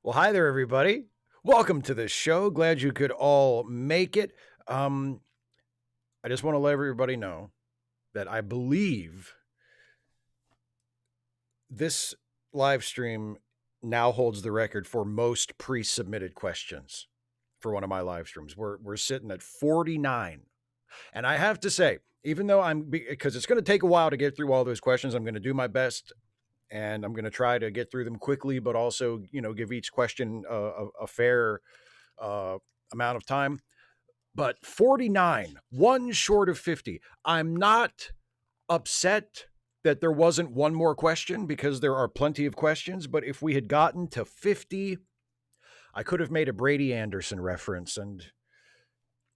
Well, hi there, everybody. Welcome to the show. Glad you could all make it. Um, I just want to let everybody know that I believe this live stream now holds the record for most pre-submitted questions for one of my live streams. We're sitting at 49. And I have to say, even though because it's going to take a while to get through all those questions, I'm going to do my best and I'm going to try to get through them quickly, but also, give each question a fair uh, amount of time. But 49, one short of 50. I'm not upset that there wasn't one more question because there are plenty of questions. But if we had gotten to 50, I could have made a Brady Anderson reference. And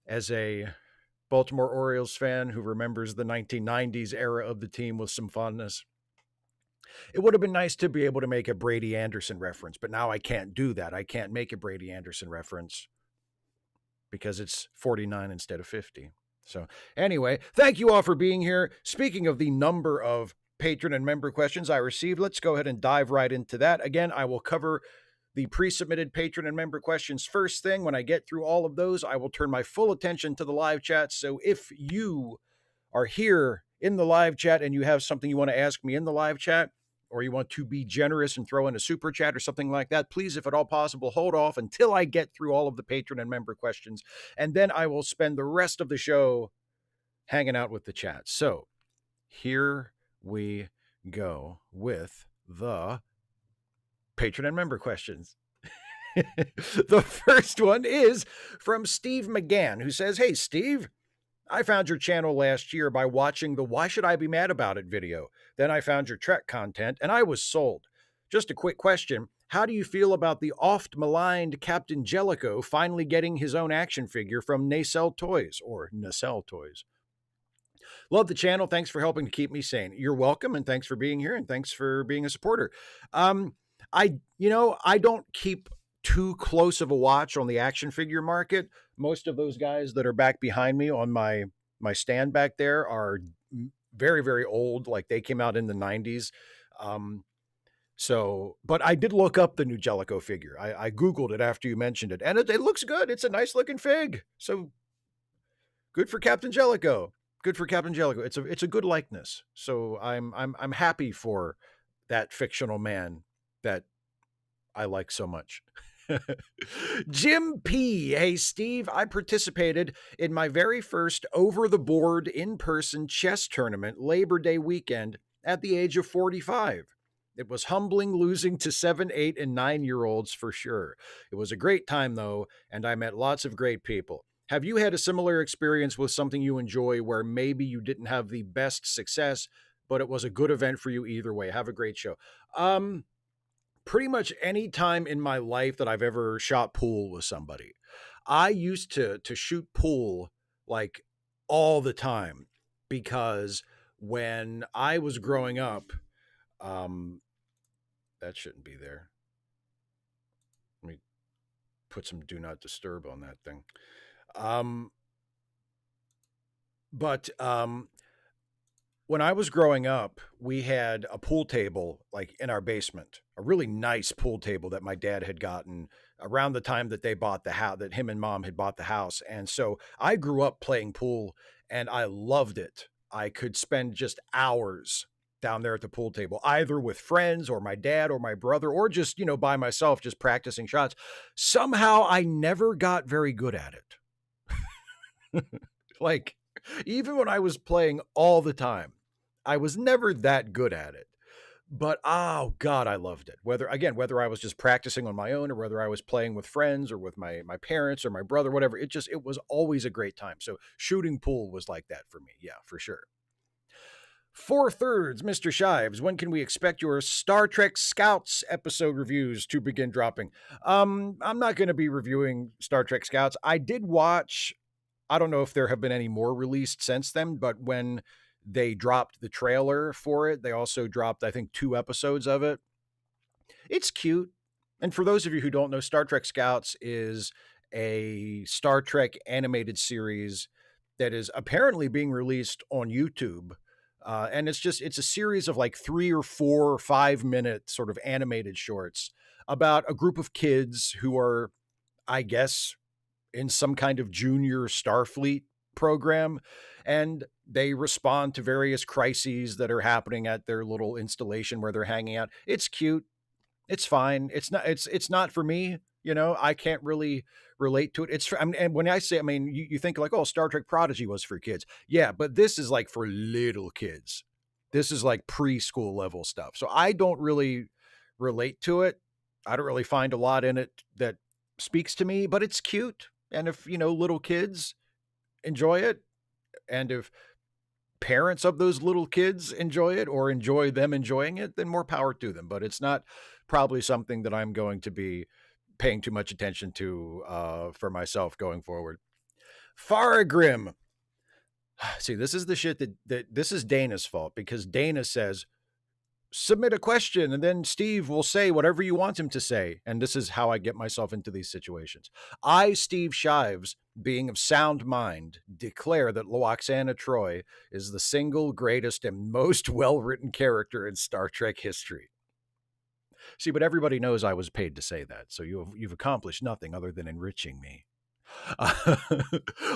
as a Baltimore Orioles fan who remembers the 1990s era of the team with some fondness, it would have been nice to be able to make a Brady Anderson reference. But now I can't do that. I can't make a Brady Anderson reference because it's 49 instead of 50. So anyway, thank you all for being here. Speaking of the number of patron and member questions I received, let's go ahead and dive right into that. Again, I will cover the pre-submitted patron and member questions first thing. When I get through all of those, I will turn my full attention to the live chat. So if you are here in the live chat and you have something you want to ask me in the live chat, or you want to be generous and throw in a super chat or something like that, please, if at all possible, hold off until I get through all of the patron and member questions. And then I will spend the rest of the show hanging out with the chat. So here we go with the patron and member questions. The first one is from Steve McGann, who says, "Hey, Steve, I found your channel last year by watching the Why Should I Be Mad About It video. Then I found your Trek content and I was sold. Just a quick question. How do you feel about the oft maligned Captain Jellicoe finally getting his own action figure from Nacelle Toys or Nacelle Toys? Love the channel. Thanks for helping to keep me sane." You're welcome. And thanks for being here. And thanks for being a supporter. I don't keep too close of a watch on the action figure market. Most of those guys that are back behind me on my stand back there are very, very old. Like they came out in the 90s. But I did look up the new Jellicoe figure. I Googled it after you mentioned it, and it looks good. It's a nice looking fig. So good for Captain Jellicoe. Good for Captain Jellicoe. It's a good likeness. So I'm happy for that fictional man that I like so much. Jim P. Hey, Steve, I participated in my very first over-the-board in-person chess tournament Labor Day weekend at the age of 45. It was humbling losing to 7, 8, and 9-year-olds for sure. It was a great time, though, and I met lots of great people. Have you had a similar experience with something you enjoy where maybe you didn't have the best success, but it was a good event for you either way? Have a great show. Pretty much any time in my life that I've ever shot pool with somebody. I used to shoot pool like all the time because when I was growing up, that shouldn't be there. Let me put some do not disturb on that thing. When I was growing up, we had a pool table like in our basement, a really nice pool table that my dad had gotten around the time that they bought the house, that him and mom had bought the house. And so I grew up playing pool and I loved it. I could spend just hours down there at the pool table, either with friends or my dad or my brother, or just, by myself, just practicing shots. Somehow I never got very good at it. Like, even when I was playing all the time, I was never that good at it. But oh God, I loved it. Whether I was just practicing on my own or whether I was playing with friends or with my parents or my brother, whatever, it was always a great time. So shooting pool was like that for me. Yeah, for sure. 4/3, Mr. Shives. When can we expect your Star Trek Scouts episode reviews to begin dropping? I'm not going to be reviewing Star Trek Scouts. I did watch. I don't know if there have been any more released since then, but when they dropped the trailer for it, they also dropped, I think, 2 episodes of it. It's cute. And for those of you who don't know, Star Trek Scouts is a Star Trek animated series that is apparently being released on YouTube. And it's a series of like 3 or 4 or 5 minute sort of animated shorts about a group of kids who are, I guess, in some kind of junior Starfleet program, and they respond to various crises that are happening at their little installation where they're hanging out. It's cute. It's fine. It's not for me. You know, I can't really relate to it. It's for, I mean, and when I say, I mean, you think like, oh, Star Trek Prodigy was for kids. Yeah, but this is like for little kids. This is like preschool level stuff. So I don't really relate to it. I don't really find a lot in it that speaks to me, but it's cute. And if, you know, little kids enjoy it, and if parents of those little kids enjoy it or enjoy them enjoying it, then more power to them. But it's not probably something that I'm going to be paying too much attention to for myself going forward. Faragrim. See, this is the shit that this is Dana's fault, because Dana says, submit a question and then Steve will say whatever you want him to say. And this is how I get myself into these situations. I, Steve Shives, being of sound mind, declare that Lwaxana Troi is the single greatest and most well-written character in Star Trek history. See, but everybody knows I was paid to say that, so you've accomplished nothing other than enriching me.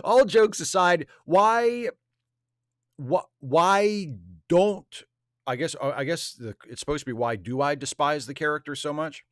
All jokes aside, why don't I guess it's supposed to be, why do I despise the character so much?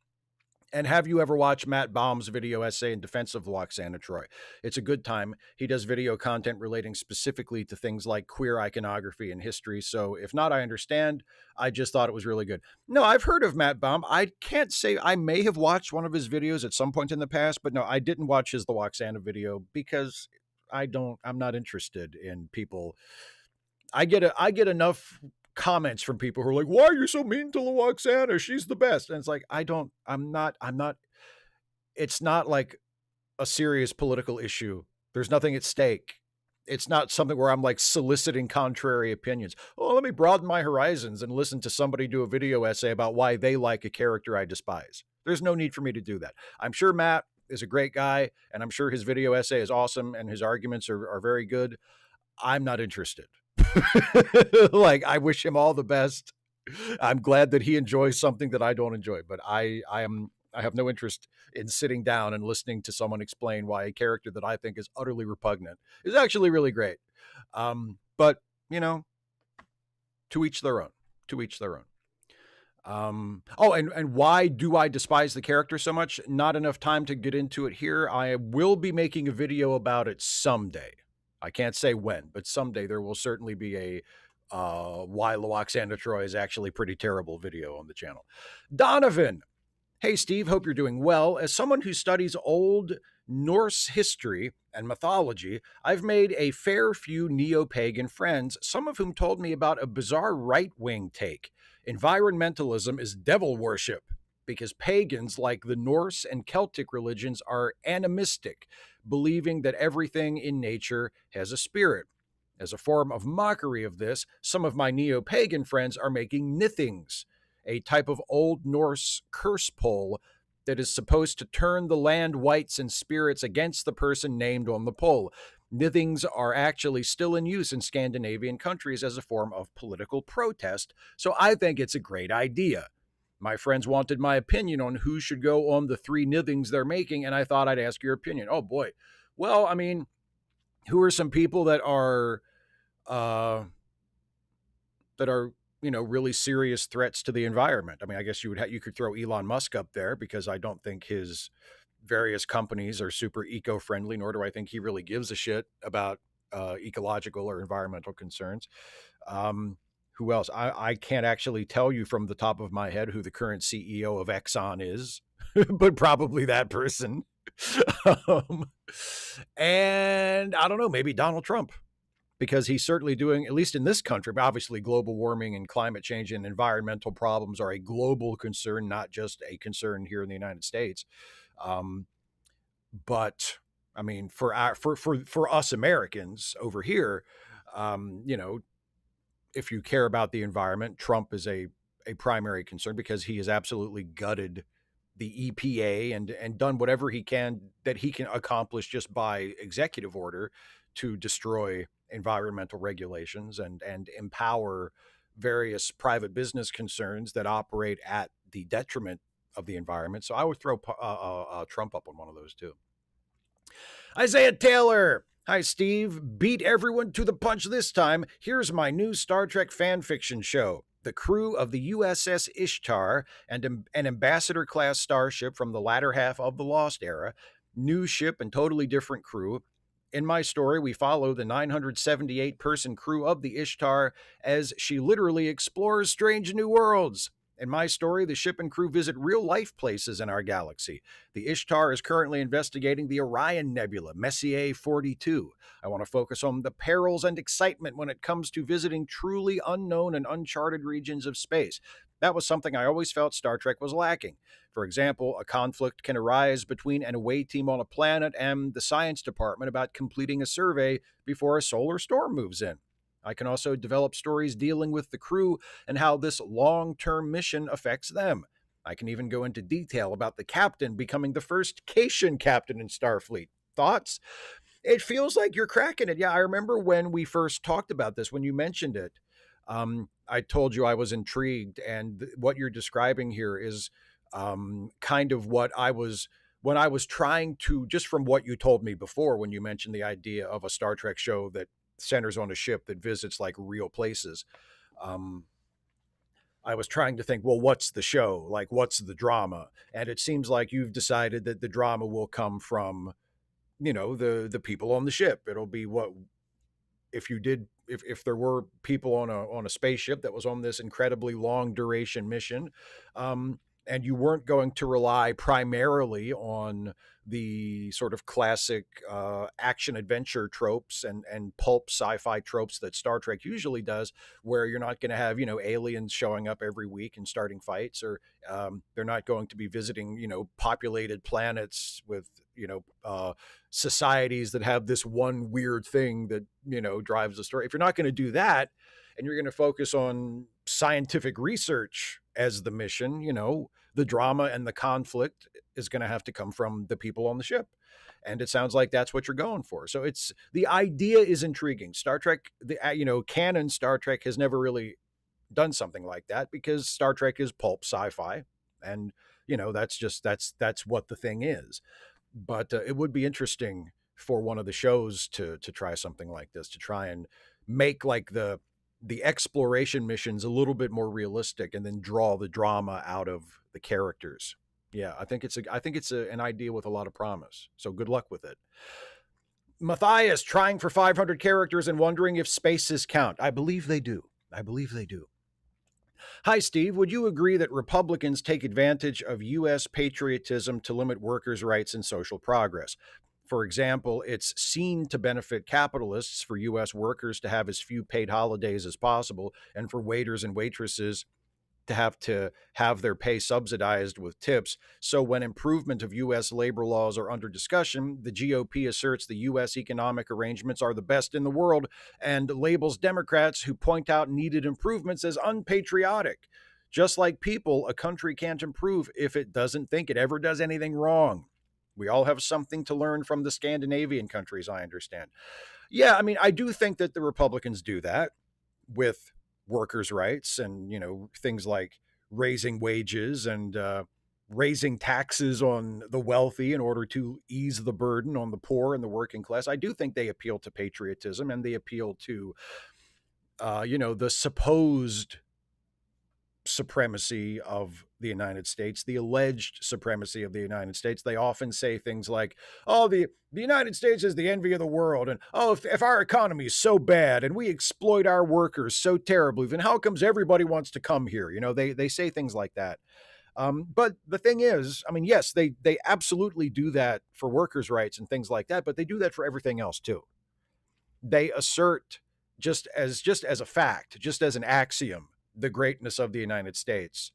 And have you ever watched Matt Baum's video essay in defense of Lwaxana Troi? It's a good time. He does video content relating specifically to things like queer iconography and history. So if not, I understand. I just thought it was really good. No, I've heard of Matt Baum. I can't say, I may have watched one of his videos at some point in the past, but no, I didn't watch his Lwaxana video because I'm not interested in people. I get enough comments from people who are like, why are you so mean to Lwaxana? She's the best. And it's like, I'm not, it's not like a serious political issue. There's nothing at stake. It's not something where I'm like soliciting contrary opinions. Oh, let me broaden my horizons and listen to somebody do a video essay about why they like a character I despise. There's no need for me to do that. I'm sure Matt is a great guy, and I'm sure his video essay is awesome and his arguments are very good. I'm not interested. Like, I wish him all the best. I'm glad that he enjoys something that I don't enjoy, but I have no interest in sitting down and listening to someone explain why a character that I think is utterly repugnant is actually really great. But you know, to each their own. To each their own. Oh, and why do I despise the character so much? Not enough time to get into it here. I will be making a video about it someday. I can't say when, but someday there will certainly be a why Lwaxana Troi is actually pretty terrible video on the channel. Donovan. Hey, Steve, hope you're doing well. As someone who studies Old Norse history and mythology, I've made a fair few neo-pagan friends, some of whom told me about a bizarre right-wing take. Environmentalism is devil worship, because pagans, like the Norse and Celtic religions, are animistic, believing that everything in nature has a spirit. As a form of mockery of this, some of my neo-pagan friends are making nithings, a type of Old Norse curse pole that is supposed to turn the land wights and spirits against the person named on the pole. Nithings are actually still in use in Scandinavian countries as a form of political protest, so I think it's a great idea. My friends wanted my opinion on who should go on the 3 nithings they're making, and I thought I'd ask your opinion. Oh boy. Well, I mean, who are some people that are you know, really serious threats to the environment? I mean, I guess you could throw Elon Musk up there, because I don't think his various companies are super eco-friendly, nor do I think he really gives a shit about ecological or environmental concerns. Who else? I can't actually tell you from the top of my head who the current CEO of Exxon is, but probably that person. And I don't know, maybe Donald Trump, because he's certainly doing, at least in this country, but obviously global warming and climate change and environmental problems are a global concern, not just a concern here in the United States. But I mean, for us Americans over here, you know, if you care about the environment, Trump is a primary concern, because he has absolutely gutted the EPA and done whatever he can that he can accomplish just by executive order to destroy environmental regulations and empower various private business concerns that operate at the detriment of the environment. So I would throw Trump up on one of those too. Isaiah Taylor. Hi, Steve. Beat everyone to the punch this time. Here's my new Star Trek fan fiction show. The crew of the USS Ishtar and an ambassador class starship from the latter half of the Lost era. New ship and totally different crew. In my story, we follow the 978 person crew of the Ishtar as she literally explores strange new worlds. In my story, the ship and crew visit real life places in our galaxy. The Ishtar is currently investigating the Orion Nebula, Messier 42. I want to focus on the perils and excitement when it comes to visiting truly unknown and uncharted regions of space. That was something I always felt Star Trek was lacking. For example, a conflict can arise between an away team on a planet and the science department about completing a survey before a solar storm moves in. I can also develop stories dealing with the crew and how this long-term mission affects them. I can even go into detail about the captain becoming the first Cation captain in Starfleet. Thoughts? It feels like you're cracking it. Yeah, I remember when we first talked about this, when you mentioned it. I told you I was intrigued, and what you're describing here is kind of what I was when I was trying to, just from what you told me before, when you mentioned the idea of a Star Trek show that centers on a ship that visits like real places. Um, I was trying to think, well, what's the show? Like, what's the drama? And it seems like you've decided that the drama will come from, the people on the ship. It'll be what if you did if there were people on a spaceship that was on this incredibly long duration mission, and you weren't going to rely primarily on the sort of classic action adventure tropes and pulp sci-fi tropes that Star Trek usually does, where you're not going to have aliens showing up every week and starting fights, or they're not going to be visiting populated planets with societies that have this one weird thing that drives the story. If you're not going to do that, and you're going to focus on scientific research as the mission, the drama and the conflict is going to have to come from the people on the ship. And it sounds like that's what you're going for. So the idea is intriguing. Star Trek, canon Star Trek has never really done something like that, because Star Trek is pulp sci-fi, and that's what the thing is. But it would be interesting for one of the shows to try something like this, to try and make like the exploration missions a little bit more realistic, and then draw the drama out of the characters. Yeah, I think it's an idea with a lot of promise. So good luck with it. Matthias, trying for 500 characters and wondering if spaces count. I believe they do. Hi, Steve. Would you agree that Republicans take advantage of U.S. patriotism to limit workers' rights and social progress? For example, it's seen to benefit capitalists for U.S. workers to have as few paid holidays as possible, and for waiters and waitresses to have their pay subsidized with tips. So when improvement of U.S. labor laws are under discussion, the GOP asserts the U.S. economic arrangements are the best in the world, and labels Democrats who point out needed improvements as unpatriotic. Just like people, a country can't improve if it doesn't think it ever does anything wrong. We all have something to learn from the Scandinavian countries, I understand. Yeah, I mean, I do think that the Republicans do that with workers' rights and, things like raising wages and raising taxes on the wealthy in order to ease the burden on the poor and the working class. I do think they appeal to patriotism, and they appeal to, the supposed supremacy of the United States, the alleged supremacy of the United States. They often say things like, oh, the United States is the envy of the world. And, oh, if our economy is so bad and we exploit our workers so terribly, then how comes everybody wants to come here? They say things like that. But the thing is, I mean, yes, they absolutely do that for workers' rights and things like that, but they do that for everything else too. They assert just as a fact, just as an axiom, the greatness of the United States.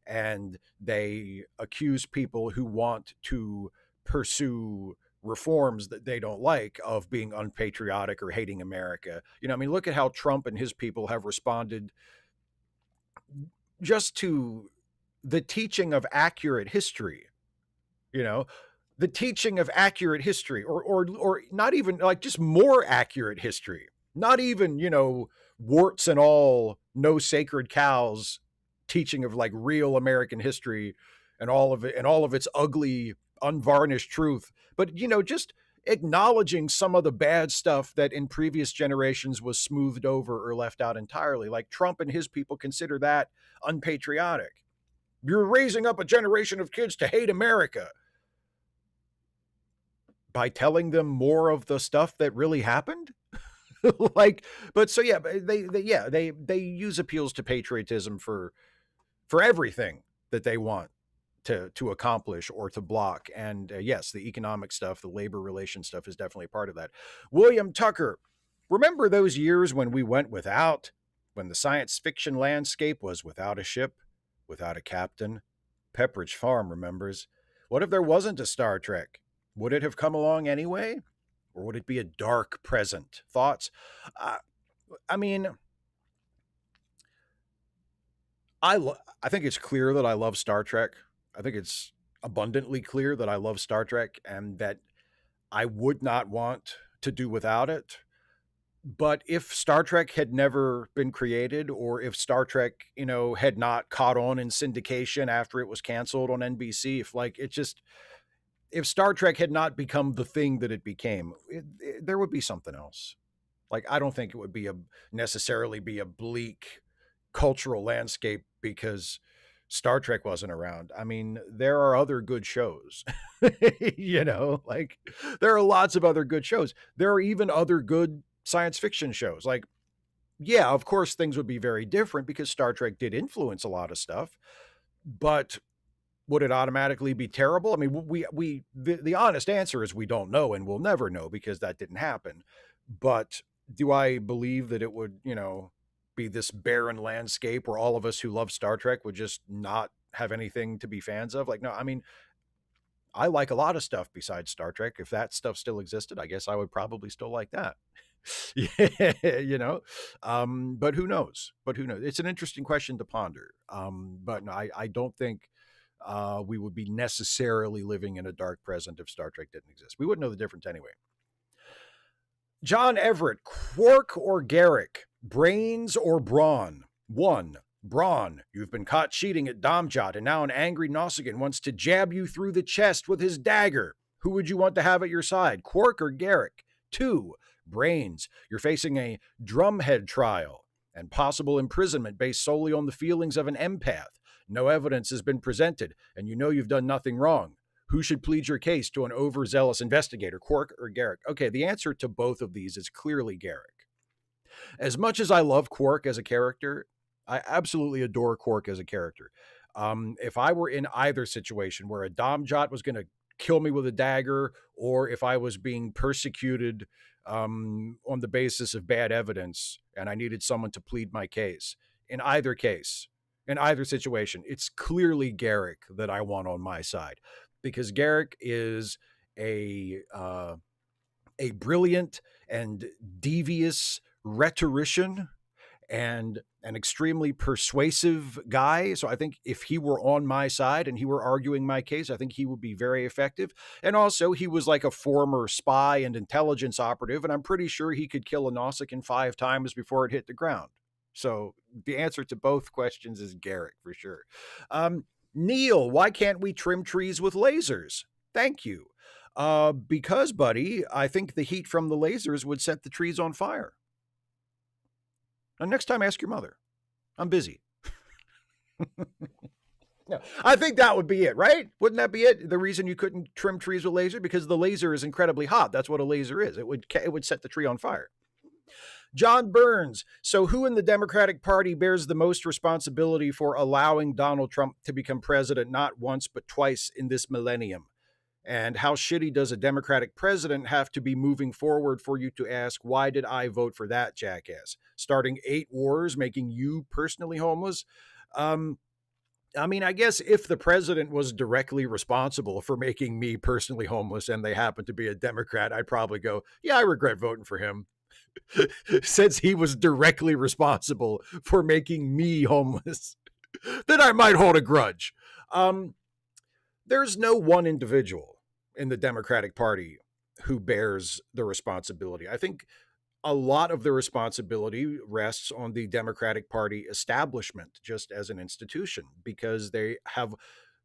And they accuse people who want to pursue reforms that they don't like of being unpatriotic or hating America. I mean, look at how Trump and his people have responded just to the teaching of accurate history, the teaching of accurate history, or not even like just more accurate history, not even, warts and all, no sacred cows teaching of like real American history, and all of it and all of its ugly, unvarnished truth. But just acknowledging some of the bad stuff that in previous generations was smoothed over or left out entirely. Like Trump and his people consider that unpatriotic. You're raising up a generation of kids to hate America by telling them more of the stuff that really happened. Like, but so yeah, they use appeals to patriotism for everything that they want to accomplish or to block. And yes, the economic stuff, the labor relation stuff is definitely a part of that. William Tucker, remember those years when we went without, when the science fiction landscape was without a ship, without a captain? Pepperidge Farm remembers. What if there wasn't a Star Trek? Would it have come along anyway? Or would it be a dark present? Thoughts? Uh, I mean, I think it's clear that I love Star Trek. I think it's abundantly clear that I love Star Trek and that I would not want to do without it. But if Star Trek had never been created, or if Star Trek, had not caught on in syndication after it was canceled on NBC, if Star Trek had not become the thing that it became, there would be something else. Like, I don't think it would be necessarily be a bleak cultural landscape because Star Trek wasn't around. I mean, there are other good shows, like there are lots of other good shows. There are even other good science fiction shows. Like, yeah, of course, things would be very different because Star Trek did influence a lot of stuff, but would it automatically be terrible? I mean, the honest answer is we don't know and we'll never know because that didn't happen. But do I believe that it would, be this barren landscape where all of us who love Star Trek would just not have anything to be fans of? Like, no, I mean, I like a lot of stuff besides Star Trek. If that stuff still existed, I guess I would probably still like that. Yeah, but who knows? It's an interesting question to ponder. But no, I don't think we would be necessarily living in a dark present if Star Trek didn't exist. We wouldn't know the difference anyway. John Everett, Quark or Garak, brains or brawn? 1. Brawn, you've been caught cheating at Domjot, and now an angry Nausicaan wants to jab you through the chest with his dagger. Who would you want to have at your side, Quark or Garak? 2. Brains, you're facing a drumhead trial and possible imprisonment based solely on the feelings of an empath. No evidence has been presented, and you know you've done nothing wrong. Who should plead your case to an overzealous investigator, Quark or Garak? Okay, the answer to both of these is clearly Garak. As much as I love Quark as a character, I absolutely adore Quark as a character. If I were in either situation where a Domjot was going to kill me with a dagger, or if I was being persecuted on the basis of bad evidence and I needed someone to plead my case, in either case, in either situation, it's clearly Garak that I want on my side, because Garak is a brilliant and devious rhetorician and an extremely persuasive guy. So I think if he were on my side and he were arguing my case, I think he would be very effective. And also, he was like a former spy and intelligence operative, and I'm pretty sure he could kill a Nausicaan 5 times before it hit the ground. So the answer to both questions is Garak for sure. Neil, why can't we trim trees with lasers? Thank you. Because, buddy, I think the heat from the lasers would set the trees on fire. Now, next time, ask your mother. I'm busy. No, I think that would be it, right? Wouldn't that be it? The reason you couldn't trim trees with laser? Because the laser is incredibly hot. That's what a laser is. It would set the tree on fire. John Burns. So who in the Democratic Party bears the most responsibility for allowing Donald Trump to become president not once but twice in this millennium? And how shitty does a Democratic president have to be moving forward for you to ask, why did I vote for that jackass? Starting 8 wars, making you personally homeless? I mean, I guess if the president was directly responsible for making me personally homeless and they happen to be a Democrat, I'd probably go, yeah, I regret voting for him. Since he was directly responsible for making me homeless, then I might hold a grudge. There's no one individual in the Democratic Party who bears the responsibility. I think a lot of the responsibility rests on the Democratic Party establishment just as an institution, because they have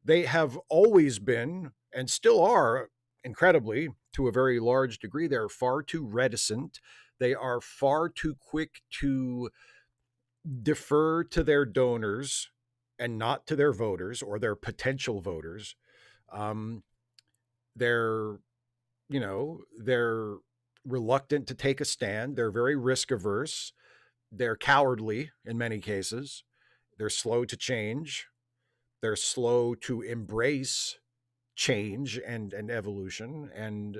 They have always been and still are, incredibly, to a very large degree, they're far too reticent. They are far too quick to defer to their donors and not to their voters or their potential voters. Um, they're, they're reluctant to take a stand. They're very risk averse. They're cowardly in many cases. They're slow to change. They're slow to embrace change and evolution, and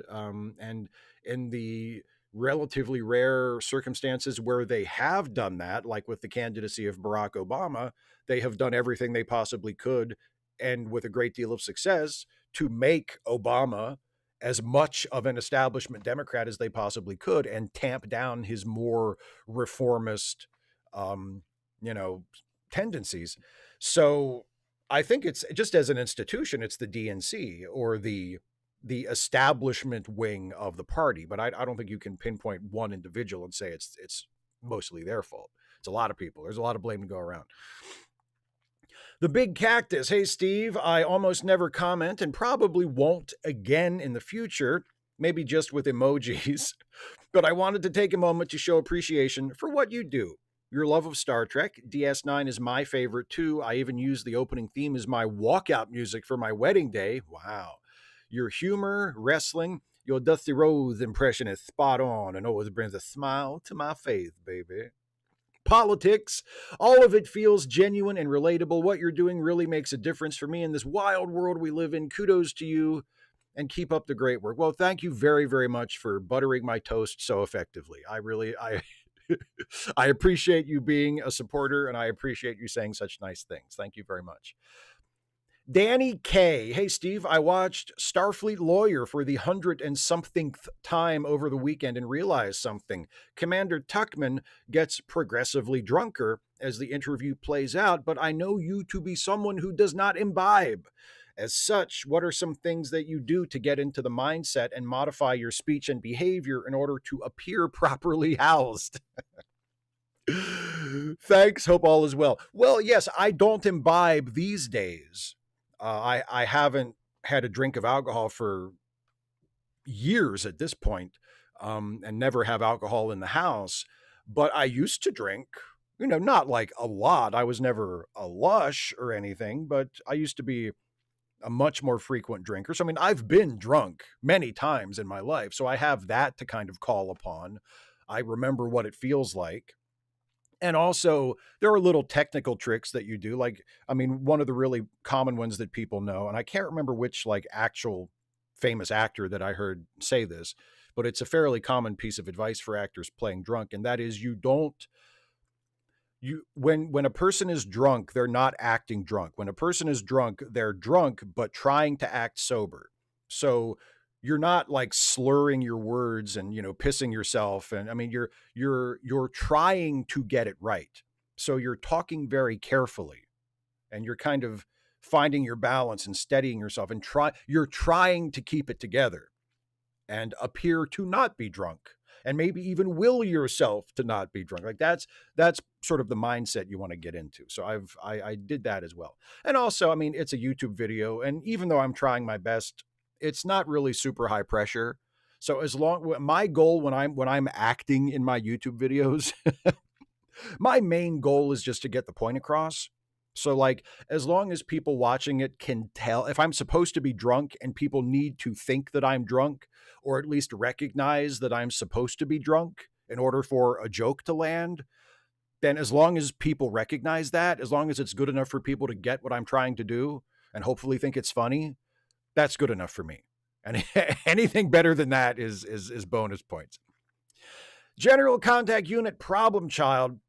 in the relatively rare circumstances where they have done that, like with the candidacy of Barack Obama, they have done everything they possibly could, and with a great deal of success, to make Obama as much of an establishment Democrat as they possibly could and tamp down his more reformist um, you know tendencies. So I think it's just, as an institution, it's the DNC or the establishment wing of the party. But I don't think you can pinpoint one individual and say it's mostly their fault. It's a lot of people. There's a lot of blame to go around. The Big Cactus. Hey, Steve, I almost never comment and probably won't again in the future, maybe just with emojis. But I wanted to take a moment to show appreciation for what you do. Your love of Star Trek. DS9 is my favorite too. I even use the opening theme as my walkout music for my wedding day. Wow. Your humor, wrestling, your Dusty Rose impression is spot on and always brings a smile to my face, baby. Politics, all of it feels genuine and relatable. What you're doing really makes a difference for me in this wild world we live in. Kudos to you and keep up the great work. Well, thank you very, very much for buttering my toast so effectively. I I appreciate you being a supporter, and I appreciate you saying such nice things. Thank you very much. Danny K. Hey, Steve, I watched Starfleet Lawyer for the 100-and-somethingth time over the weekend and realized something. Commander Tuckman gets progressively drunker as the interview plays out, but I know you to be someone who does not imbibe. As such, what are some things that you do to get into the mindset and modify your speech and behavior in order to appear properly housed? Thanks. Hope all is well. Well, yes, I don't imbibe these days. I haven't had a drink of alcohol for years at this point, and never have alcohol in the house. But I used to drink, not like a lot. I was never a lush or anything, but I used to be a much more frequent drinker. So, I mean, I've been drunk many times in my life. So I have that to kind of call upon. I remember what it feels like. And also, there are little technical tricks that you do. Like, I mean, one of the really common ones that people know, and I can't remember which like actual famous actor that I heard say this, but it's a fairly common piece of advice for actors playing drunk. And that is, when a person is drunk, they're not acting drunk. When a person is drunk, they're drunk, but trying to act sober. So you're not like slurring your words and, pissing yourself. And I mean, you're trying to get it right. So you're talking very carefully and you're kind of finding your balance and steadying yourself and you're trying to keep it together and appear to not be drunk, and maybe even will yourself to not be drunk. Like that's sort of the mindset you want to get into. So I did that as well. And also, I mean, it's a YouTube video, and even though I'm trying my best, it's not really super high pressure. So as long my goal when I'm acting in my YouTube videos, my main goal is just to get the point across. So like, as long as people watching it can tell if I'm supposed to be drunk and people need to think that I'm drunk, or at least recognize that I'm supposed to be drunk in order for a joke to land, then as long as people recognize that, as long as it's good enough for people to get what I'm trying to do and hopefully think it's funny, that's good enough for me. And anything better than that is bonus points. General Contact Unit Problem Child.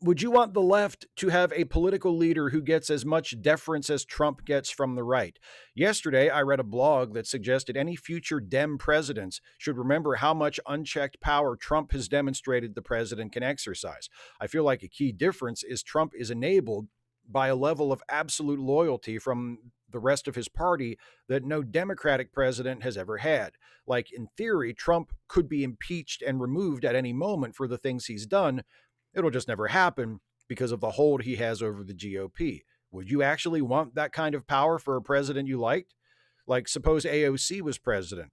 Would you want the left to have a political leader who gets as much deference as Trump gets from the right? Yesterday, I read a blog that suggested any future Dem presidents should remember how much unchecked power Trump has demonstrated the president can exercise. I feel like a key difference is Trump is enabled by a level of absolute loyalty from the rest of his party that no Democratic president has ever had. Like, in theory, Trump could be impeached and removed at any moment for the things he's done. It'll just never happen because of the hold he has over the GOP. Would you actually want that kind of power for a president you liked? Like, suppose AOC was president.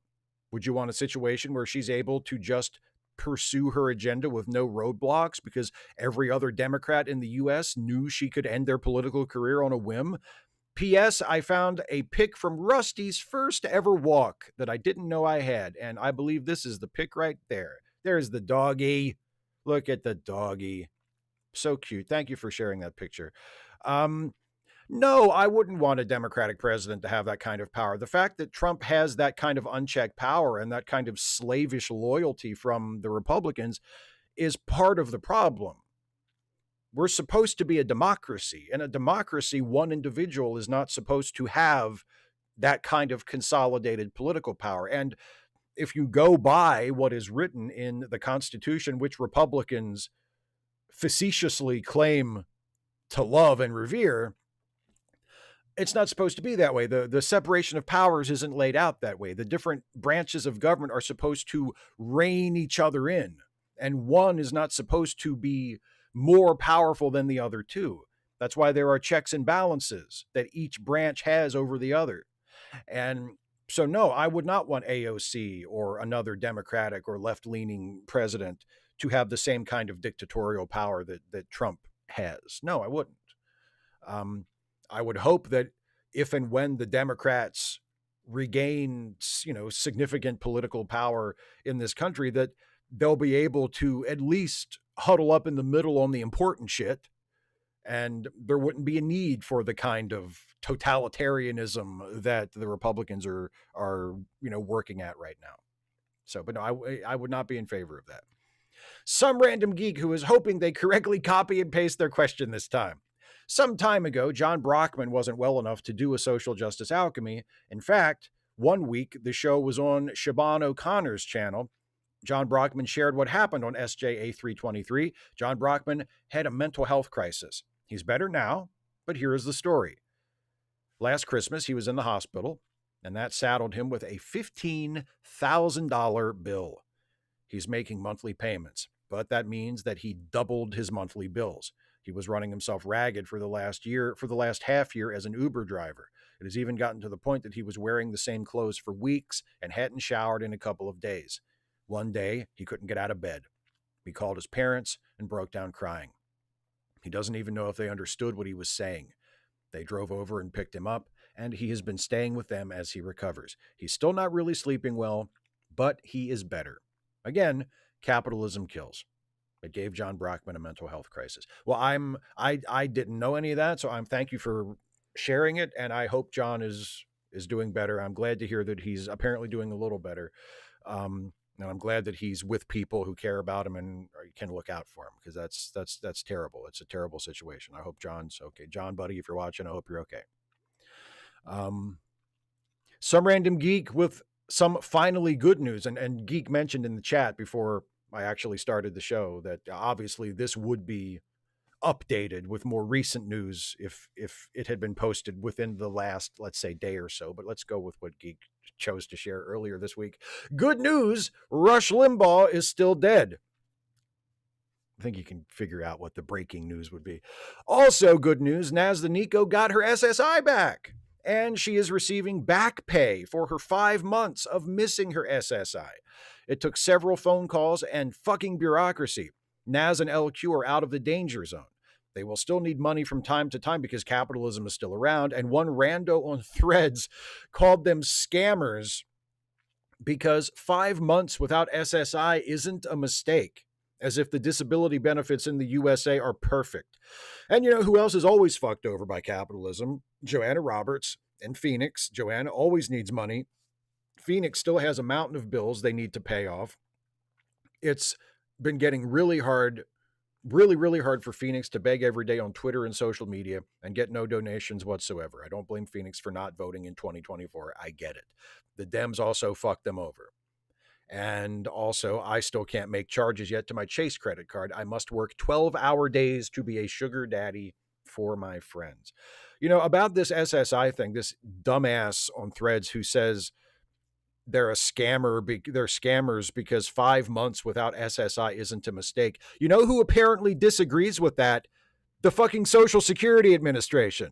Would you want a situation where she's able to just pursue her agenda with no roadblocks because every other Democrat in the US knew she could end their political career on a whim? P.S. I found a pic from Rusty's first ever walk that I didn't know I had, and I believe this is the pic right there. There's the doggy. Look at the doggy. So cute. Thank you for sharing that picture. No, I wouldn't want a Democratic president to have that kind of power. The fact that Trump has that kind of unchecked power and that kind of slavish loyalty from the Republicans is part of the problem. We're supposed to be a democracy. In a democracy, one individual is not supposed to have that kind of consolidated political power. And if you go by what is written in the Constitution, which Republicans facetiously claim to love and revere, it's not supposed to be that way. The separation of powers isn't laid out that way. The different branches of government are supposed to rein each other in, and one is not supposed to be more powerful than the other two. That's why there are checks and balances that each branch has over the other. And so, no, I would not want AOC or another Democratic or left-leaning president to have the same kind of dictatorial power that Trump has. No, I wouldn't. I would hope that if and when the Democrats regain, significant political power in this country, that they'll be able to at least huddle up in the middle on the important shit, and there wouldn't be a need for the kind of totalitarianism that the Republicans are working at right now. So, but no, I would not be in favor of that. Some random geek who is hoping they correctly copy and paste their question this time. Some time ago, John Brockman wasn't well enough to do a social justice alchemy. In fact, one week the show was on Siobhan O'Connor's channel. John Brockman shared what happened on SJA 323. John Brockman had a mental health crisis. He's better now, but here is the story. Last Christmas, he was in the hospital, and that saddled him with a $15,000 bill. He's making monthly payments, but that means that he doubled his monthly bills. He was running himself ragged for the last half year as an Uber driver. It has even gotten to the point that he was wearing the same clothes for weeks and hadn't showered in a couple of days. One day, he couldn't get out of bed. He called his parents and broke down crying. He doesn't even know if they understood what he was saying. They drove over and picked him up, and he has been staying with them as he recovers. He's still not really sleeping well, but he is better. Again, capitalism kills. It gave John Brockman a mental health crisis. Well, I didn't know any of that, so thank you for sharing it, and I hope John is doing better. I'm glad to hear that he's apparently doing a little better. And I'm glad that he's with people who care about him and can look out for him, because that's terrible. It's a terrible situation. I hope John's okay. John, buddy, if you're watching, I hope you're okay. Some random geek with some finally good news, and Geek mentioned in the chat before I actually started the show that obviously this would be updated with more recent news if it had been posted within the last, let's say, day or so. But let's go with what Geek chose to share earlier this week. Good news, Rush Limbaugh is still dead. I think you can figure out what the breaking news would be. Also good news, Naz the Nico got her SSI back, and she is receiving back pay for her 5 months of missing her SSI. It took several phone calls and fucking bureaucracy. Naz and LQ are out of the danger zone. They will still need money from time to time because capitalism is still around, and one rando on Threads called them scammers because 5 months without SSI isn't a mistake, as if the disability benefits in the USA are perfect. And you know who else is always fucked over by capitalism? Joanna Roberts in Phoenix. Joanna always needs money. Phoenix still has a mountain of bills they need to pay off. It's been getting really hard for Phoenix to beg every day on Twitter and social media and get no donations whatsoever. I don't blame Phoenix for not voting in 2024. I get it. The Dems also fucked them over. And also, I still can't make charges yet to my Chase credit card. I must work 12-hour days to be a sugar daddy for my friends. You know, about this SSI thing, this dumbass on Threads who says they're a scammer, they're scammers because 5 months without SSI isn't a mistake. You know who apparently disagrees with that? The fucking Social Security Administration.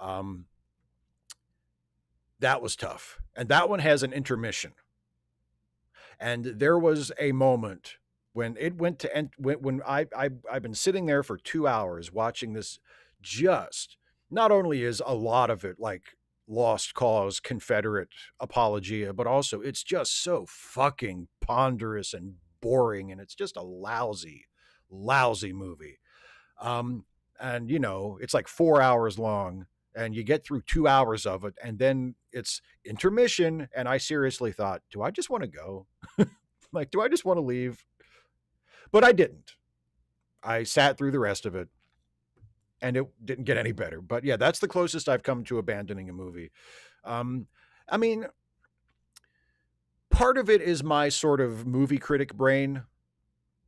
Um, that was tough. And that one has an intermission. And there was a moment when it went to end, when I've been sitting there for 2 hours watching this. Just not only is a lot of it like lost cause Confederate apologia, but also it's just so fucking ponderous and boring, and it's just a lousy movie. Um, and it's like 4 hours long, and you get through 2 hours of it, and then it's intermission. And I seriously thought, do I just want to go? Like, do I just want to leave? But I didn't. I sat through the rest of it, and it didn't get any better. But yeah, that's the closest I've come to abandoning a movie. Um, I mean, part of it is my sort of movie critic brain.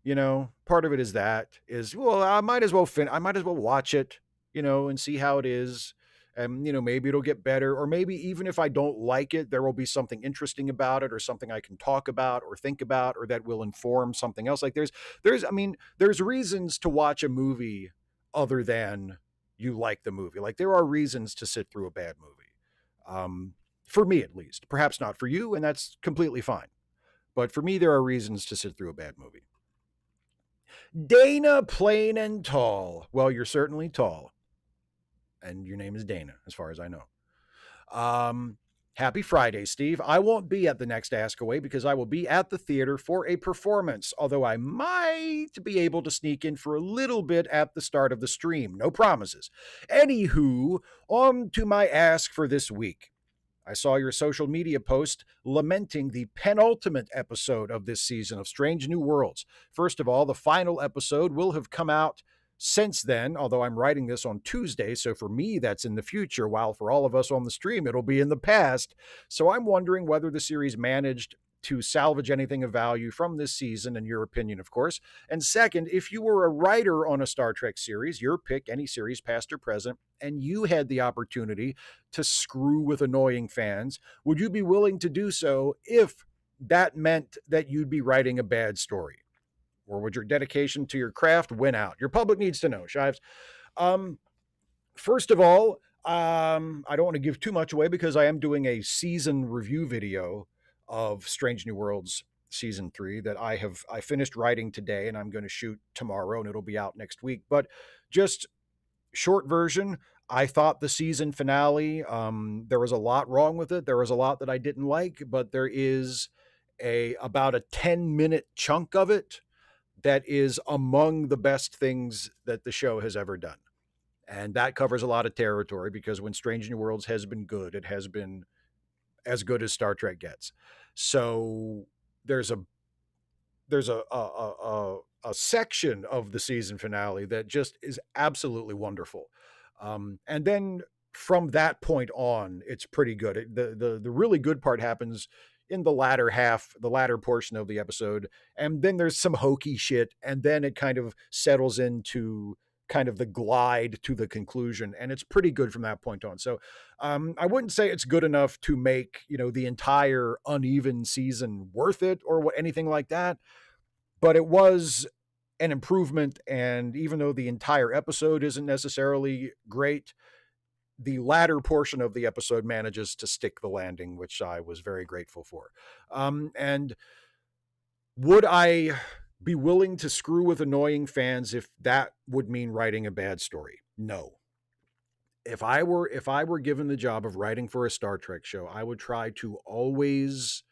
Part of it is well, I might as well watch it, and see how it is. And maybe it'll get better, or maybe even if I don't like it, there will be something interesting about it, or something I can talk about or think about, or that will inform something else. Like there's reasons to watch a movie other than you like the movie. Like there are reasons to sit through a bad movie. For me at least. Perhaps not for you, and that's completely fine. But for me, there are reasons to sit through a bad movie. Dana Plain and Tall. Well, you're certainly tall. And your name is Dana, as far as I know. Happy Friday, Steve. I won't be at the next Ask Away because I will be at the theater for a performance, although I might be able to sneak in for a little bit at the start of the stream. No promises. Anywho, on to my ask for this week. I saw your social media post lamenting the penultimate episode of this season of Strange New Worlds. First of all, the final episode will have come out since then, although I'm writing this on Tuesday, so for me that's in the future, while for all of us on the stream it'll be in the past. So I'm wondering whether the series managed to salvage anything of value from this season, in your opinion, of course. And second, if you were a writer on a Star Trek series, your pick, any series, past or present, and you had the opportunity to screw with annoying fans, would you be willing to do so if that meant that you'd be writing a bad story? Or would your dedication to your craft win out? Your public needs to know, Shives. First of all, I don't want to give too much away because I am doing a season review video of Strange New Worlds season 3 that I finished writing today, and I'm going to shoot tomorrow, and it'll be out next week. But just short version, I thought the season finale, there was a lot wrong with it. There was a lot that I didn't like, but there is about a 10-minute chunk of it that is among the best things that the show has ever done. And that covers a lot of territory because when Strange New Worlds has been good, it has been as good as Star Trek gets. So there's a section of the season finale that just is absolutely wonderful. And then from that point on, it's pretty good. The really good part happens in the latter portion of the episode. And then there's some hokey shit. And then it kind of settles into kind of the glide to the conclusion. And it's pretty good from that point on. So I wouldn't say it's good enough to make, the entire uneven season worth it or anything like that. But it was an improvement. And even though the entire episode isn't necessarily great, the latter portion of the episode manages to stick the landing, which I was very grateful for. And would I be willing to screw with annoying fans if that would mean writing a bad story? No. If I were given the job of writing for a Star Trek show, I would try to always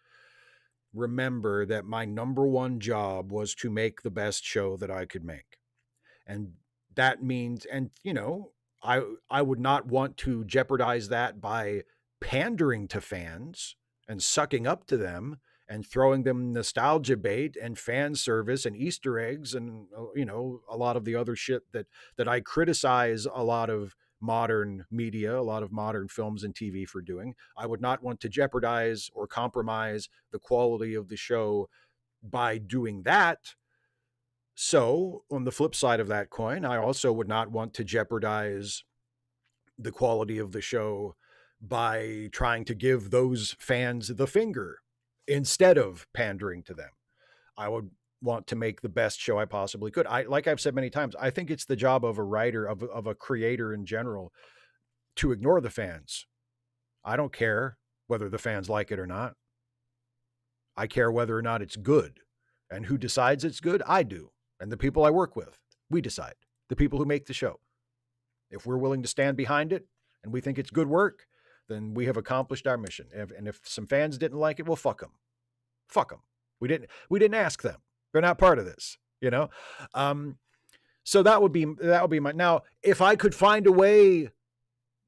remember that my number one job was to make the best show that I could make. And that means, I would not want to jeopardize that by pandering to fans and sucking up to them and throwing them nostalgia bait and fan service and Easter eggs and, a lot of the other shit that I criticize a lot of modern media, a lot of modern films and TV for doing. I would not want to jeopardize or compromise the quality of the show by doing that. So, on the flip side of that coin, I also would not want to jeopardize the quality of the show by trying to give those fans the finger instead of pandering to them. I would want to make the best show I possibly could. Like I've said many times, I think it's the job of a writer, of a creator in general, to ignore the fans. I don't care whether the fans like it or not. I care whether or not it's good. And who decides it's good? I do. And the people I work with, we decide. The people who make the show. If we're willing to stand behind it and we think it's good work, then we have accomplished our mission. And if some fans didn't like it, well, fuck them. Fuck them. We didn't ask them. They're not part of this, you know? So that would be my, now, if I could find a way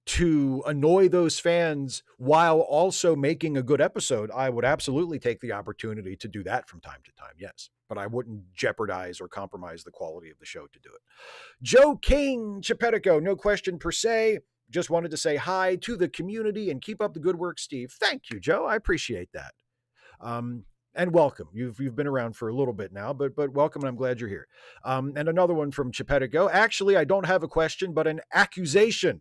to annoy those fans while also making a good episode, I would absolutely take the opportunity to do that from time to time. Yes. But I wouldn't jeopardize or compromise the quality of the show to do it. Joe King Chipetico, no question per se. Just wanted to say hi to the community and keep up the good work, Steve. Thank you, Joe. I appreciate that. And welcome. You've been around for a little bit now, but welcome, and I'm glad you're here. And another one from Chipetico. Actually, I don't have a question, but an accusation.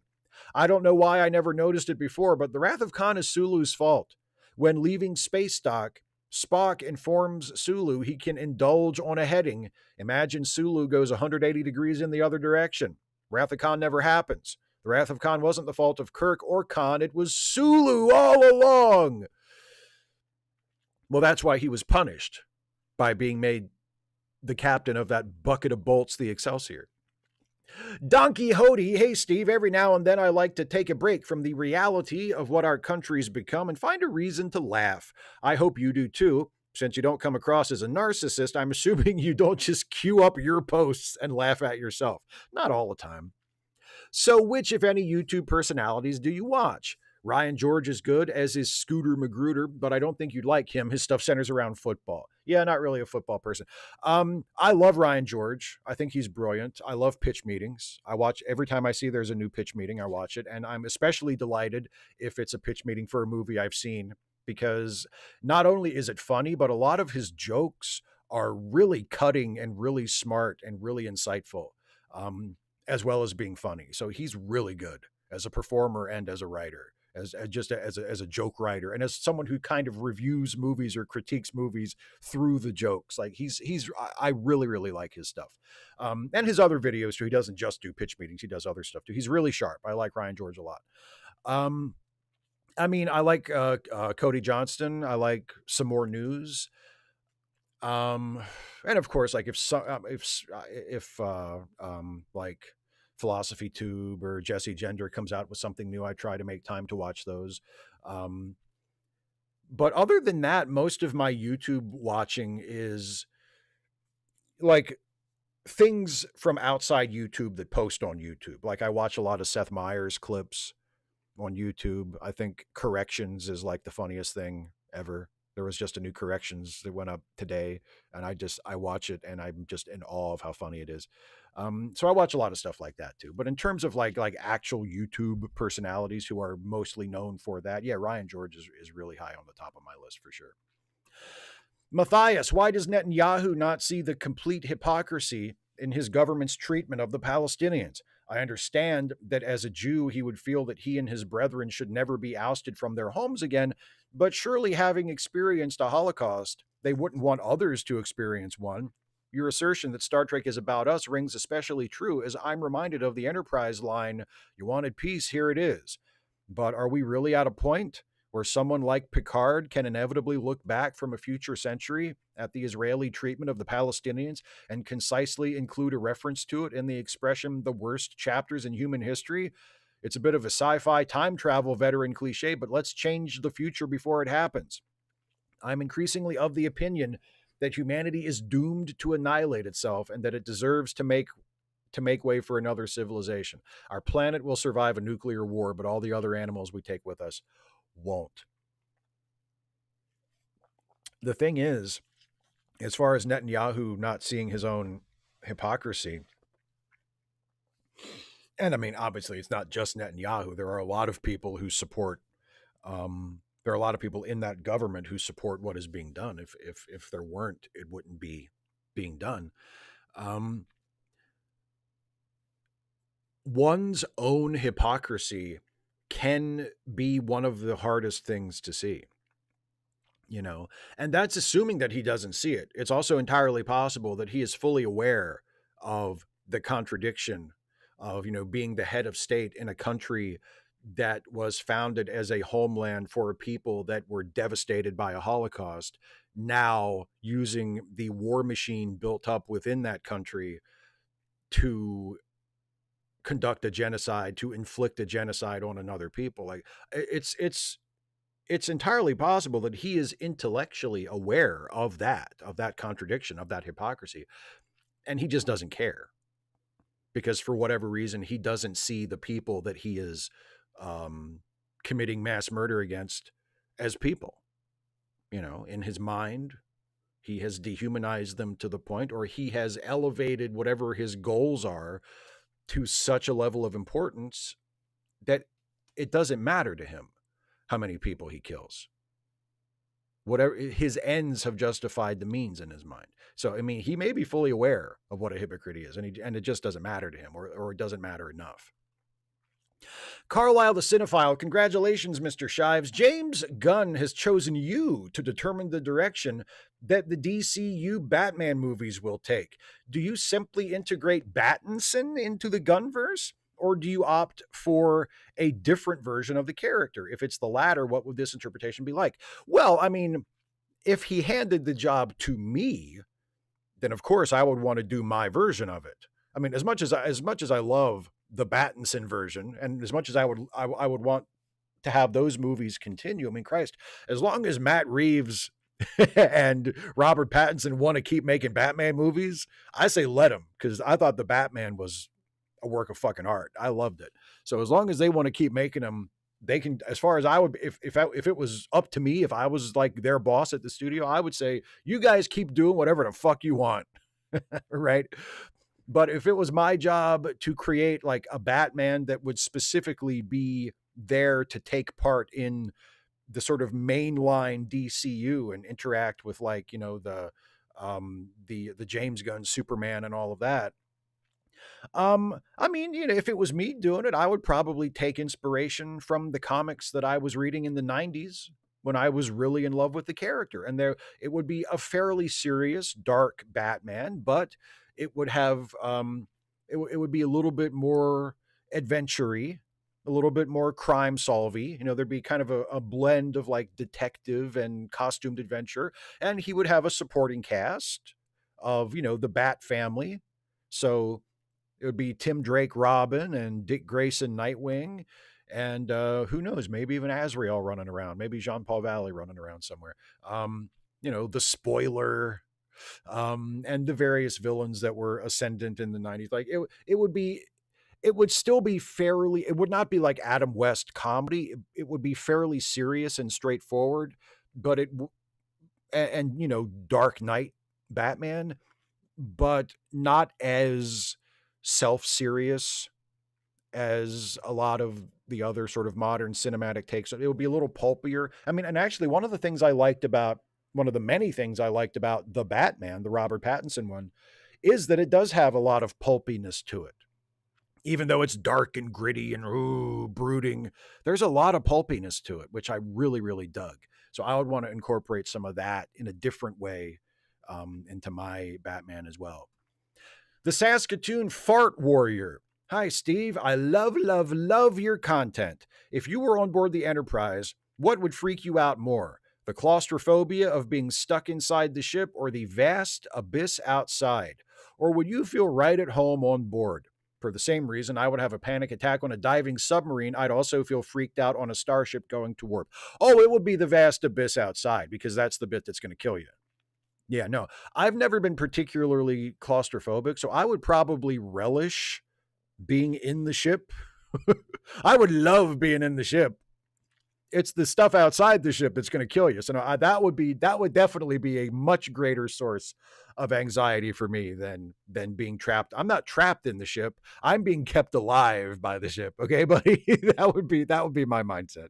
I don't know why I never noticed it before, but the Wrath of Khan is Sulu's fault. When leaving space dock, Spock informs Sulu he can indulge on a heading. Imagine Sulu goes 180 degrees in the other direction. Wrath of Khan never happens. The Wrath of Khan wasn't the fault of Kirk or Khan. It was Sulu all along. Well, that's why he was punished by being made the captain of that bucket of bolts, the Excelsior. Don Quixote, hey Steve, every now and then I like to take a break from the reality of what our country's become and find a reason to laugh. I hope you do too. Since you don't come across as a narcissist, I'm assuming you don't just queue up your posts and laugh at yourself. Not all the time. So which, if any, YouTube personalities do you watch? Ryan George is good, as is Scooter Magruder, but I don't think you'd like him. His stuff centers around football. Yeah, not really a football person. I love Ryan George. I think he's brilliant. I love pitch meetings. I watch every time I see there's a new pitch meeting, I watch it. And I'm especially delighted if it's a pitch meeting for a movie I've seen, because not only is it funny, but a lot of his jokes are really cutting and really smart and really insightful, as well as being funny. So he's really good as a performer and as a writer. As a joke writer, and as someone who kind of reviews movies or critiques movies through the jokes. Like I really, really like his stuff. And his other videos too. He doesn't just do pitch meetings. He does other stuff too. He's really sharp. I like Ryan George a lot. I mean, I like Cody Johnston. I like Some More News. And of course, like if like Philosophy Tube or Jesse Gender comes out with something new, I try to make time to watch those. But other than that, most of my YouTube watching is like things from outside YouTube that post on YouTube. Like I watch a lot of Seth Meyers clips on YouTube. I think Corrections is like the funniest thing ever. There was just a new Corrections that went up today, and I watch it and I'm just in awe of how funny it is. So I watch a lot of stuff like that too. But in terms of like actual YouTube personalities who are mostly known for that, yeah, Ryan George is really high on the top of my list for sure. Matthias, why does Netanyahu not see the complete hypocrisy in his government's treatment of the Palestinians? I understand that as a Jew, he would feel that he and his brethren should never be ousted from their homes again, but surely having experienced a Holocaust, they wouldn't want others to experience one. Your assertion that Star Trek is about us rings especially true, as I'm reminded of the Enterprise line, "You wanted peace, here it is." But are we really at a point where someone like Picard can inevitably look back from a future century at the Israeli treatment of the Palestinians and concisely include a reference to it in the expression, "the worst chapters in human history"? It's a bit of a sci-fi time travel veteran cliche, but let's change the future before it happens. I'm increasingly of the opinion that humanity is doomed to annihilate itself and that it deserves to make way for another civilization. Our planet will survive a nuclear war, but all the other animals we take with us won't. The thing is, as far as Netanyahu not seeing his own hypocrisy, and I mean, obviously, it's not just Netanyahu. There are a lot of people who support. There are a lot of people in that government who support what is being done. If there weren't, it wouldn't be being done. One's own hypocrisy can be one of the hardest things to see, you know, and that's assuming that he doesn't see it. It's also entirely possible that he is fully aware of the contradiction of, you know, being the head of state in a country that was founded as a homeland for people that were devastated by a Holocaust, now using the war machine built up within that country to conduct a genocide, to inflict a genocide on another people. Like it's entirely possible that he is intellectually aware of that contradiction, of that hypocrisy, and he just doesn't care, because for whatever reason he doesn't see the people that he is committing mass murder against as people. In his mind, he has dehumanized them to the point, or he has elevated whatever his goals are to such a level of importance that it doesn't matter to him how many people he kills. Whatever his ends have justified the means in his mind. So, I mean, he may be fully aware of what a hypocrite he is, and it just doesn't matter to him, or it doesn't matter enough. Carlisle the Cinephile, congratulations, Mr. Shives. James Gunn has chosen you to determine the direction that the DCU Batman movies will take. Do you simply integrate Battinson into the Gunverse, or do you opt for a different version of the character? If it's the latter, what would this interpretation be like? Well, I mean, if he handed the job to me, then of course I would want to do my version of it. I mean, as much as I love the Battinson version, and as much as I would want to have those movies continue, I mean, Christ, as long as Matt Reeves and Robert Pattinson want to keep making Batman movies, I say let them, because I thought the Batman was a work of fucking art. I loved it. So as long as they want to keep making them, they can. As far as I would, if it was up to me, if I was like their boss at the studio, I would say, you guys keep doing whatever the fuck you want. Right? But if it was my job to create like a Batman that would specifically be there to take part in the sort of mainline DCU and interact with, like, the James Gunn Superman and all of that, I mean, if it was me doing it, I would probably take inspiration from the comics that I was reading in the 90s when I was really in love with the character. And it would be a fairly serious, dark Batman, but it would have, it would be a little bit more adventure-y, a little bit more crime solvy. There'd be kind of a blend of like detective and costumed adventure. And he would have a supporting cast of, the Bat family. So it would be Tim Drake Robin and Dick Grayson Nightwing, and who knows, maybe even Azrael running around, maybe Jean-Paul Valley running around somewhere. The Spoiler, and the various villains that were ascendant in the 90s. Like it would still be fairly, it would not be like Adam West comedy. It would be fairly serious and straightforward, but Dark Knight Batman, but not as self-serious as a lot of the other sort of modern cinematic takes. It would be a little pulpier. I mean, and actually one of the many things I liked about the Batman, the Robert Pattinson one, is that it does have a lot of pulpiness to it. Even though it's dark and gritty and brooding, there's a lot of pulpiness to it, which I really, really dug. So I would want to incorporate some of that in a different way into my Batman as well. The Saskatoon Fart Warrior. Hi, Steve. I love, love, love your content. If you were on board the Enterprise, what would freak you out more? The claustrophobia of being stuck inside the ship, or the vast abyss outside? Or would you feel right at home on board? For the same reason I would have a panic attack on a diving submarine, I'd also feel freaked out on a starship going to warp. Oh, it would be the vast abyss outside, because that's the bit that's going to kill you. Yeah, no, I've never been particularly claustrophobic, so I would probably relish being in the ship. I would love being in the ship. It's the stuff outside the ship that's going to kill you. So no, that would definitely be a much greater source of anxiety for me than being trapped. I'm not trapped in the ship. I'm being kept alive by the ship. Okay, buddy, that would be my mindset.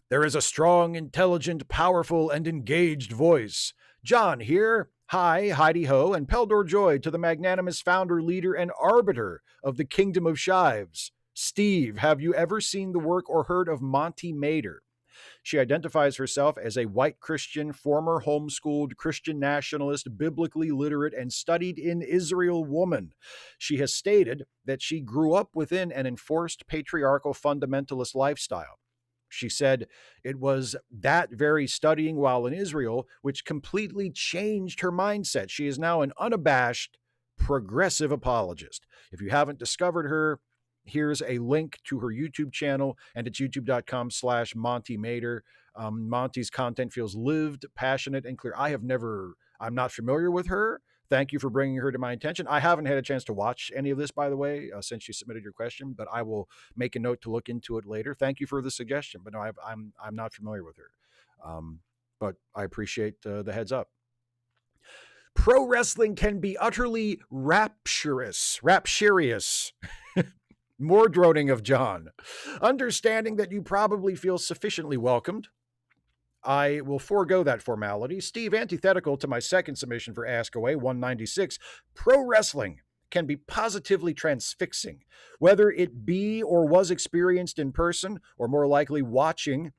There is a strong, intelligent, powerful, and engaged voice. John here. Hi, Heidi Ho, and Peldor Joy to the magnanimous founder, leader, and arbiter of the Kingdom of Shives. Steve, have you ever seen the work or heard of Monty Mader? She identifies herself as a white Christian, former homeschooled Christian nationalist, biblically literate, and studied in Israel woman. She has stated that she grew up within an enforced patriarchal fundamentalist lifestyle. She said it was that very studying while in Israel which completely changed her mindset. She is now an unabashed progressive apologist. If you haven't discovered her, here's a link to her YouTube channel, and it's youtube.com/Monty Mater. Monty's content feels lived, passionate, and clear. I'm not familiar with her. Thank you for bringing her to my attention. I haven't had a chance to watch any of this, by the way, since you submitted your question, but I will make a note to look into it later. Thank you for the suggestion, but no, I'm not familiar with her. But I appreciate the heads up. Pro wrestling can be utterly rapturous. More droning of John. Understanding that you probably feel sufficiently welcomed, I will forego that formality. Steve, antithetical to my second submission for Ask Away 196, pro wrestling can be positively transfixing, whether it be or was experienced in person, or more likely watching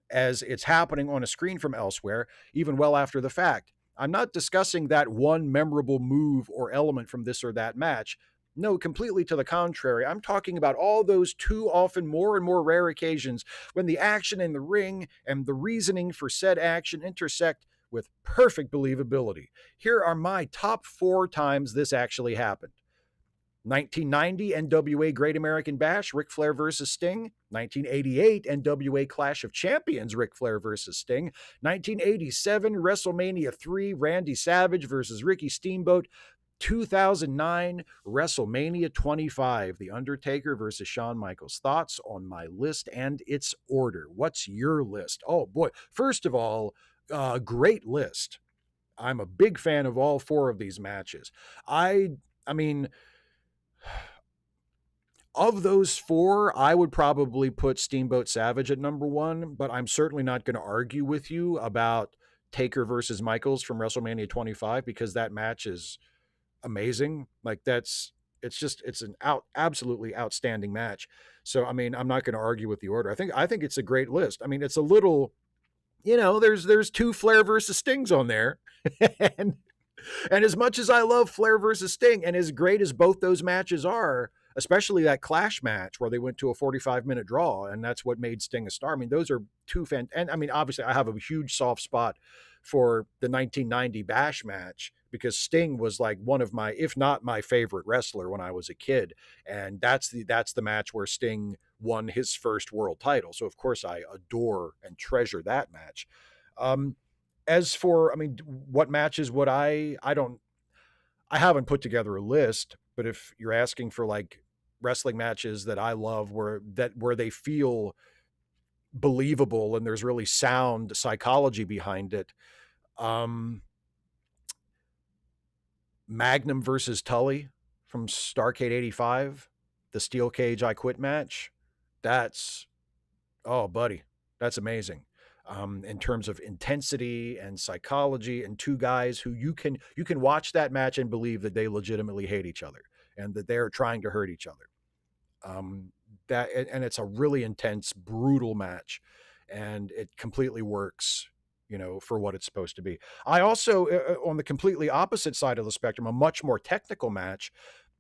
as it's happening on a screen from elsewhere, even well after the fact. I'm not discussing that one memorable move or element from this or that match. No, completely to the contrary. I'm talking about all those too often more and more rare occasions when the action in the ring and the reasoning for said action intersect with perfect believability. Here are my top 4 times this actually happened. 1990 NWA Great American Bash, Ric Flair versus Sting. 1988 NWA Clash of Champions, Ric Flair versus Sting. 1987 WrestleMania 3, Randy Savage versus Ricky Steamboat. 2009 WrestleMania 25, The Undertaker versus Shawn Michaels. Thoughts on my list and its order? What's your list? Oh boy. First of all, great list. I'm a big fan of all 4 of these matches. I mean, of those 4, I would probably put Steamboat Savage at number 1, but I'm certainly not going to argue with you about Taker versus Michaels from WrestleMania 25, because that match is amazing. Like it's an absolutely outstanding match. So, I mean, I'm not going to argue with the order. I think it's a great list. I mean, it's a little, there's 2 Flair versus Stings on there. and as much as I love Flair versus Sting, and as great as both those matches are, especially that Clash match where they went to a 45-minute draw, and that's what made Sting a star. I mean, those are 2 and I mean, obviously I have a huge soft spot for the 1990 Bash match, because Sting was like one of my, if not my favorite wrestler when I was a kid. And that's the match where Sting won his first world title. So of course I adore and treasure that match. As for, I mean, what matches would I haven't put together a list, but if you're asking for like wrestling matches that I love where they feel believable and there's really sound psychology behind it, Magnum versus Tully from Starrcade 85, the Steel Cage I Quit match. Oh buddy, that's amazing. In terms of intensity and psychology, and 2 guys who you can watch that match and believe that they legitimately hate each other and that they're trying to hurt each other. And it's a really intense, brutal match, and it completely works, for what it's supposed to be. I also, on the completely opposite side of the spectrum, a much more technical match,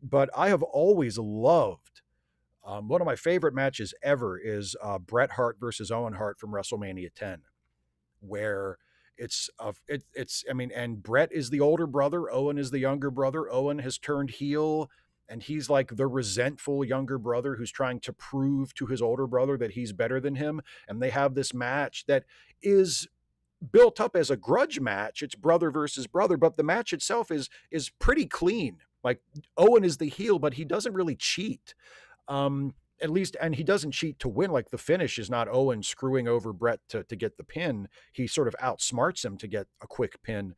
but I have always loved, one of my favorite matches ever is Bret Hart versus Owen Hart from WrestleMania 10, where and Bret is the older brother, Owen is the younger brother. Owen has turned heel, and he's like the resentful younger brother who's trying to prove to his older brother that he's better than him. And they have this match that is built up as a grudge match. It's brother versus brother, but the match itself is pretty clean. Like, Owen is the heel, but he doesn't really cheat. At least, and he doesn't cheat to win. Like, the finish is not Owen screwing over Bret to get the pin. He sort of outsmarts him to get a quick pin.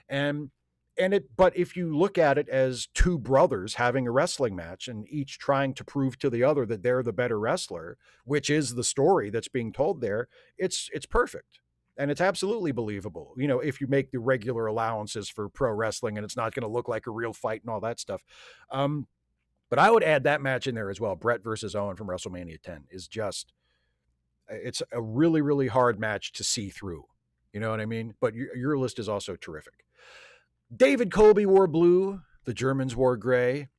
But if you look at it as 2 brothers having a wrestling match and each trying to prove to the other that they're the better wrestler, which is the story that's being told there, it's perfect. And it's absolutely believable, if you make the regular allowances for pro wrestling and it's not going to look like a real fight and all that stuff. But I would add that match in there as well. Bret versus Owen from WrestleMania 10 is just It's a really, really hard match to see through. You know what I mean? But your list is also terrific. David Colby wore blue. The Germans wore gray.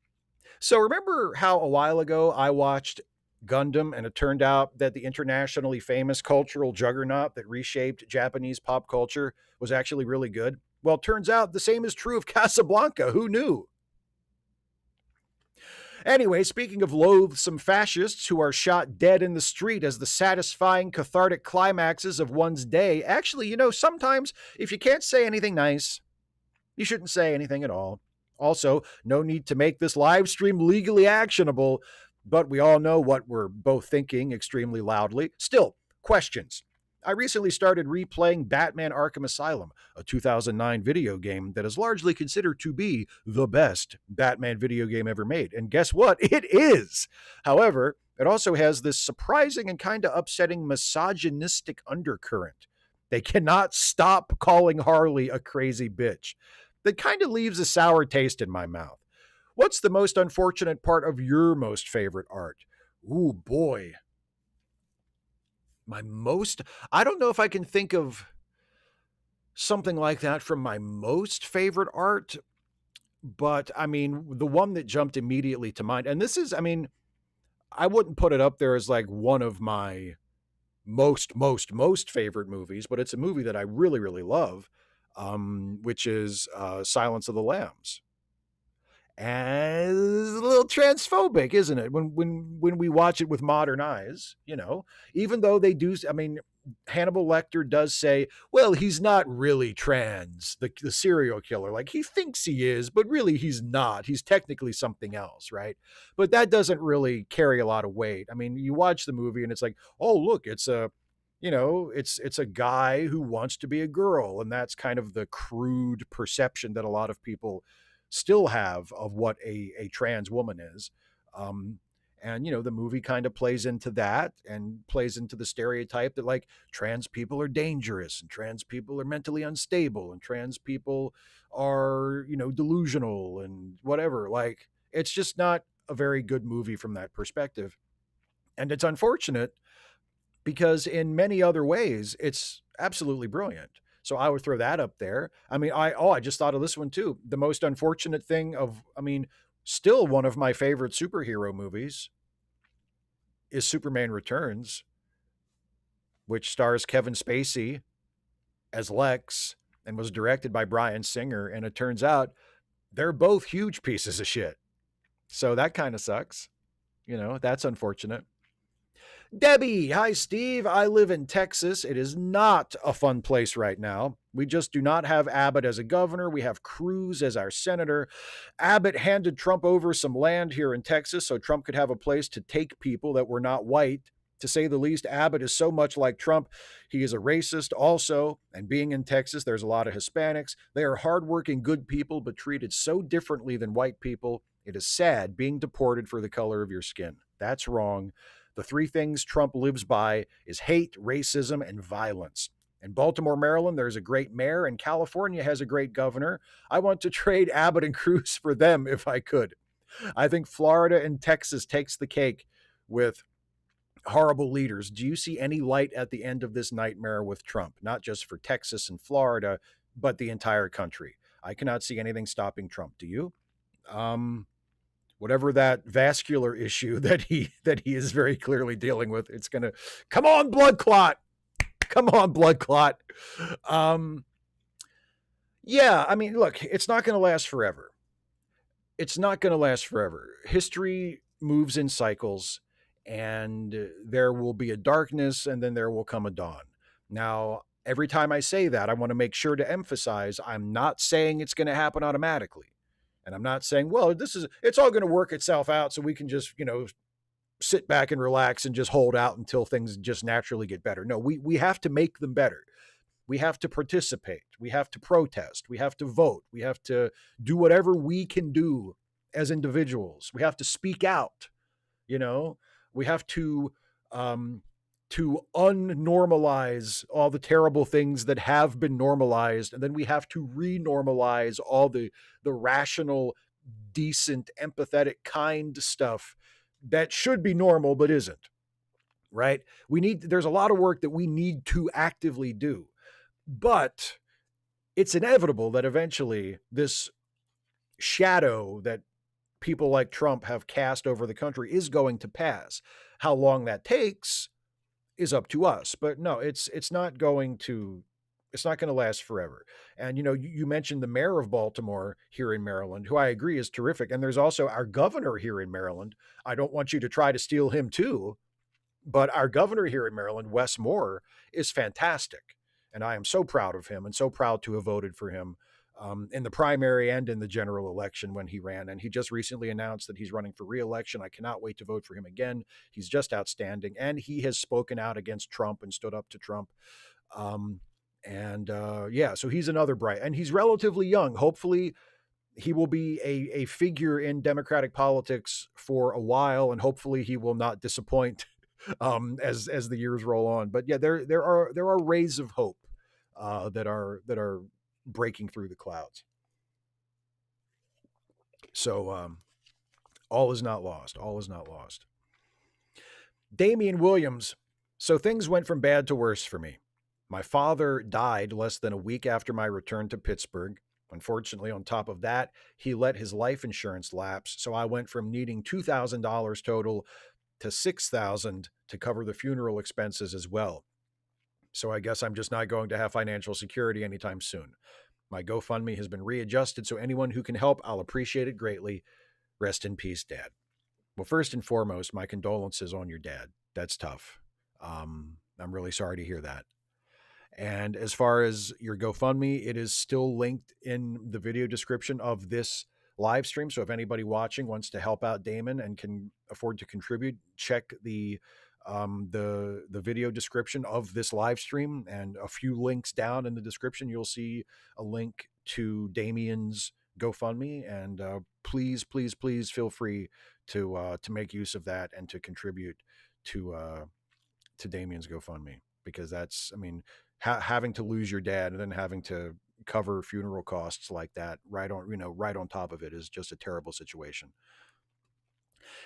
So remember how a while ago I watched Gundam and it turned out that the internationally famous cultural juggernaut that reshaped Japanese pop culture was actually really good? Well, it turns out the same is true of Casablanca. Who knew? Anyway, speaking of loathsome fascists who are shot dead in the street as the satisfying cathartic climaxes of one's day, actually, sometimes if you can't say anything nice, you shouldn't say anything at all. Also, no need to make this live stream legally actionable, but we all know what we're both thinking extremely loudly. Still, questions. I recently started replaying Batman Arkham Asylum, a 2009 video game that is largely considered to be the best Batman video game ever made. And guess what? It is. However, it also has this surprising and kind of upsetting misogynistic undercurrent. They cannot stop calling Harley a crazy bitch. That kind of leaves a sour taste in my mouth. What's the most unfortunate part of your most favorite art? Ooh, boy. I don't know if I can think of something like that from my most favorite art, but I mean, the one that jumped immediately to mind, and this is, I mean, I wouldn't put it up there as like one of my most favorite movies, but it's a movie that I really, really love, which is Silence of the Lambs. And it's a little transphobic, isn't it? When we watch it with modern eyes, even though they do, I mean, Hannibal Lecter does say, well, he's not really trans, the serial killer. Like he thinks he is, but really he's not. He's technically something else, right? But that doesn't really carry a lot of weight. I mean, you watch the movie and it's like, oh, look, it's it's a guy who wants to be a girl, and that's kind of the crude perception that a lot of people still have of what a trans woman is. Um, and the movie kind of plays into that and plays into the stereotype that like trans people are dangerous and trans people are mentally unstable and trans people are delusional and whatever. Like it's just not a very good movie from that perspective, and it's unfortunate because in many other ways it's absolutely brilliant. So I would throw that up there. I mean, I just thought of this one too. The most unfortunate thing of, I mean, still one of my favorite superhero movies is Superman Returns, which stars Kevin Spacey as Lex and was directed by Bryan Singer. And it turns out they're both huge pieces of shit. So that kind of sucks. That's unfortunate. Debbie, hi Steve. I live in Texas. It is not a fun place right now. We just do not have Abbott as a governor. We have Cruz as our senator. Abbott handed Trump over some land here in Texas so Trump could have a place to take people that were not white. To say the least, Abbott is so much like Trump. He is a racist also. And being in Texas, there's a lot of Hispanics. They are hardworking, good people, but treated so differently than white people. It is sad being deported for the color of your skin. That's wrong. The three things Trump lives by is hate, racism, and violence. In Baltimore, Maryland, there's a great mayor, and California has a great governor. I want to trade Abbott and Cruz for them if I could. I think Florida and Texas takes the cake with horrible leaders. Do you see any light at the end of this nightmare with Trump? Not just for Texas and Florida, but the entire country. I cannot see anything stopping Trump. Do you? Whatever that vascular issue that he is very clearly dealing with, it's gonna come on, blood clot. Come on, blood clot. Yeah, I mean, look, it's not gonna last forever. It's not gonna last forever. History moves in cycles, and there will be a darkness, and then there will come a dawn. Now, every time I say that, I want to make sure to emphasize I'm not saying it's going to happen automatically. And I'm not saying, well, it's all going to work itself out so we can just, sit back and relax and just hold out until things just naturally get better. No, we have to make them better. We have to participate. We have to protest. We have to vote. We have to do whatever we can do as individuals. We have to speak out. We have to unnormalize all the terrible things that have been normalized, and then we have to renormalize all the rational, decent, empathetic, kind stuff that should be normal but isn't. right? There's a lot of work that we need to actively do, but it's inevitable that eventually this shadow that people like Trump have cast over the country is going to pass. How long that takes is up to us, but no, it's not going to last forever. And you mentioned the mayor of Baltimore here in Maryland, who I agree is terrific, and there's also our governor here in Maryland. I don't want you to try to steal him too, but our governor here in Maryland, Wes Moore, is fantastic. And I am so proud of him and so proud to have voted for him in the primary and in the general election when he ran. And he just recently announced that he's running for re-election. I cannot wait to vote for him again. He's just outstanding. And he has spoken out against Trump and stood up to Trump. So he's another bright, and he's relatively young. Hopefully he will be a figure in Democratic politics for a while, and hopefully he will not disappoint as the years roll on. But yeah, there are rays of hope that are breaking through the clouds. So all is not lost. All is not lost. Damian Williams. So things went from bad to worse for me. My father died less than a week after my return to Pittsburgh. Unfortunately, on top of that, he let his life insurance lapse. So I went from needing $2,000 total to $6,000 to cover the funeral expenses as well. So I guess I'm just not going to have financial security anytime soon. My GoFundMe has been readjusted, so anyone who can help, I'll appreciate it greatly. Rest in peace, Dad. Well, first and foremost, my condolences on your dad. That's tough. I'm really sorry to hear that. And as far as your GoFundMe, it is still linked in the video description of this live stream. So if anybody watching wants to help out Damon and can afford to contribute, check the video description of this live stream, and a few links down in the description, you'll see a link to Damian's GoFundMe. And please feel free to make use of that and to contribute to Damian's GoFundMe, because that's, having to lose your dad and then having to cover funeral costs like that right on top of it is just a terrible situation.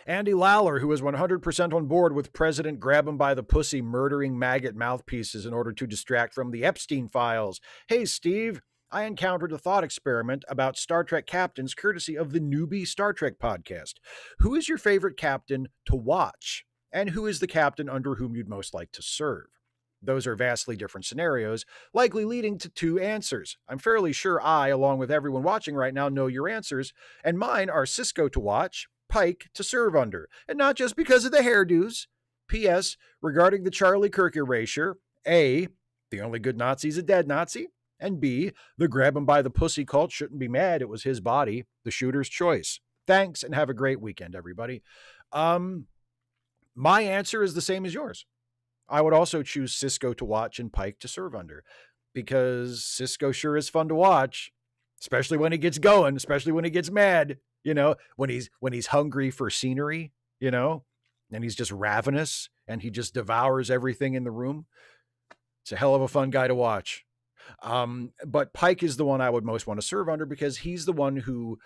Andy Lawler, who is 100% on board with President Grab him by the pussy murdering maggot mouthpieces in order to distract from the Epstein files. Hey, Steve, I encountered a thought experiment about Star Trek captains courtesy of the Newbie Star Trek podcast. Who is your favorite captain to watch? And who is the captain under whom you'd most like to serve? Those are vastly different scenarios, likely leading to two answers. I'm fairly sure I, along with everyone watching right now, know your answers, and mine are Sisko to watch, Pike to serve under, and not just because of the hairdos. P.S. Regarding the Charlie Kirk erasure, A, the only good Nazi's a dead Nazi, and B, the grab him by the pussy cult shouldn't be mad, it was his body, the shooter's choice. Thanks, and have a great weekend, everybody. My answer is the same as yours. I would also choose Sisko to watch and Pike to serve under, because Sisko sure is fun to watch, especially when he gets going, especially when he gets mad, when he's hungry for scenery, and he's just ravenous and he just devours everything in the room. It's a hell of a fun guy to watch. But Pike is the one I would most want to serve under, because he's the one who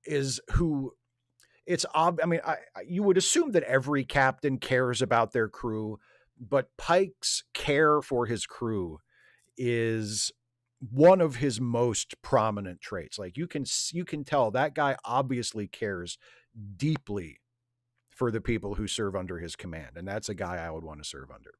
it's you would assume that every captain cares about their crew, but Pike's care for his crew is one of his most prominent traits. Like you can tell that guy obviously cares deeply for the people who serve under his command. And that's a guy I would want to serve under.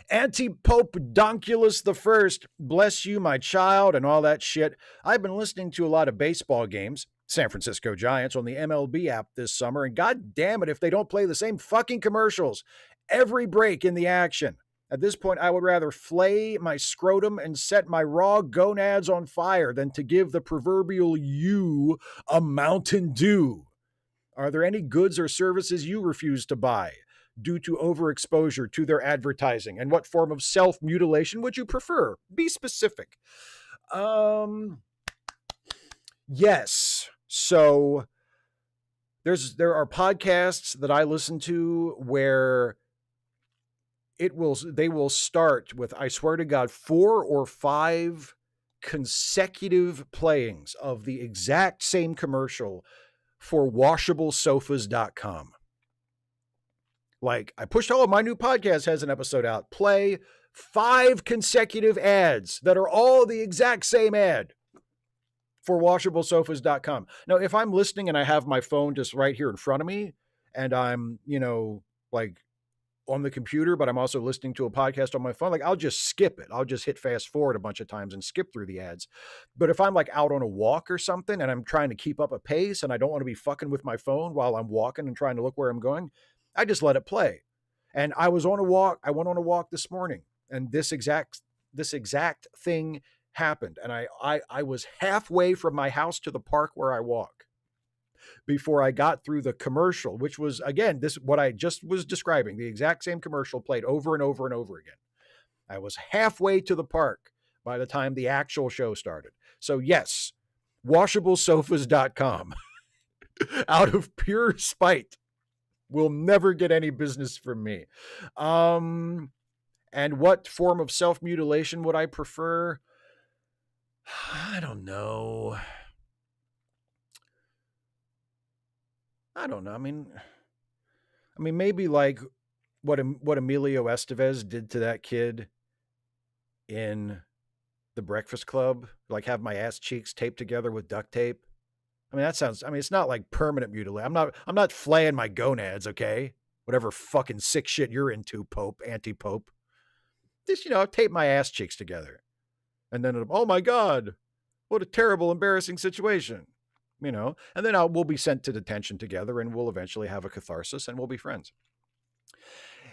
Anti-Pope Donculus I, bless you, my child, and all that shit. I've been listening to a lot of baseball games, San Francisco Giants, on the MLB app this summer, and god damn it if they don't play the same fucking commercials every break in the action. At this point, I would rather flay my scrotum and set my raw gonads on fire than to give the proverbial you a Mountain Dew. Are there any goods or services you refuse to buy due to overexposure to their advertising? And what form of self-mutilation would you prefer? Be specific. Yes. So there are podcasts that I listen to where they will start with, I swear to God, 4 or 5 consecutive playings of the exact same commercial for washablesofas.com. Like, I pushed, oh, my new podcast has an episode out. Play 5 consecutive ads that are all the exact same ad for washablesofas.com. Now, if I'm listening and I have my phone just right here in front of me and I'm, like on the computer, but I'm also listening to a podcast on my phone, like I'll just skip it. I'll just hit fast forward a bunch of times and skip through the ads. But if I'm like out on a walk or something and I'm trying to keep up a pace and I don't want to be fucking with my phone while I'm walking and trying to look where I'm going, I just let it play. And I was on a walk. I went on a walk this morning and this exact thing happened. And I was halfway from my house to the park where I walk before I got through the commercial, which was, again, this what I just was describing, the exact same commercial played over and over and over again. I was halfway to the park by the time the actual show started. So yes, washablesofas.com out of pure spite will never get any business from me. And what form of self-mutilation would I prefer? I don't know. I mean, maybe like what Emilio Estevez did to that kid in The Breakfast Club, like have my ass cheeks taped together with duct tape. I mean, that sounds. I mean, it's not like permanent mutilation. I'm not flaying my gonads, okay? Whatever fucking sick shit you're into, Pope, anti-Pope. Just tape my ass cheeks together, and then oh my god, what a terrible, embarrassing situation. And then we'll be sent to detention together and we'll eventually have a catharsis and we'll be friends.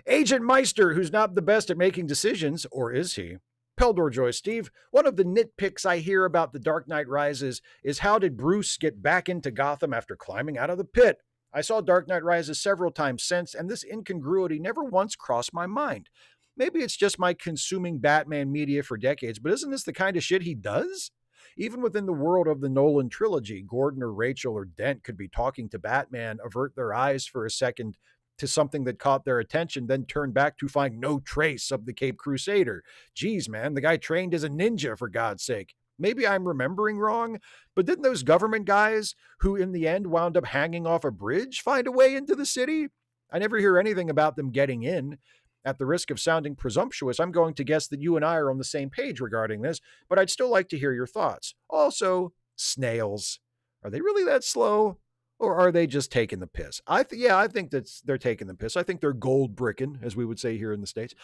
Agent Meister, who's not the best at making decisions, or is he? Peldor Joy, Steve, one of the nitpicks I hear about The Dark Knight Rises is how did Bruce get back into Gotham after climbing out of the pit? I saw Dark Knight Rises several times since, and this incongruity never once crossed my mind. Maybe it's just my consuming Batman media for decades, but isn't this the kind of shit he does? Even within the world of the Nolan trilogy, Gordon or Rachel or Dent could be talking to Batman, avert their eyes for a second to something that caught their attention, then turn back to find no trace of the Cape Crusader. Geez, man, the guy trained as a ninja, for God's sake. Maybe I'm remembering wrong, but didn't those government guys, who in the end wound up hanging off a bridge, find a way into the city? I never hear anything about them getting in. At the risk of sounding presumptuous, I'm going to guess that you and I are on the same page regarding this, but I'd still like to hear your thoughts. Also, snails. Are they really that slow? Or are they just taking the piss? I think they're taking the piss. I think they're gold bricking, as we would say here in the States.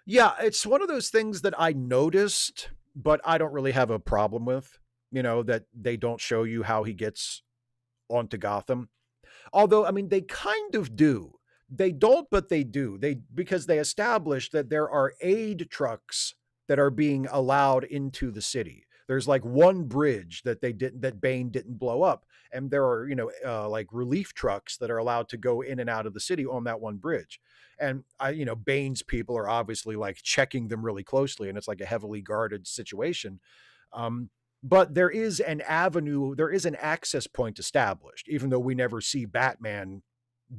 Yeah, it's one of those things that I noticed, but I don't really have a problem with, that they don't show you how he gets onto Gotham. Although, I mean, they kind of do. They don't, but they do. Because they established that there are aid trucks that are being allowed into the city. There's like one bridge that Bane didn't blow up, and there are like relief trucks that are allowed to go in and out of the city on that one bridge. And Bane's people are obviously like checking them really closely, and it's like a heavily guarded situation. But there is an avenue, there is an access point established, even though we never see Batman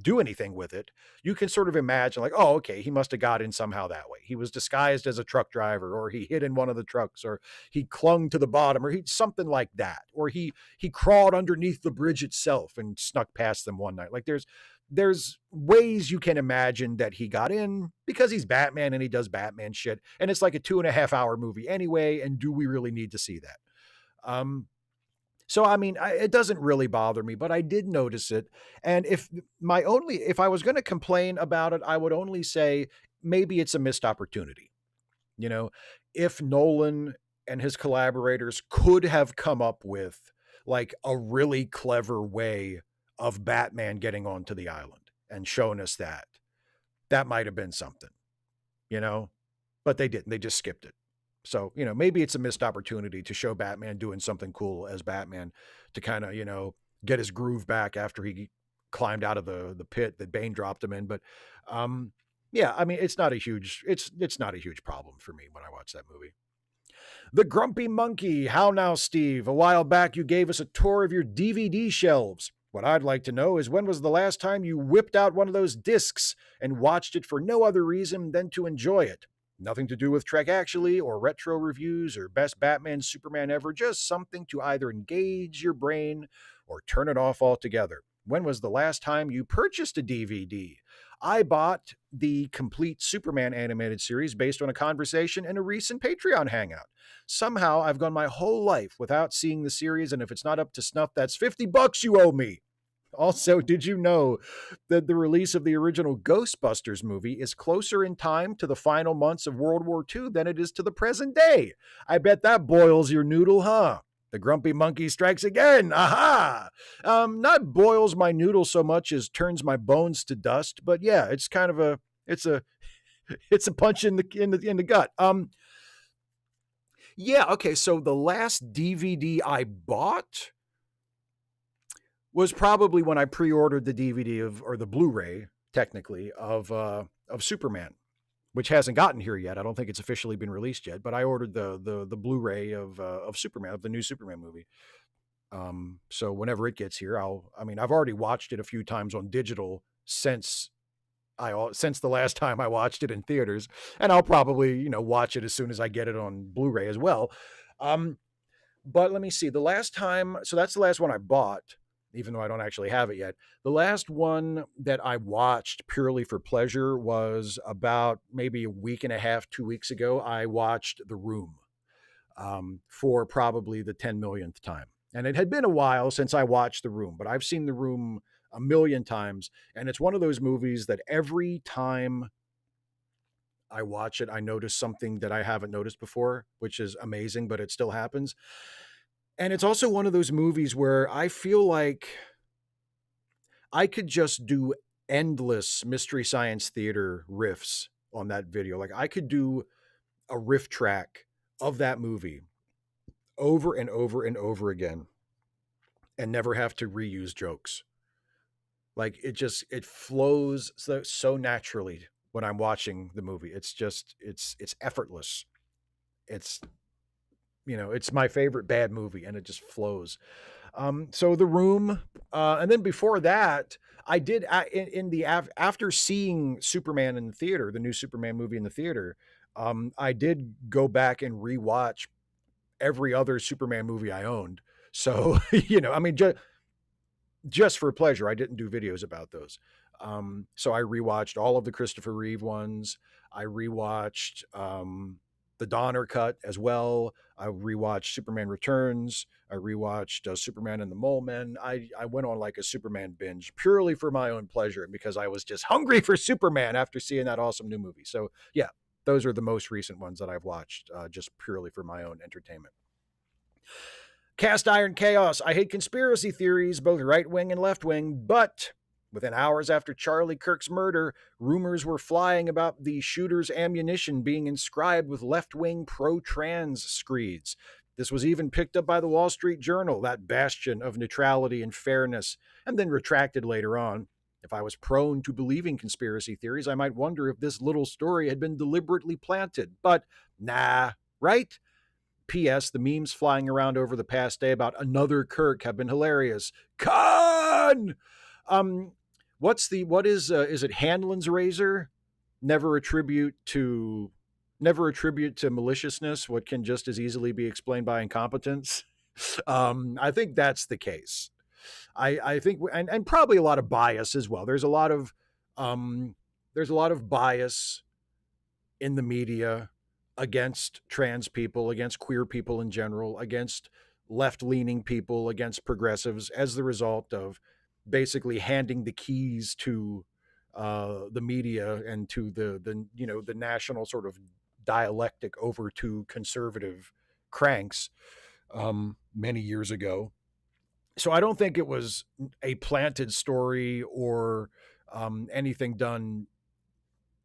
do anything with it. You can sort of imagine like, oh, okay, he must have got in somehow that way. He was disguised as a truck driver, or he hid in one of the trucks, or he clung to the bottom, or he something like that, or he crawled underneath the bridge itself and snuck past them one night. Like there's ways you can imagine that he got in because he's Batman and he does Batman shit. And it's like a 2.5-hour movie anyway. And do we really need to see that? So, I mean, it doesn't really bother me, but I did notice it. And if I was going to complain about it, I would only say maybe it's a missed opportunity. If Nolan and his collaborators could have come up with like a really clever way of Batman getting onto the island and shown us that might have been something, but they didn't. They just skipped it. So, maybe it's a missed opportunity to show Batman doing something cool as Batman to kind of, get his groove back after he climbed out of the pit that Bane dropped him in. But, yeah, I mean, it's not a huge problem for me when I watch that movie. The Grumpy Monkey. How now, Steve? A while back, you gave us a tour of your DVD shelves. What I'd like to know is when was the last time you whipped out one of those discs and watched it for no other reason than to enjoy it? Nothing to do with Trek Actually or retro reviews or best Batman Superman ever, just something to either engage your brain or turn it off altogether. when was the last time you purchased a DVD? I bought the complete Superman animated series based on a conversation in a recent Patreon hangout. Somehow I've gone my whole life without seeing the series, and if it's not up to snuff, that's $50 you owe me. Also, did you know that the release of the original Ghostbusters movie is closer in time to the final months of World War II than it is to the present day? I bet that boils your noodle, huh? The grumpy monkey strikes again. Aha! Not boils my noodle so much as turns my bones to dust, but yeah, it's kind of it's a it's a punch in the gut. Yeah, okay, so the last DVD I bought was probably when I pre-ordered the DVD or the Blu-ray, technically, of Superman, which hasn't gotten here yet. I don't think it's officially been released yet, but I ordered the Blu-ray of Superman, of the new Superman movie. So whenever it gets here, I've already watched it a few times on digital since the last time I watched it in theaters, and I'll probably, watch it as soon as I get it on Blu-ray as well. But let me see. So that's the last one I bought, even though I don't actually have it yet. The last one that I watched purely for pleasure was about maybe a week and a half, 2 weeks ago. I watched The Room for probably the 10 millionth time. And it had been a while since I watched The Room, but I've seen The Room a million times. And it's one of those movies that every time I watch it, I notice something that I haven't noticed before, which is amazing, but it still happens. And it's also one of those movies where I feel like I could just do endless Mystery Science Theater riffs on that video. Like I could do a riff track of that movie over and over and over again and never have to reuse jokes. Like it flows so naturally when I'm watching the movie. It's effortless. It's it's my favorite bad movie, and it just flows. So The Room, and then before that, I did after seeing Superman in the theater, the new Superman movie in the theater, I did go back and rewatch every other Superman movie I owned. So just for pleasure, I didn't do videos about those. So I rewatched all of the Christopher Reeve ones. I rewatched the Donner cut as well. I rewatched Superman Returns. I rewatched Superman and the Mole Men. I went on like a Superman binge purely for my own pleasure because I was just hungry for Superman after seeing that awesome new movie. So yeah, those are the most recent ones that I've watched just purely for my own entertainment. Cast Iron Chaos. I hate conspiracy theories, both right-wing and left-wing, but within hours after Charlie Kirk's murder, rumors were flying about the shooter's ammunition being inscribed with left-wing pro-trans screeds. This was even picked up by the Wall Street Journal, that bastion of neutrality and fairness, and then retracted later on. If I was prone to believing conspiracy theories, I might wonder if this little story had been deliberately planted. But nah, right? P.S. The memes flying around over the past day about another Kirk have been hilarious. Khan! What is it Hanlon's razor? Never attribute to maliciousness what can just as easily be explained by incompetence. I think that's the case. I think, and probably a lot of bias as well. There's a lot of bias in the media against trans people, against queer people in general, against left-leaning people, against progressives, as the result of basically handing the keys to the media and to the national sort of dialectic over to conservative cranks many years ago. So I don't think it was a planted story or anything done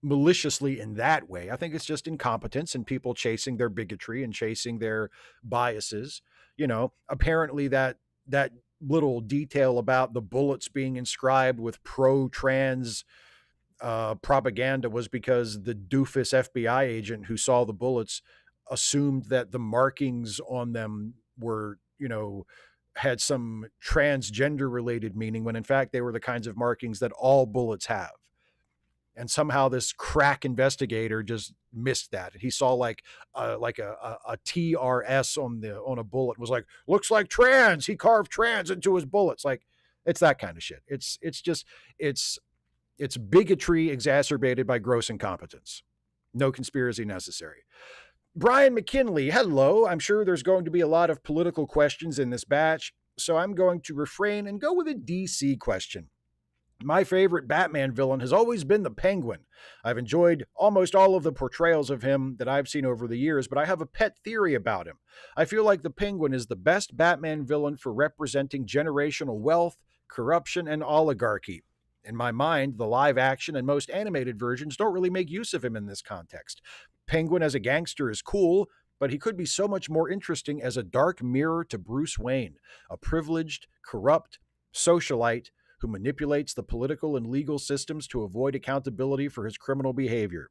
maliciously in that way. I think it's just incompetence and people chasing their bigotry and chasing their biases. Apparently that little detail about the bullets being inscribed with pro-trans propaganda was because the doofus FBI agent who saw the bullets assumed that the markings on them were, had some transgender related meaning, when in fact they were the kinds of markings that all bullets have. And somehow this crack investigator just missed that. He saw like a TRS on a bullet, was like, looks like trans. He carved trans into his bullets. Like, It's that kind of shit. It's it's bigotry exacerbated by gross incompetence. No conspiracy necessary. Brian McKinley, hello. I'm sure there's going to be a lot of political questions in this batch, so I'm going to refrain and go with a DC question. My favorite Batman villain has always been the Penguin. I've enjoyed almost all of the portrayals of him that I've seen over the years, but I have a pet theory about him. I feel like the Penguin is the best Batman villain for representing generational wealth, corruption, and oligarchy. In my mind, the live action and most animated versions don't really make use of him in this context. Penguin as a gangster is cool, but he could be so much more interesting as a dark mirror to Bruce Wayne, a privileged, corrupt socialite who manipulates the political and legal systems to avoid accountability for his criminal behavior.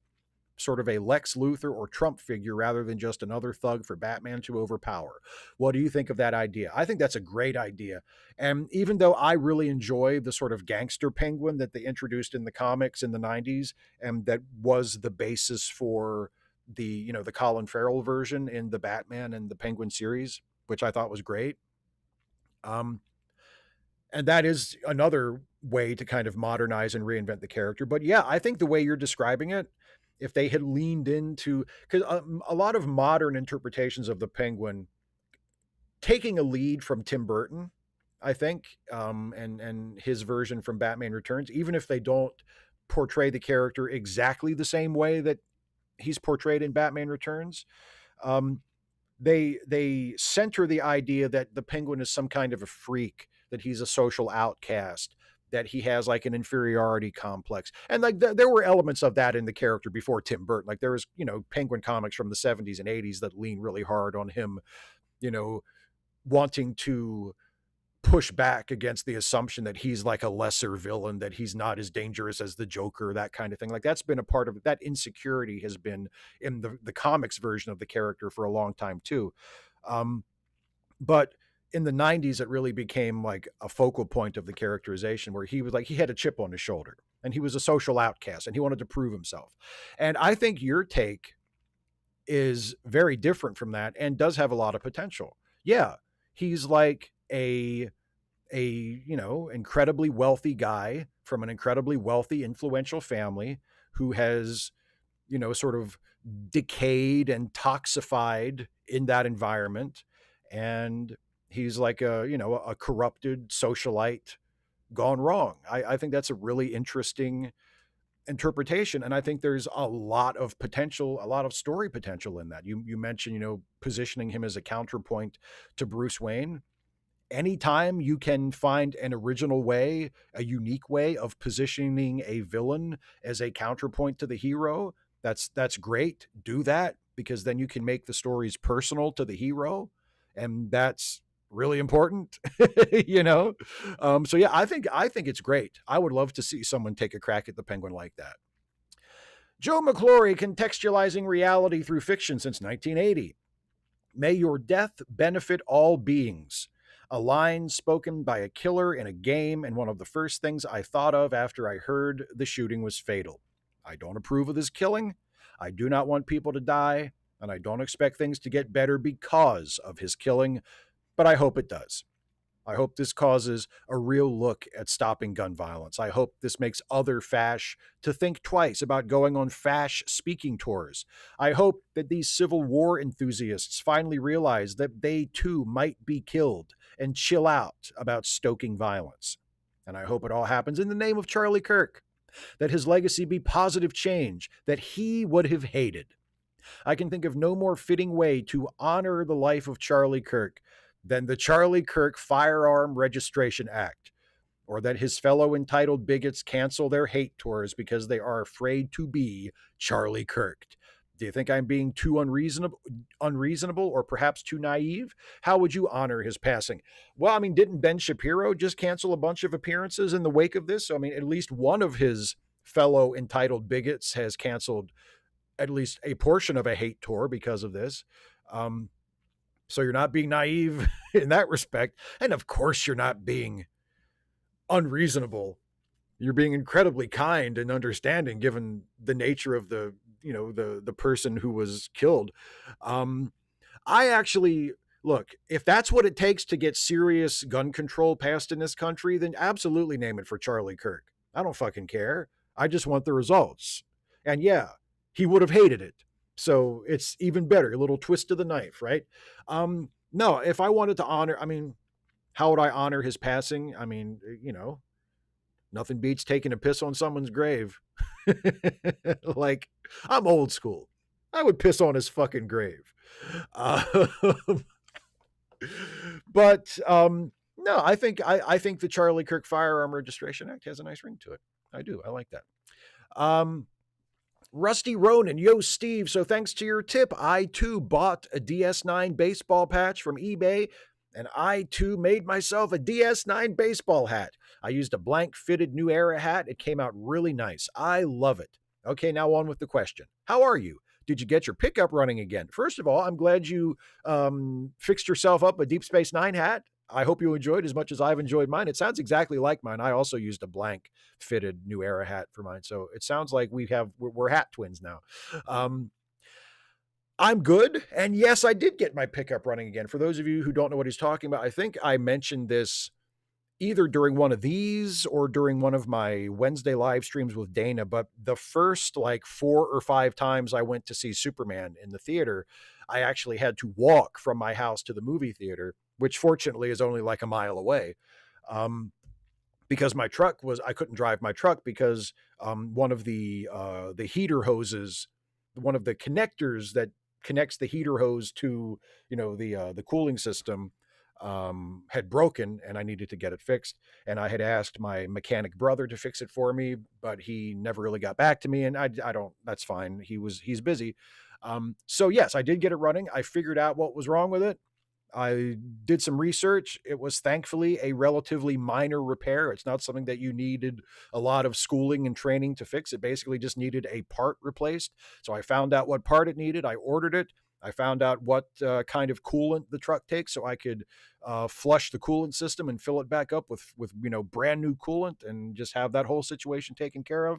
Sort of a Lex Luthor or Trump figure rather than just another thug for Batman to overpower. What do you think of that idea? I think that's a great idea. And even though I really enjoy the sort of gangster penguin that they introduced in the comics in the 90s and that was the basis for the, the Colin Farrell version in the Batman and the Penguin series, which I thought was great. And that is another way to kind of modernize and reinvent the character. But yeah, I think the way you're describing it, if they had leaned into, because a lot of modern interpretations of the Penguin, taking a lead from Tim Burton, I think, and his version from Batman Returns, even if they don't portray the character exactly the same way that he's portrayed in Batman Returns, they center the idea that the Penguin is some kind of a freak, that he's a social outcast, that he has like an inferiority complex. And like there were elements of that in the character before Tim Burton. Like there was, Penguin comics from the 70s and 80s that lean really hard on him, wanting to push back against the assumption that he's like a lesser villain, that he's not as dangerous as the Joker, that kind of thing. Like that's been a part of it. That insecurity has been in the comics version of the character for a long time too. But in the 90s, it really became like a focal point of the characterization where he was like, he had a chip on his shoulder and he was a social outcast and he wanted to prove himself. And I think your take is very different from that and does have a lot of potential. Yeah, he's like a incredibly wealthy guy from an incredibly wealthy, influential family who has, sort of decayed and toxified in that environment. And he's like a corrupted socialite gone wrong. I think that's a really interesting interpretation. And I think there's a lot of potential, a lot of story potential in that. You mentioned, positioning him as a counterpoint to Bruce Wayne. Anytime you can find an original way, a unique way of positioning a villain as a counterpoint to the hero, that's great. Do that, because then you can make the stories personal to the hero, and that's really important. So yeah, I think it's great. I would love to see someone take a crack at the Penguin like that. Joe McClory, contextualizing reality through fiction since 1980. May your death benefit all beings. A line spoken by a killer in a game, and one of the first things I thought of after I heard the shooting was fatal. I don't approve of this killing. I do not want people to die, and I don't expect things to get better because of his killing, but I hope it does. I hope this causes a real look at stopping gun violence. I hope this makes other fash to think twice about going on fash speaking tours. I hope that these Civil War enthusiasts finally realize that they too might be killed and chill out about stoking violence. And I hope it all happens in the name of Charlie Kirk, that his legacy be positive change that he would have hated. I can think of no more fitting way to honor the life of Charlie Kirk than the Charlie Kirk Firearm Registration Act, or that his fellow entitled bigots cancel their hate tours because they are afraid to be Charlie Kirked. Do you think I'm being too unreasonable, or perhaps too naive? How would you honor his passing? Well, I mean, didn't Ben Shapiro just cancel a bunch of appearances in the wake of this? So, I mean, at least one of his fellow entitled bigots has canceled at least a portion of a hate tour because of this. So you're not being naive in that respect. And of course, you're not being unreasonable. You're being incredibly kind and understanding given the nature of the person who was killed. I actually look, if that's what it takes to get serious gun control passed in this country, then absolutely name it for Charlie Kirk. I don't fucking care. I just want the results. And yeah, he would have hated it. So it's even better, a little twist of the knife, right? No, if I wanted to honor, I mean, how would I honor his passing? I mean, nothing beats taking a piss on someone's grave. Like, I'm old school. I would piss on his fucking grave. Uh, but no, I think the Charlie Kirk Firearm Registration Act has a nice ring to it. I do. I like that. Rusty Ronan, yo, Steve. So thanks to your tip, I too bought a DS9 baseball patch from eBay, and I too made myself a DS9 baseball hat. I used a blank fitted New Era hat. It came out really nice. I love it. Okay, now on with the question. How are you? Did you get your pickup running again? First of all, I'm glad you fixed yourself up a Deep Space Nine hat. I hope you enjoyed as much as I've enjoyed mine. It sounds exactly like mine. I also used a blank fitted New Era hat for mine. So it sounds like we're hat twins now. I'm good. And yes, I did get my pickup running again. For those of you who don't know what he's talking about, I think I mentioned this either during one of these or during one of my Wednesday live streams with Dana. But the first like 4 or 5 times I went to see Superman in the theater, I actually had to walk from my house to the movie theater, which fortunately is only like a mile away. Because my truck I couldn't drive my truck because one of the heater hoses, one of the connectors that connects the heater hose to, the cooling system had broken, and I needed to get it fixed. And I had asked my mechanic brother to fix it for me, but he never really got back to me. And I don't, that's fine. He's busy. So yes, I did get it running. I figured out what was wrong with it. I did some research. It was thankfully a relatively minor repair. It's not something that you needed a lot of schooling and training to fix. It basically just needed a part replaced. So I found out what part it needed. I ordered it. I found out what kind of coolant the truck takes, so I could flush the coolant system and fill it back up with brand new coolant and just have that whole situation taken care of.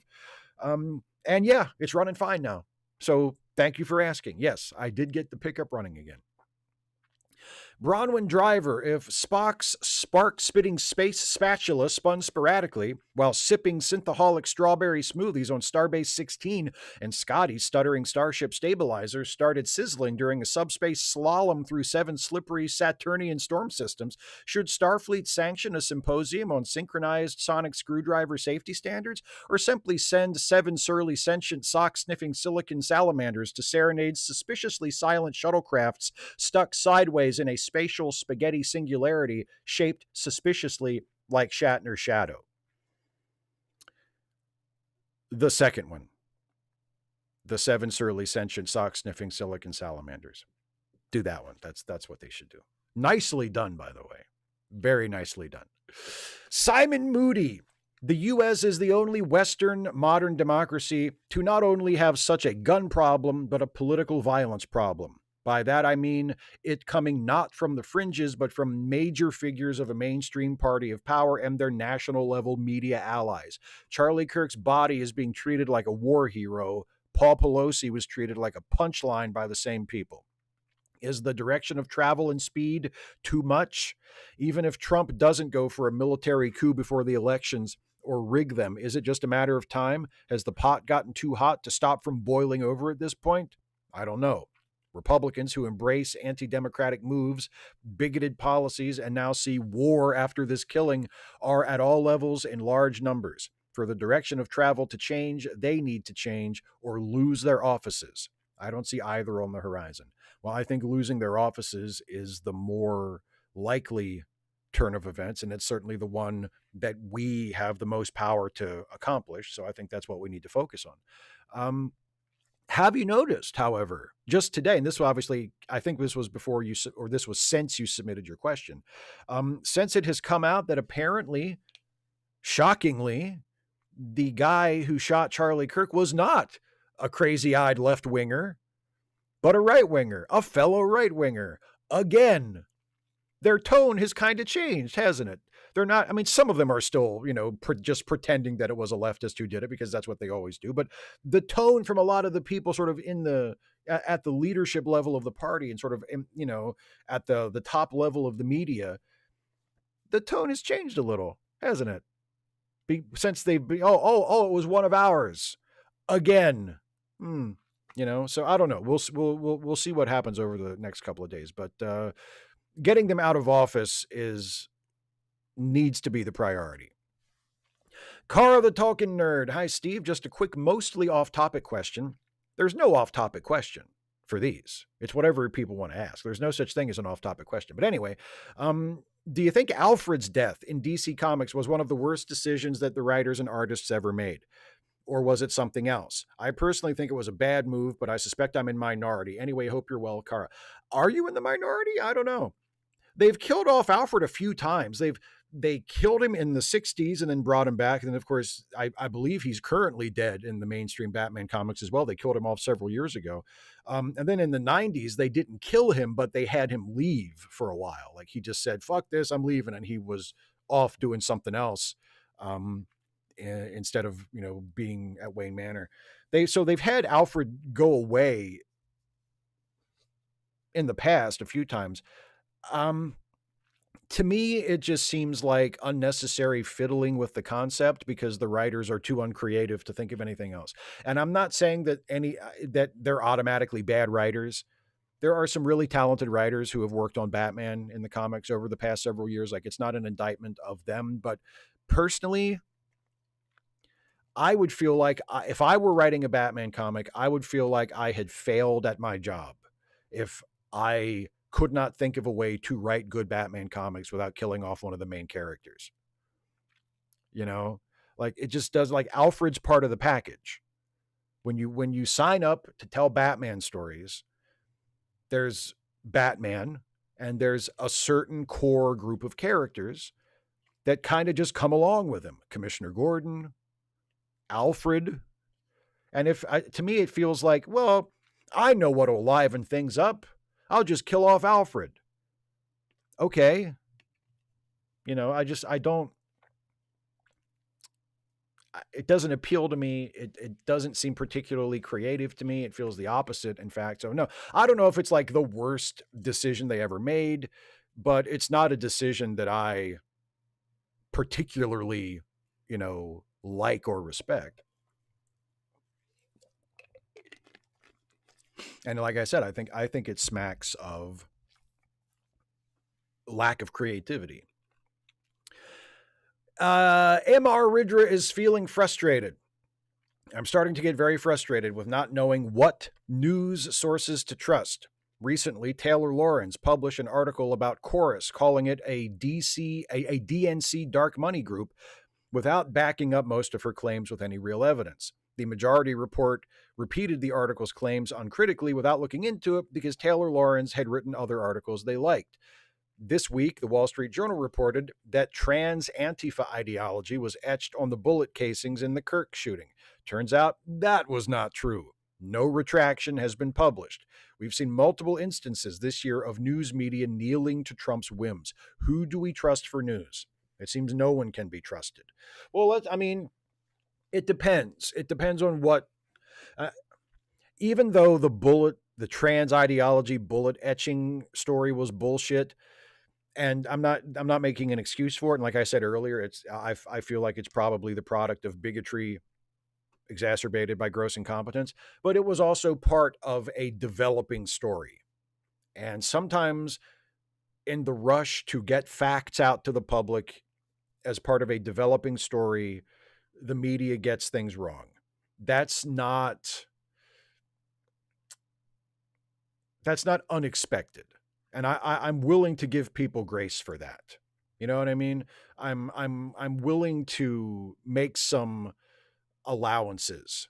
And yeah, it's running fine now. So thank you for asking. Yes, I did get the pickup running again. Bronwyn Driver, if Spock's spark-spitting space spatula spun sporadically while sipping synthaholic strawberry smoothies on Starbase 16 and Scotty's stuttering starship stabilizers started sizzling during a subspace slalom through 7 slippery Saturnian storm systems, should Starfleet sanction a symposium on synchronized sonic screwdriver safety standards, or simply send 7 surly sentient sock-sniffing silicon salamanders to serenade suspiciously silent shuttlecrafts stuck sideways in a spatial spaghetti singularity shaped suspiciously like Shatner's shadow? The second one. The 7 surly sentient sock-sniffing silicon salamanders. Do that one. That's what they should do. Nicely done, by the way. Very nicely done. Simon Moody. The U.S. is the only Western modern democracy to not only have such a gun problem, but a political violence problem. By that, I mean it coming not from the fringes, but from major figures of a mainstream party of power and their national level media allies. Charlie Kirk's body is being treated like a war hero. Paul Pelosi was treated like a punchline by the same people. Is the direction of travel and speed too much? Even if Trump doesn't go for a military coup before the elections or rig them, is it just a matter of time? Has the pot gotten too hot to stop from boiling over at this point? I don't know. Republicans who embrace anti-democratic moves, bigoted policies, and now see war after this killing are at all levels in large numbers. For the direction of travel to change, they need to change or lose their offices. I don't see either on the horizon. Well, I think losing their offices is the more likely turn of events, and it's certainly the one that we have the most power to accomplish. So I think that's what we need to focus on. Have you noticed, however, just today, and this was obviously, I think this was before you, or this was since you submitted your question, since it has come out that apparently, shockingly, the guy who shot Charlie Kirk was not a crazy-eyed left-winger, but a right-winger, a fellow right-winger. Again, their tone has kind of changed, hasn't it? They're not, I mean, some of them are still, just pretending that it was a leftist who did it because that's what they always do. But the tone from a lot of the people sort of in the, at the leadership level of the party and sort of, at the top level of the media, the tone has changed a little, hasn't it? Since they've been, it was one of ours again. So I don't know. We'll see what happens over the next couple of days, but getting them out of office needs to be the priority. Cara the Talking Nerd. Hi, Steve. Just a quick, mostly off-topic question. There's no off-topic question for these. It's whatever people want to ask. There's no such thing as an off-topic question. But anyway, do you think Alfred's death in DC Comics was one of the worst decisions that the writers and artists ever made? Or was it something else? I personally think it was a bad move, but I suspect I'm in minority. Anyway, hope you're well, Cara. Are you in the minority? I don't know. They've killed off Alfred a few times. They killed him in the 60s and then brought him back. And then, of course, I believe he's currently dead in the mainstream Batman comics as well. They killed him off several years ago. And then in the 90s, they didn't kill him, but they had him leave for a while. Like he just said, fuck this, I'm leaving. And he was off doing something else instead of, being at Wayne Manor. They've had Alfred go away in the past a few times. To me, it just seems like unnecessary fiddling with the concept because the writers are too uncreative to think of anything else. And I'm not saying that they're automatically bad writers. There are some really talented writers who have worked on Batman in the comics over the past several years. Like, it's not an indictment of them, but personally, I would feel like if I were writing a Batman comic, I would feel like I had failed at my job if I could not think of a way to write good Batman comics without killing off one of the main characters. Like it just does, like Alfred's part of the package. When you sign up to tell Batman stories, there's Batman and there's a certain core group of characters that kind of just come along with him. Commissioner Gordon, Alfred. And to me, it feels like, well, I know what'll liven things up. I'll just kill off Alfred. Okay. I don't, it doesn't appeal to me. It doesn't seem particularly creative to me. It feels the opposite, in fact. So no, I don't know if it's like the worst decision they ever made, but it's not a decision that I particularly, like or respect. And like I said, I think it smacks of lack of creativity. MR Ridra is feeling frustrated. I'm starting to get very frustrated with not knowing what news sources to trust. Recently, Taylor Lawrence published an article about Chorus, calling it a DNC dark money group, without backing up most of her claims with any real evidence. The Majority Report repeated the article's claims uncritically without looking into it because Taylor Lawrence had written other articles they liked. This week, the Wall Street Journal reported that trans Antifa ideology was etched on the bullet casings in the Kirk shooting. Turns out that was not true. No retraction has been published. We've seen multiple instances this year of news media kneeling to Trump's whims. Who do we trust for news? It seems no one can be trusted. Well, it depends. It depends on what, even though the trans ideology bullet etching story was bullshit, and I'm not making an excuse for it. And like I said earlier, I feel like it's probably the product of bigotry exacerbated by gross incompetence, but it was also part of a developing story. And sometimes in the rush to get facts out to the public as part of a developing story, the media gets things wrong. That's not unexpected. And I'm willing to give people grace for that. You know what I mean? I'm willing to make some allowances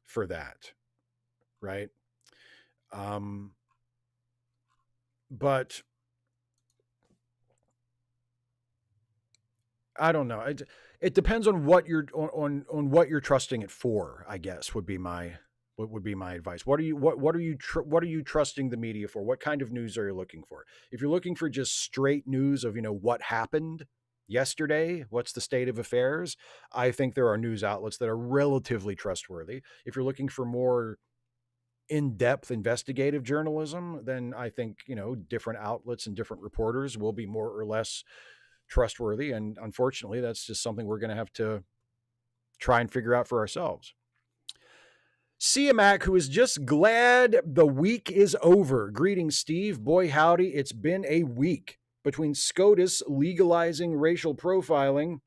for that. Right. But I don't know. It depends on what you're on what you're trusting it for, I guess, would be my advice. What are you trusting the media for? What kind of news are you looking for? If you're looking for just straight news of, what happened yesterday, what's the state of affairs, I think there are news outlets that are relatively trustworthy. If you're looking for more in-depth investigative journalism, then I think, different outlets and different reporters will be more or less trustworthy. And unfortunately, that's just something we're going to have to try and figure out for ourselves. Siamak, who is just glad the week is over. Greetings, Steve. Boy, howdy, it's been a week. Between SCOTUS legalizing racial profiling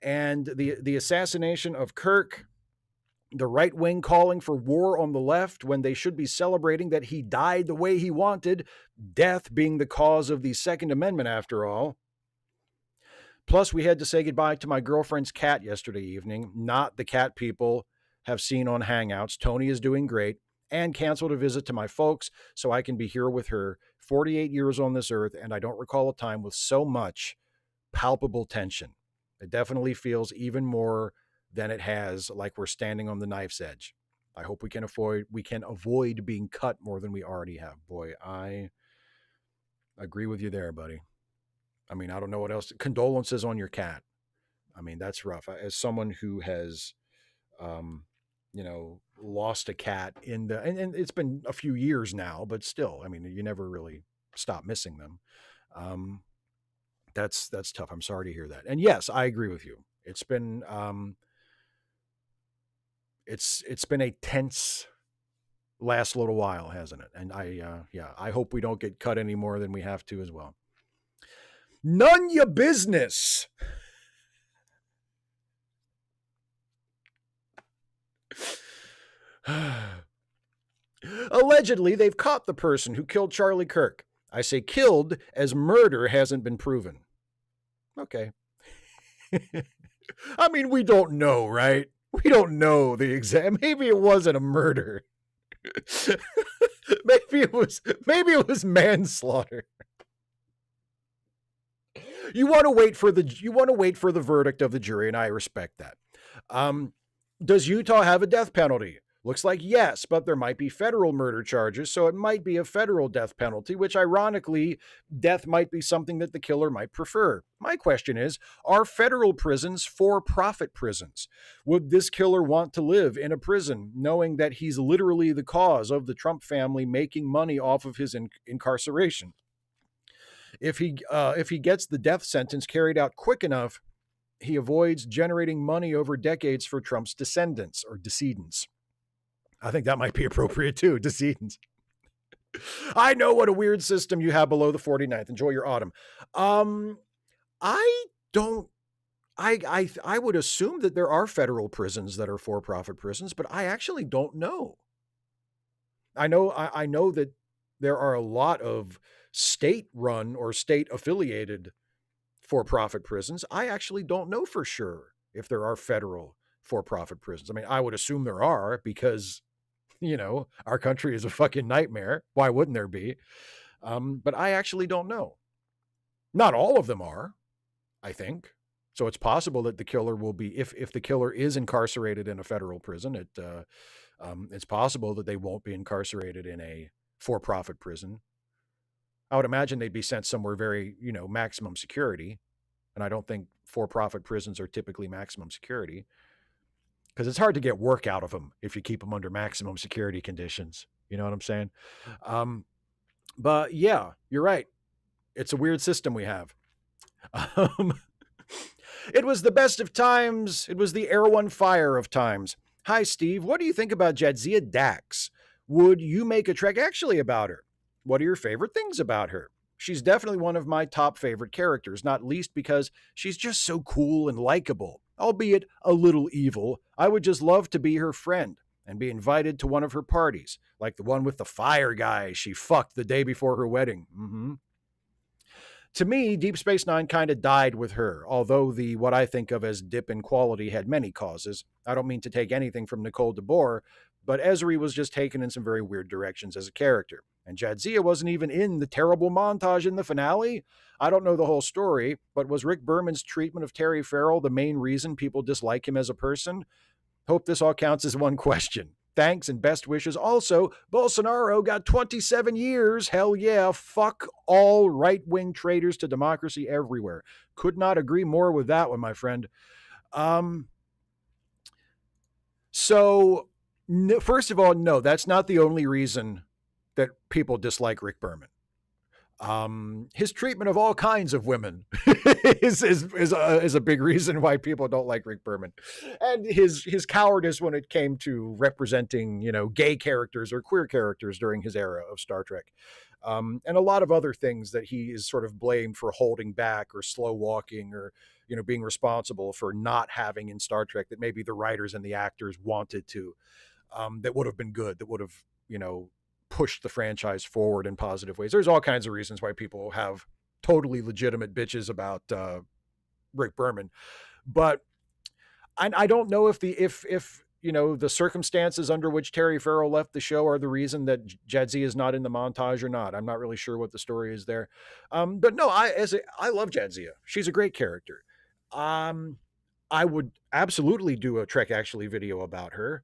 and the assassination of Kirk, the right wing calling for war on the left when they should be celebrating that he died the way he wanted, death being the cause of the Second Amendment after all. Plus, we had to say goodbye to my girlfriend's cat yesterday evening, not the cat people have seen on Hangouts. Tony is doing great, and canceled a visit to my folks so I can be here with her. 48 years on this earth, and I don't recall a time with so much palpable tension. It definitely feels even more than it has like we're standing on the knife's edge. I hope we can avoid being cut more than we already have. Boy, I agree with you there, buddy. I mean, I don't know what else. Condolences on your cat. I mean, that's rough. As someone who has, lost a cat and it's been a few years now, but still, I mean, you never really stop missing them. That's tough. I'm sorry to hear that. And yes, I agree with you. It's been, it's been a tense last little while, hasn't it? And I hope we don't get cut any more than we have to as well. None your business. Allegedly, they've caught the person who killed Charlie Kirk. I say killed as murder hasn't been proven. Okay. I mean, we don't know, right? We don't know the exact. Maybe it wasn't a murder. maybe it was manslaughter. You want to wait for the verdict of the jury, and I respect that. Does Utah have a death penalty? Looks like yes, but there might be federal murder charges, so it might be a federal death penalty, which ironically, death might be something that the killer might prefer. My question is, are federal prisons for-profit prisons? Would this killer want to live in a prison knowing that he's literally the cause of the Trump family making money off of his incarceration? If he gets the death sentence carried out quick enough, he avoids generating money over decades for Trump's descendants or decedents. I think that might be appropriate too, decedents. I know what a weird system you have below the 49th. Enjoy your autumn. I would assume that there are federal prisons that are for-profit prisons, but I actually don't know. I know that there are a lot of state-run or state-affiliated for-profit prisons. I actually don't know for sure if there are federal for-profit prisons. I mean, I would assume there are because, our country is a fucking nightmare. Why wouldn't there be? But I actually don't know. Not all of them are, I think. So it's possible that the killer will be, if the killer is incarcerated in a federal prison, it's possible that they won't be incarcerated in a for-profit prison. I would imagine they'd be sent somewhere very, maximum security. And I don't think for-profit prisons are typically maximum security because it's hard to get work out of them if you keep them under maximum security conditions. You know what I'm saying? But yeah, you're right. It's a weird system we have. It was the best of times. It was the Air One Fire of times. Hi, Steve. What do you think about Jadzia Dax? Would you make a trek actually about her? What are your favorite things about her? She's definitely one of my top favorite characters, not least because she's just so cool and likable, albeit a little evil. I would just love to be her friend and be invited to one of her parties, like the one with the fire guy she fucked the day before her wedding. To me, Deep Space Nine kind of died with her, although the what I think of as dip in quality had many causes. I don't mean to take anything from Nicole DeBoer, but Ezri was just taken in some very weird directions as a character. And Jadzia wasn't even in the terrible montage in the finale. I don't know the whole story, but was Rick Berman's treatment of Terry Farrell the main reason people dislike him as a person? Hope this all counts as one question. Thanks and best wishes. Also, Bolsonaro got 27 years. Hell yeah. Fuck all right-wing traitors to democracy everywhere. Could not agree more with that one, my friend. So No, first of all, no, that's not the only reason that people dislike Rick Berman. His treatment of all kinds of women is a big reason why people don't like Rick Berman, and his cowardice when it came to representing gay characters or queer characters during his era of Star Trek, and a lot of other things that he is sort of blamed for holding back or slow walking or being responsible for not having in Star Trek that maybe the writers and the actors wanted to, that would have been good, that would have pushed the franchise forward in positive ways. There's all kinds of reasons why people have totally legitimate bitches about Rick Berman, but I don't know if the circumstances under which Terry Farrell left the show are the reason that Jadzia is not in the montage or not. I'm not really sure what the story is there, but no, I love Jadzia. She's a great character. Um, I would absolutely do a Trek Actually video about her.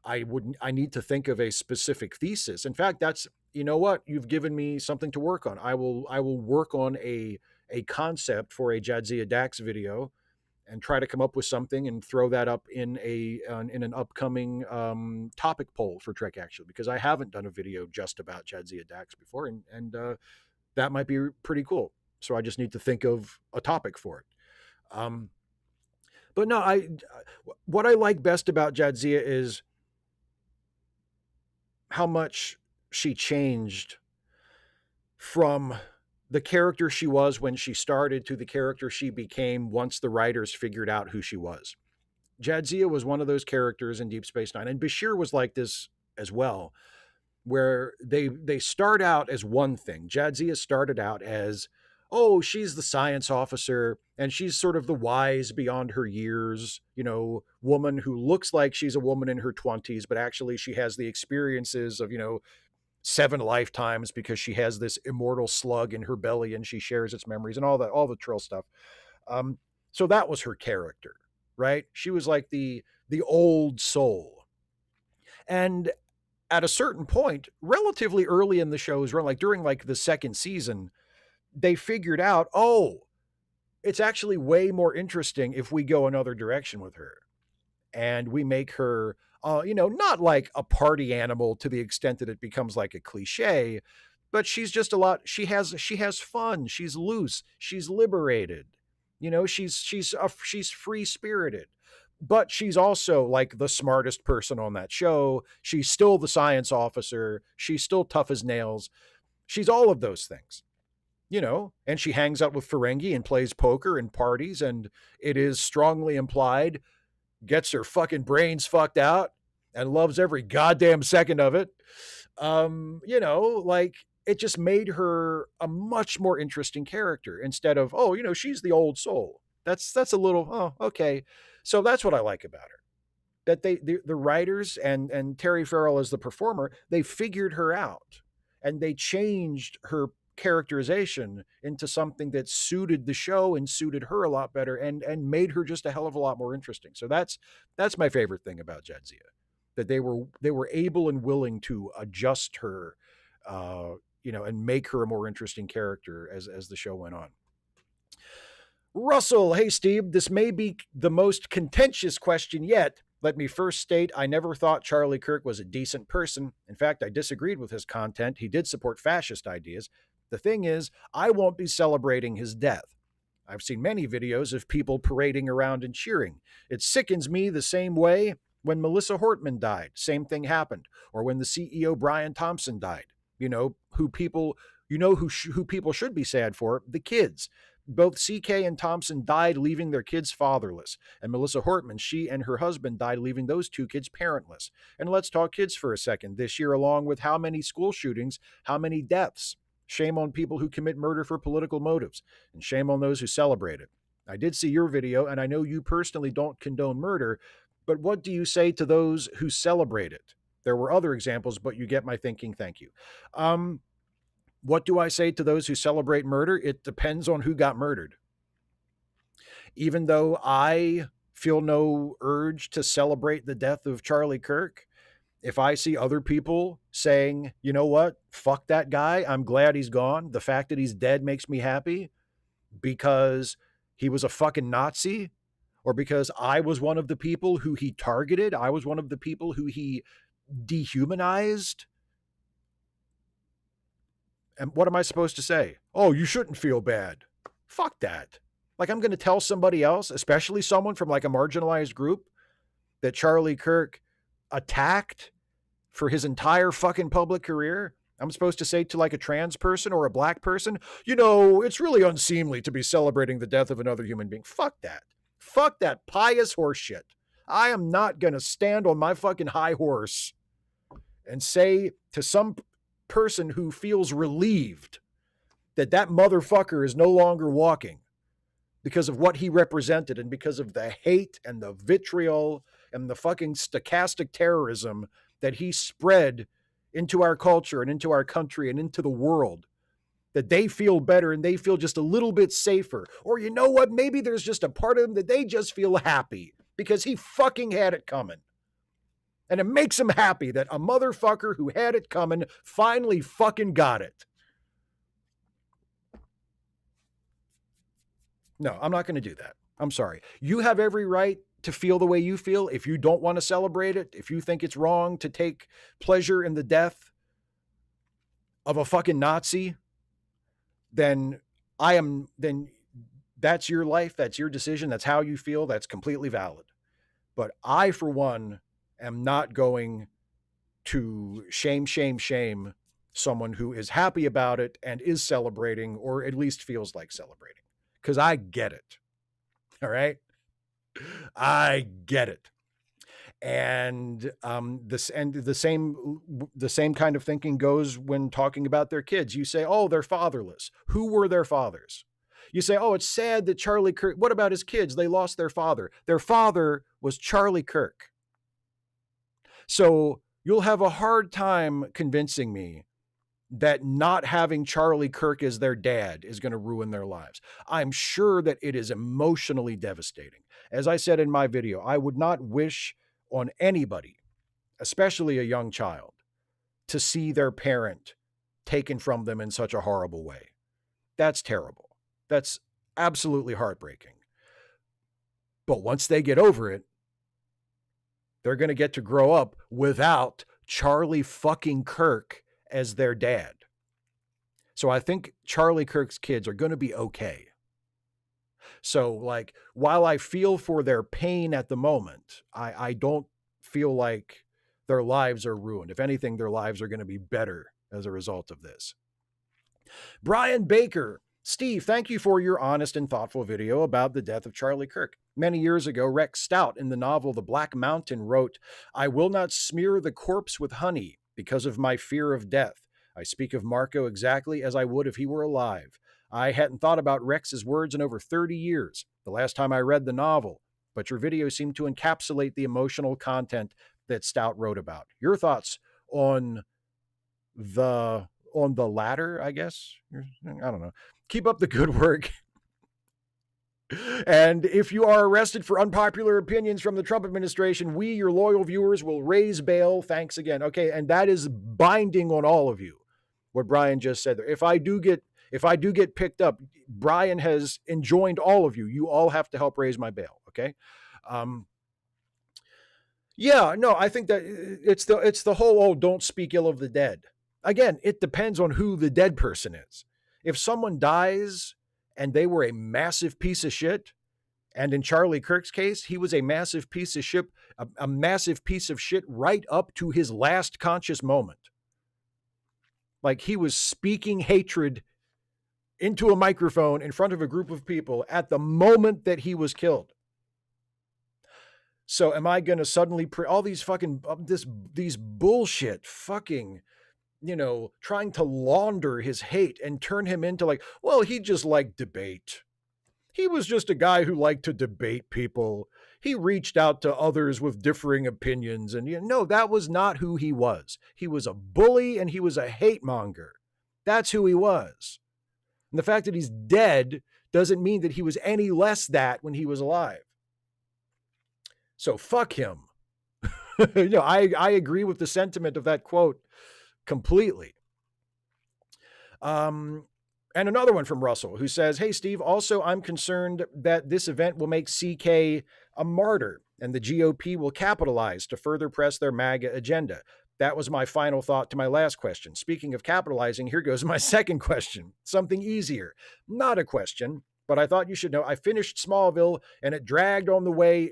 I need to think of a specific thesis. In fact, that's, what, you've given me something to work on. I will work on a concept for a Jadzia Dax video and try to come up with something and throw that up in an upcoming topic poll for Trek Actually, because I haven't done a video just about Jadzia Dax before, and that might be pretty cool. So I just need to think of a topic for it. But no, what I like best about Jadzia is how much she changed from the character she was when she started to the character she became once the writers figured out who she was. Jadzia was one of those characters in Deep Space Nine, and Bashir was like this as well, where they start out as one thing. Jadzia started out as, oh, she's the science officer and she's sort of the wise beyond her years, woman who looks like she's a woman in her 20s, but actually she has the experiences of, 7 lifetimes because she has this immortal slug in her belly and she shares its memories and all the Trill stuff. So that was her character, right? She was like the old soul. And at a certain point, relatively early in the show's run, like during like the second season, they figured out, oh, it's actually way more interesting if we go another direction with her and we make her, not like a party animal to the extent that it becomes like a cliche, but she's just a lot. She has fun. She's loose. She's liberated. She's free spirited. But she's also like the smartest person on that show. She's still the science officer. She's still tough as nails. She's all of those things, and she hangs out with Ferengi and plays poker and parties. And it is strongly implied gets her fucking brains fucked out and loves every goddamn second of it. Like it just made her a much more interesting character instead of, oh, she's the old soul. That's a little, oh, okay. So that's what I like about her. That the writers and Terry Farrell as the performer, they figured her out and they changed her characterization into something that suited the show and suited her a lot better and made her just a hell of a lot more interesting. So that's my favorite thing about Jadzia, that they were able and willing to adjust her, and make her a more interesting character as the show went on. Russell, hey Steve, this may be the most contentious question yet. Let me first state I never thought Charlie Kirk was a decent person. In fact, I disagreed with his content. He did support fascist ideas. The thing is, I won't be celebrating his death. I've seen many videos of people parading around and cheering. It sickens me the same way when Melissa Hortman died. Same thing happened. Or when the CEO Brian Thompson died. Who people should be sad for? The kids. Both CK and Thompson died leaving their kids fatherless. And Melissa Hortman, she and her husband died leaving those 2 kids parentless. And let's talk kids for a second. This year, along with how many school shootings, how many deaths? Shame on people who commit murder for political motives, and shame on those who celebrate it. I did see your video, and I know you personally don't condone murder, but what do you say to those who celebrate it? There were other examples, but you get my thinking. Thank you. What do I say to those who celebrate murder? It depends on who got murdered. Even though I feel no urge to celebrate the death of Charlie Kirk, if I see other people saying, you know what, fuck that guy, I'm glad he's gone. The fact that he's dead makes me happy because he was a fucking Nazi, or because I was one of the people who he targeted, I was one of the people who he dehumanized. And what am I supposed to say? Oh, you shouldn't feel bad. Fuck that. Like, I'm going to tell somebody else, especially someone from like a marginalized group, that Charlie Kirk attacked for his entire fucking public career. I'm supposed to say to like a trans person or a black person, you know, it's really unseemly to be celebrating the death of another human being. Fuck that. Fuck that pious horse shit. I am not going to stand on my fucking high horse and say to some person who feels relieved that that motherfucker is no longer walking because of what he represented and because of the hate and the vitriol and the fucking stochastic terrorism that he spread into our culture and into our country and into the world, that they feel better and they feel just a little bit safer. Or you know what? Maybe there's just a part of them that they just feel happy because he fucking had it coming. And it makes him happy that a motherfucker who had it coming finally fucking got it. No, I'm not going to do that. I'm sorry. You have every right to feel the way you feel. If you don't want to celebrate it, if you think it's wrong to take pleasure in the death of a fucking Nazi, then that's your life. That's your decision. That's how you feel. That's completely valid. But I, for one, am not going to shame someone who is happy about it and is celebrating, or at least feels like celebrating, because I get it. All right. I get it. And the same kind of thinking goes when talking about their kids. You say, oh, they're fatherless. Who were their fathers? You say, oh, it's sad that Charlie Kirk, what about his kids? They lost their father. Their father was Charlie Kirk. So you'll have a hard time convincing me that not having Charlie Kirk as their dad is going to ruin their lives. I'm sure that it is emotionally devastating. As I said in my video, I would not wish on anybody, especially a young child, to see their parent taken from them in such a horrible way. That's terrible. That's absolutely heartbreaking. But once they get over it, they're going to get to grow up without Charlie fucking Kirk as their dad. So I think Charlie Kirk's kids are going to be okay. So, like, while I feel for their pain at the moment, I don't feel like their lives are ruined. If anything, their lives are going to be better as a result of this. Brian Baker. Steve, thank you for your honest and thoughtful video about the death of Charlie Kirk. Many years ago, Rex Stout in the novel The Black Mountain wrote, I will not smear the corpse with honey because of my fear of death. I speak of Marco exactly as I would if he were alive. I hadn't thought about Rex's words in over 30 years, the last time I read the novel, but your video seemed to encapsulate the emotional content that Stout wrote about. Your thoughts on the latter, I guess? I don't know. Keep up the good work. And if you are arrested for unpopular opinions from the Trump administration, we, your loyal viewers, will raise bail. Thanks again. Okay, and that is binding on all of you, what Brian just said there. If I do get picked up, Brian has enjoined all of you. You all have to help raise my bail, okay? Yeah, no, I think that it's the whole, oh, don't speak ill of the dead. Again, it depends on who the dead person is. If someone dies and they were a massive piece of shit, and in Charlie Kirk's case, he was a massive piece of shit, a massive piece of shit right up to his last conscious moment. Like, he was speaking hatred into a microphone in front of a group of people at the moment that he was killed. So am I going to suddenly all these fucking these bullshit fucking, trying to launder his hate and turn him into like, well, he just liked debate. He was just a guy who liked to debate people. He reached out to others with differing opinions. And no, that was not who he was. He was a bully and he was a hate monger. That's who he was. And the fact that he's dead doesn't mean that he was any less that when he was alive. So fuck him. I agree with the sentiment of that quote completely. And And another one from Russell who says, "Hey, Steve, also, I'm concerned that this event will make CK a martyr and the GOP will capitalize to further press their MAGA agenda." That was my final thought to my last question. Speaking of capitalizing, here goes my second question. Something easier. Not a question, but I thought you should know. I finished Smallville and it dragged on way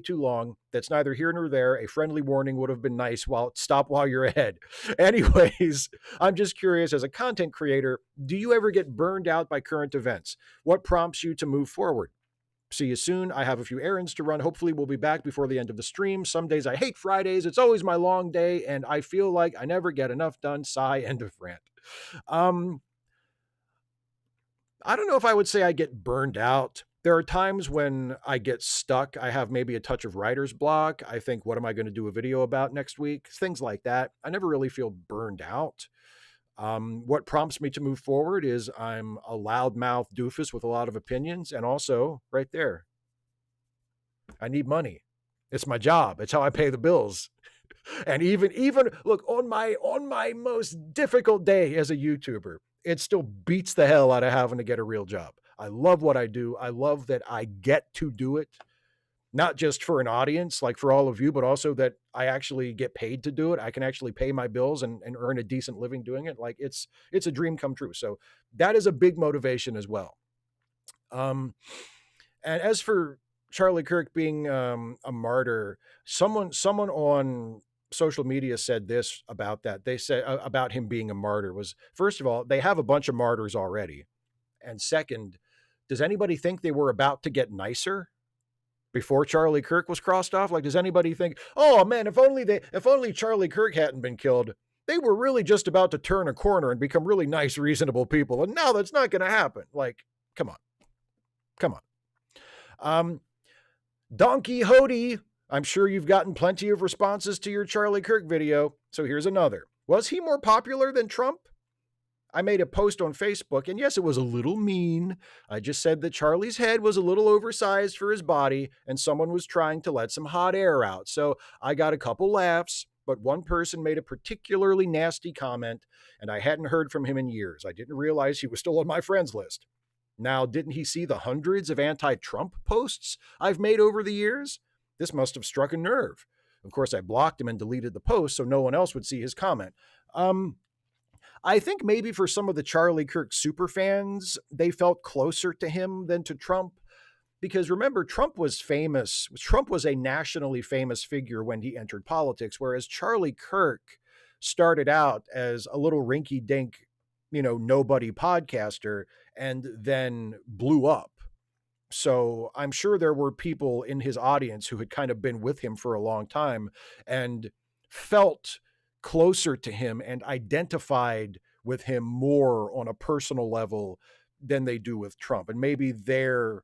too long. That's neither here nor there. A friendly warning would have been nice. Stop while you're ahead. Anyways, I'm just curious, as a content creator, do you ever get burned out by current events? What prompts you to move forward? See you soon. I have a few errands to run. Hopefully, we'll be back before the end of the stream. Some days I hate Fridays. It's always my long day, and I feel like I never get enough done. Sigh, end of rant. I don't know if I would say I get burned out. There are times when I get stuck. I have maybe a touch of writer's block. I think, what am I going to do a video about next week? Things like that. I never really feel burned out. What prompts me to move forward is I'm a loudmouth doofus with a lot of opinions. And also, right there, I need money. It's my job. It's how I pay the bills. And even look, on my most difficult day as a YouTuber, it still beats the hell out of having to get a real job. I love what I do. I love that I get to do it, not just for an audience, like for all of you, but also that I actually get paid to do it. I can actually pay my bills and earn a decent living doing it. Like it's a dream come true. So that is a big motivation as well. And as for Charlie Kirk being a martyr, someone on social media said this about that. They said about him being a martyr was, first of all, they have a bunch of martyrs already. And second, does anybody think they were about to get nicer before Charlie Kirk was crossed off? Like, does anybody think, oh man, if only Charlie Kirk hadn't been killed, they were really just about to turn a corner and become really nice, reasonable people. And now that's not going to happen. Like, come on. Don Quixote, I'm sure you've gotten plenty of responses to your Charlie Kirk video. So here's another. Was he more popular than Trump? I made a post on Facebook, and yes, it was a little mean. I just said that Charlie's head was a little oversized for his body, and someone was trying to let some hot air out. So I got a couple laughs, but one person made a particularly nasty comment, and I hadn't heard from him in years. I didn't realize he was still on my friends list. Now, didn't he see the hundreds of anti-Trump posts I've made over the years? This must have struck a nerve. Of course, I blocked him and deleted the post so no one else would see his comment. I think maybe for some of the Charlie Kirk superfans, they felt closer to him than to Trump. Because remember, Trump was famous. Trump was a nationally famous figure when he entered politics, whereas Charlie Kirk started out as a little rinky-dink, nobody podcaster and then blew up. So I'm sure there were people in his audience who had kind of been with him for a long time and felt closer to him and identified with him more on a personal level than they do with Trump. And maybe they're,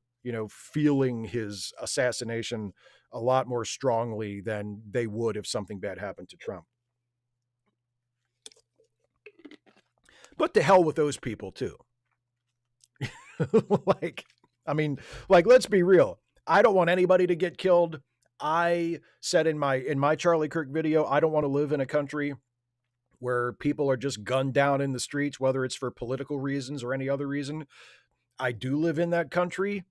feeling his assassination a lot more strongly than they would if something bad happened to Trump. But to hell with those people too. Let's be real. I don't want anybody to get killed. I said in my Charlie Kirk video, I don't want to live in a country where people are just gunned down in the streets, whether it's for political reasons or any other reason. I do live in that country.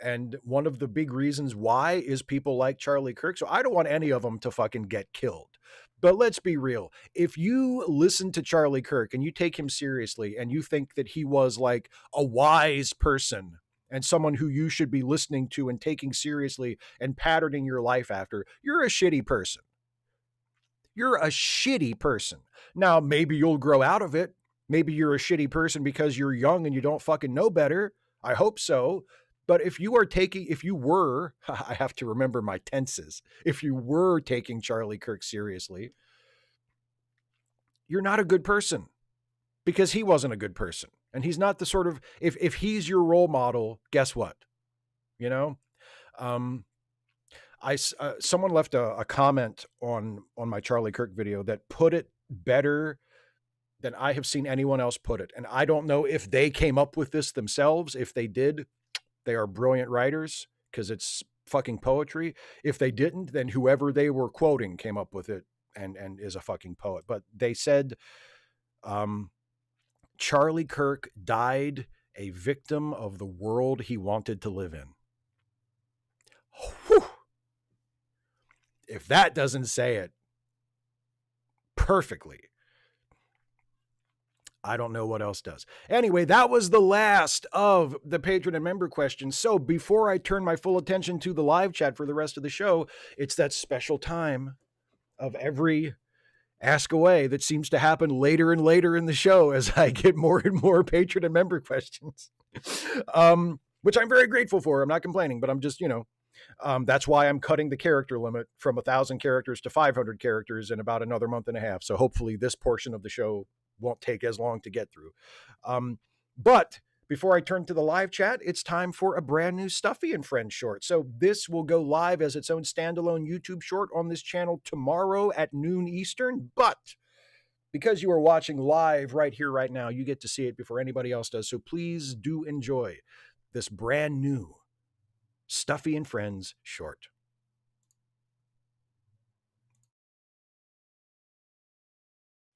And one of the big reasons why is people like Charlie Kirk. So I don't want any of them to fucking get killed. But let's be real. If you listen to Charlie Kirk and you take him seriously and you think that he was like a wise person and someone who you should be listening to and taking seriously and patterning your life after, you're a shitty person. You're a shitty person. Now, maybe you'll grow out of it. Maybe you're a shitty person because you're young and you don't fucking know better. I hope so. But if you were, I have to remember my tenses. If you were taking Charlie Kirk seriously, you're not a good person because he wasn't a good person. And he's not the sort of, if he's your role model, guess what? Someone left a comment on my Charlie Kirk video that put it better than I have seen anyone else put it. And I don't know if they came up with this themselves. If they did, they are brilliant writers because it's fucking poetry. If they didn't, then whoever they were quoting came up with it and is a fucking poet. But they said, Charlie Kirk died a victim of the world he wanted to live in. Whew. If that doesn't say it perfectly, I don't know what else does. Anyway, that was the last of the patron and member questions. So before I turn my full attention to the live chat for the rest of the show, it's that special time of every Ask Away that seems to happen later and later in the show as I get more and more patron and member questions, which I'm very grateful for. I'm not complaining, but I'm just, that's why I'm cutting the character limit from 1,000 characters to 500 characters in about another month and a half. So hopefully this portion of the show won't take as long to get through. But before I turn to the live chat, it's time for a brand new Stuffy and Friends short. So this will go live as its own standalone YouTube short on this channel tomorrow at noon Eastern. But because you are watching live right here, right now, you get to see it before anybody else does. So please do enjoy this brand new Stuffy and Friends short.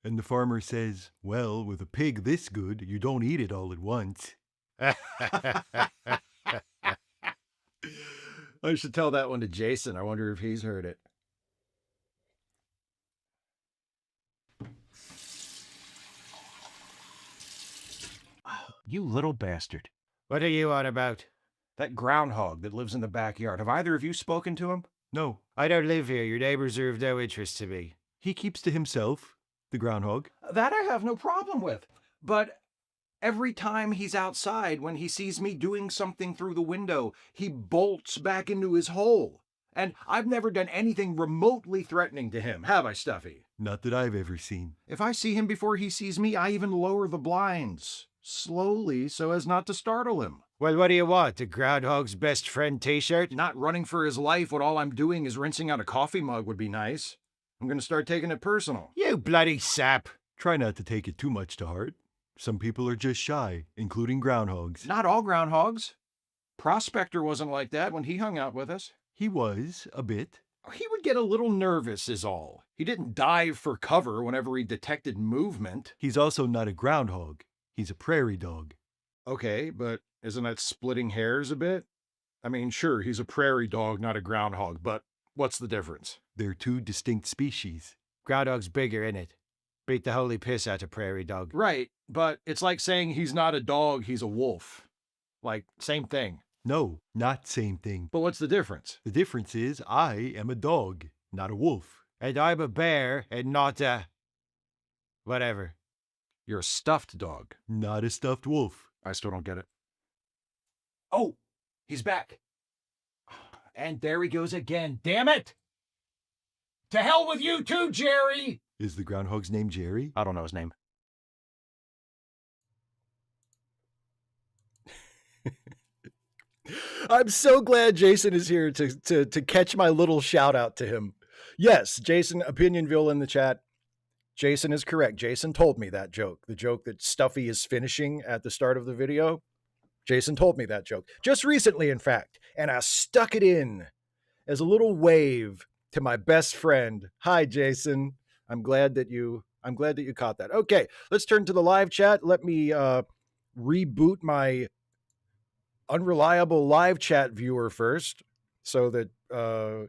And the farmer says, well, with a pig this good, you don't eat it all at once. I should tell that one to Jason. I wonder if he's heard it. You little bastard. What are you on about? That groundhog that lives in the backyard. Have either of you spoken to him? No. I don't live here. Your neighbors are of no interest to me. He keeps to himself, the groundhog. That I have no problem with. But every time he's outside, when he sees me doing something through the window, he bolts back into his hole. And I've never done anything remotely threatening to him, have I, Stuffy? Not that I've ever seen. If I see him before he sees me, I even lower the blinds, slowly, so as not to startle him. Well, what do you want? The groundhog's best friend t-shirt? Not running for his life when all I'm doing is rinsing out a coffee mug would be nice. I'm going to start taking it personal. You bloody sap. Try not to take it too much to heart. Some people are just shy, including groundhogs. Not all groundhogs. Prospector wasn't like that when he hung out with us. He was, a bit. He would get a little nervous is all. He didn't dive for cover whenever he detected movement. He's also not a groundhog. He's a prairie dog. Okay, but isn't that splitting hairs a bit? I mean, sure, he's a prairie dog, not a groundhog, but what's the difference? They're two distinct species. Groundhog's bigger, innit? Beat the holy piss out of prairie dog. Right, but it's like saying he's not a dog, he's a wolf. Like, same thing. No, not same thing. But what's the difference? The difference is I am a dog, not a wolf. And I'm a bear and not a... whatever. You're a stuffed dog. Not a stuffed wolf. I still don't get it. Oh, he's back. And there he goes again. Damn it! To hell with you too, Jerry! Is the groundhog's name Jerry? I don't know his name. I'm so glad Jason is here to catch my little shout out to him. Yes, Jason, Opinionville in the chat. Jason is correct. Jason told me that joke. The joke that Stuffy is finishing at the start of the video. Jason told me that joke. Just recently, in fact. And I stuck it in as a little wave to my best friend. Hi, Jason. I'm glad that you caught that. Okay, let's turn to the live chat. Let me reboot my unreliable live chat viewer first so that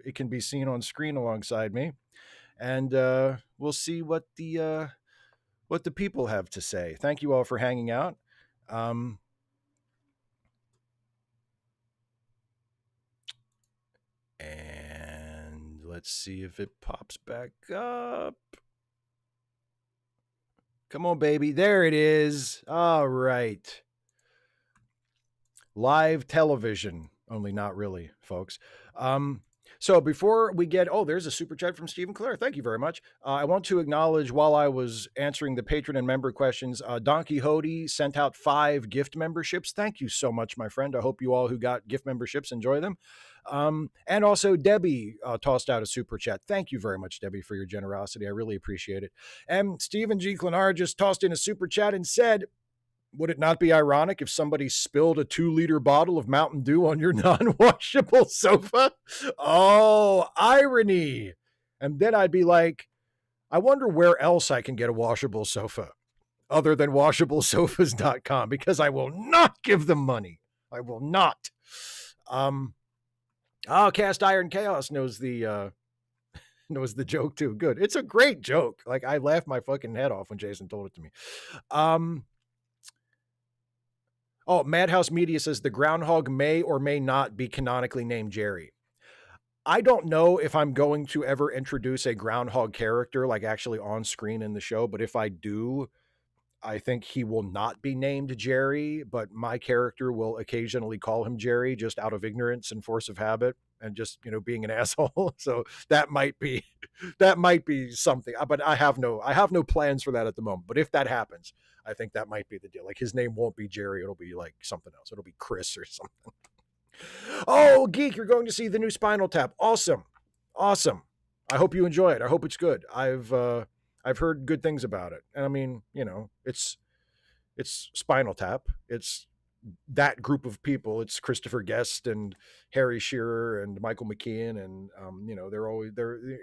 it can be seen on screen alongside me. And we'll see what the people have to say. Thank you all for hanging out. And let's see if it pops back up. Come on, baby. There it is. All right. Live television, only not really, folks. So before we get, there's a super chat from Stephen Clare. Thank you very much. I want to acknowledge while I was answering the patron and member questions, Don Quixote sent out 5 gift memberships. Thank you so much, my friend. I hope you all who got gift memberships enjoy them. And also Debbie tossed out a super chat. Thank you very much, Debbie, for your generosity. I really appreciate it. And Stephen G. Klenar just tossed in a super chat and said, would it not be ironic if somebody spilled a 2-liter bottle of Mountain Dew on your non-washable sofa? Oh, irony. And then I'd be like, I wonder where else I can get a washable sofa. other than washablesofas.com because I will not give them money. I will not. Cast Iron Chaos knows the joke too. Good. It's a great joke. Like I laughed my fucking head off when Jason told it to me. Madhouse Media says the Groundhog may or may not be canonically named Jerry. I don't know if I'm going to ever introduce a Groundhog character like actually on screen in the show, but if I do, I think he will not be named Jerry, but my character will occasionally call him Jerry just out of ignorance and force of habit and just, being an asshole. So that might be something, but I have no plans for that at the moment. But if that happens, I think that might be the deal. Like his name won't be Jerry. It'll be like something else. It'll be Chris or something. Oh, Geek, you're going to see the new Spinal Tap. Awesome. I hope you enjoy it. I hope it's good. I've heard good things about it. And I mean, it's Spinal Tap. It's that group of people. It's Christopher Guest and Harry Shearer and Michael McKean. And, they're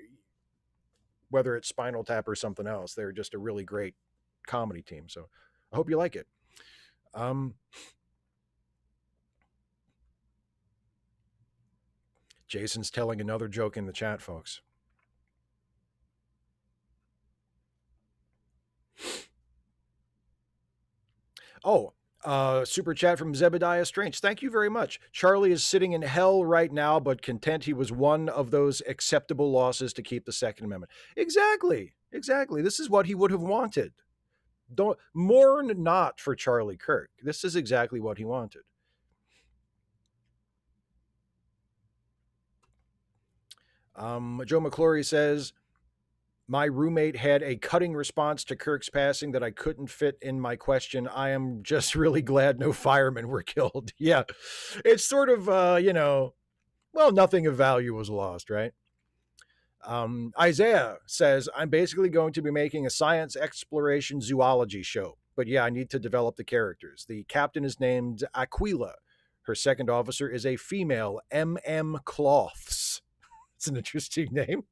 whether it's Spinal Tap or something else, they're just a really great comedy team. So I hope you like it. Jason's telling another joke in the chat, folks. Super chat from Zebediah Strange. Thank you very much. Charlie is sitting in hell right now, but content he was one of those acceptable losses to keep the Second Amendment. Exactly. This is what he would have wanted. Don't mourn not for Charlie Kirk. This is exactly what he wanted. Joe McClory says, my roommate had a cutting response to Kirk's passing that I couldn't fit in my question. I am just really glad no firemen were killed. Yeah, it's sort of, nothing of value was lost, right? Isaiah says, I'm basically going to be making a science exploration zoology show. But yeah, I need to develop the characters. The captain is named Aquila. Her second officer is a female, M.M. Cloths. It's an interesting name.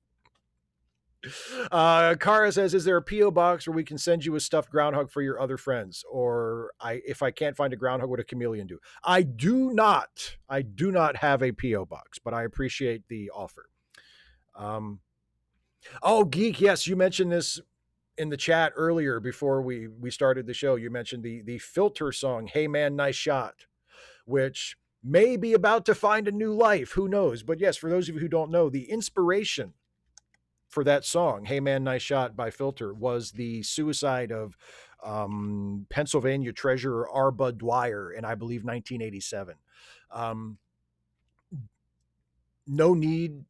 Kara says, is there a P.O. box where we can send you a stuffed groundhog for your other friends? Or if I can't find a groundhog, what a chameleon do? I do not have a P.O. box, but I appreciate the offer. Geek, yes, you mentioned this in the chat earlier before we started the show. You mentioned the Filter song, Hey Man, Nice Shot, which may be about to find a new life. Who knows? But yes, for those of you who don't know, the inspiration for that song, Hey Man, Nice Shot by Filter, was the suicide of Pennsylvania treasurer R. Bud Dwyer in, I believe, 1987. No need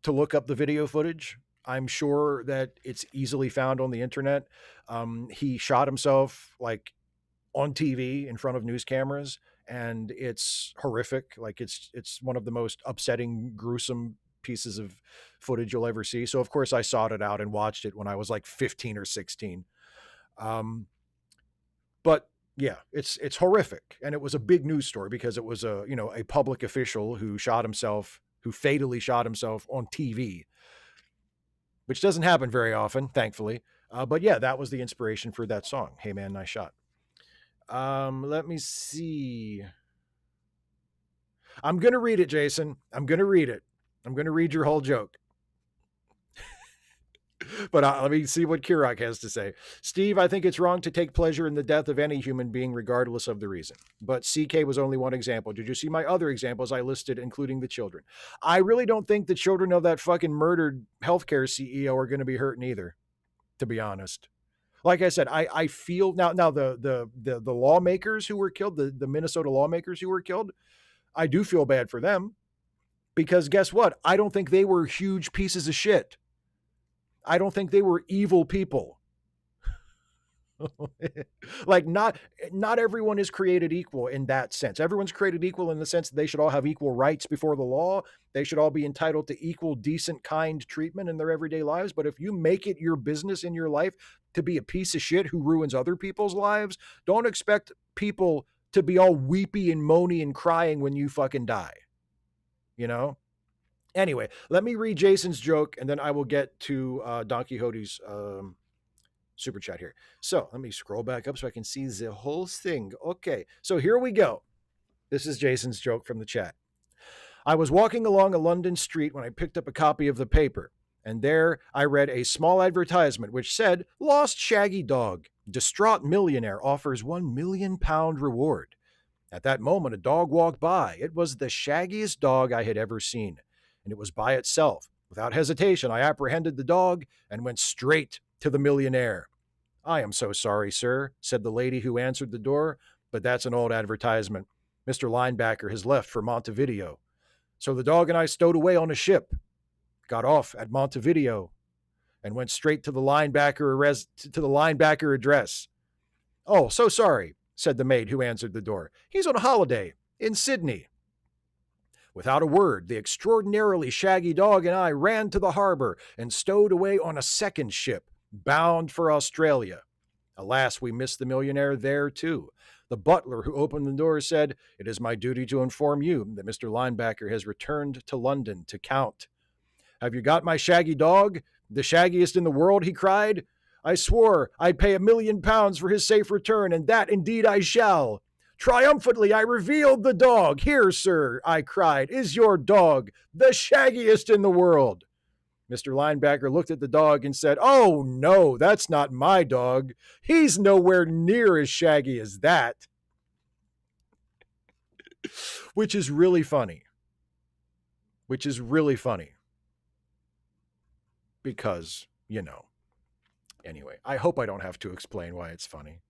to look up the video footage. I'm sure that it's easily found on the internet. He shot himself like on TV in front of news cameras, and it's horrific. Like it's one of the most upsetting, gruesome pieces of footage you'll ever see. So of course I sought it out and watched it when I was like 15 or 16. But yeah, it's horrific. And it was a big news story because it was a public official who fatally shot himself on TV, which doesn't happen very often, thankfully. But yeah, that was the inspiration for that song, Hey Man, Nice Shot. Let me see. I'm going to read it, Jason. I'm going to read it. I'm going to read your whole joke. But let me see what Kirok has to say. Steve, I think it's wrong to take pleasure in the death of any human being, regardless of the reason. But CK was only one example. Did you see my other examples I listed, including the children? I really don't think the children of that fucking murdered healthcare CEO are going to be hurting either, to be honest. Like I said, I feel now the lawmakers who were killed, the Minnesota lawmakers who were killed, I do feel bad for them, because guess what? I don't think they were huge pieces of shit. I don't think they were evil people. Like not everyone is created equal in that sense. Everyone's created equal in the sense that they should all have equal rights before the law. They should all be entitled to equal, decent, kind treatment in their everyday lives. But if you make it your business in your life to be a piece of shit who ruins other people's lives, don't expect people to be all weepy and moany and crying when you fucking die. Anyway, let me read Jason's joke and then I will get to Don Quixote's super chat here. So let me scroll back up so I can see the whole thing. Okay, so here we go. This is Jason's joke from the chat. I was walking along a London street when I picked up a copy of the paper, and there I read a small advertisement which said, "Lost shaggy dog. Distraught millionaire offers £1 million reward." At that moment, a dog walked by. It was the shaggiest dog I had ever seen, and it was by itself. Without hesitation, I apprehended the dog and went straight to the millionaire. "I am so sorry, sir," said the lady who answered the door, "but that's an old advertisement. Mr. Linebacker has left for Montevideo." So the dog and I stowed away on a ship, got off at Montevideo, and went straight to the linebacker address. "Oh, so sorry," said the maid who answered the door. "He's on holiday in Sydney." Without a word, the extraordinarily shaggy dog and I ran to the harbor and stowed away on a second ship, bound for Australia. Alas, we missed the millionaire there too. The butler who opened the door said, "It is my duty to inform you that Mr. Linebacker has returned to London to count." "Have you got my shaggy dog? The shaggiest in the world," he cried. "I swore I'd pay £1 million for his safe return, and that indeed I shall." Triumphantly, I revealed the dog. "Here, sir," I cried, "is your dog, the shaggiest in the world." Mr. Linebacker looked at the dog and said, "Oh, no, that's not my dog. He's nowhere near as shaggy as that." Which is really funny. Because, anyway, I hope I don't have to explain why it's funny.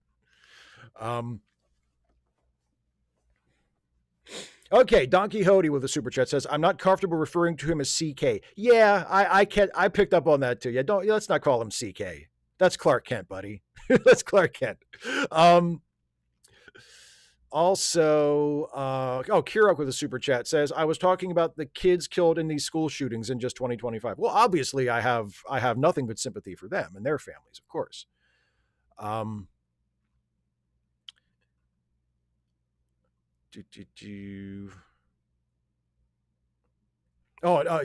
Okay, Don Quixote with a super chat says, "I'm not comfortable referring to him as CK." Yeah, I can't. I picked up on that too. Yeah, let's not call him CK. That's Clark Kent, buddy. That's Clark Kent. Also, Kirk with a super chat says, "I was talking about the kids killed in these school shootings in just 2025. Well, obviously, I have nothing but sympathy for them and their families, of course.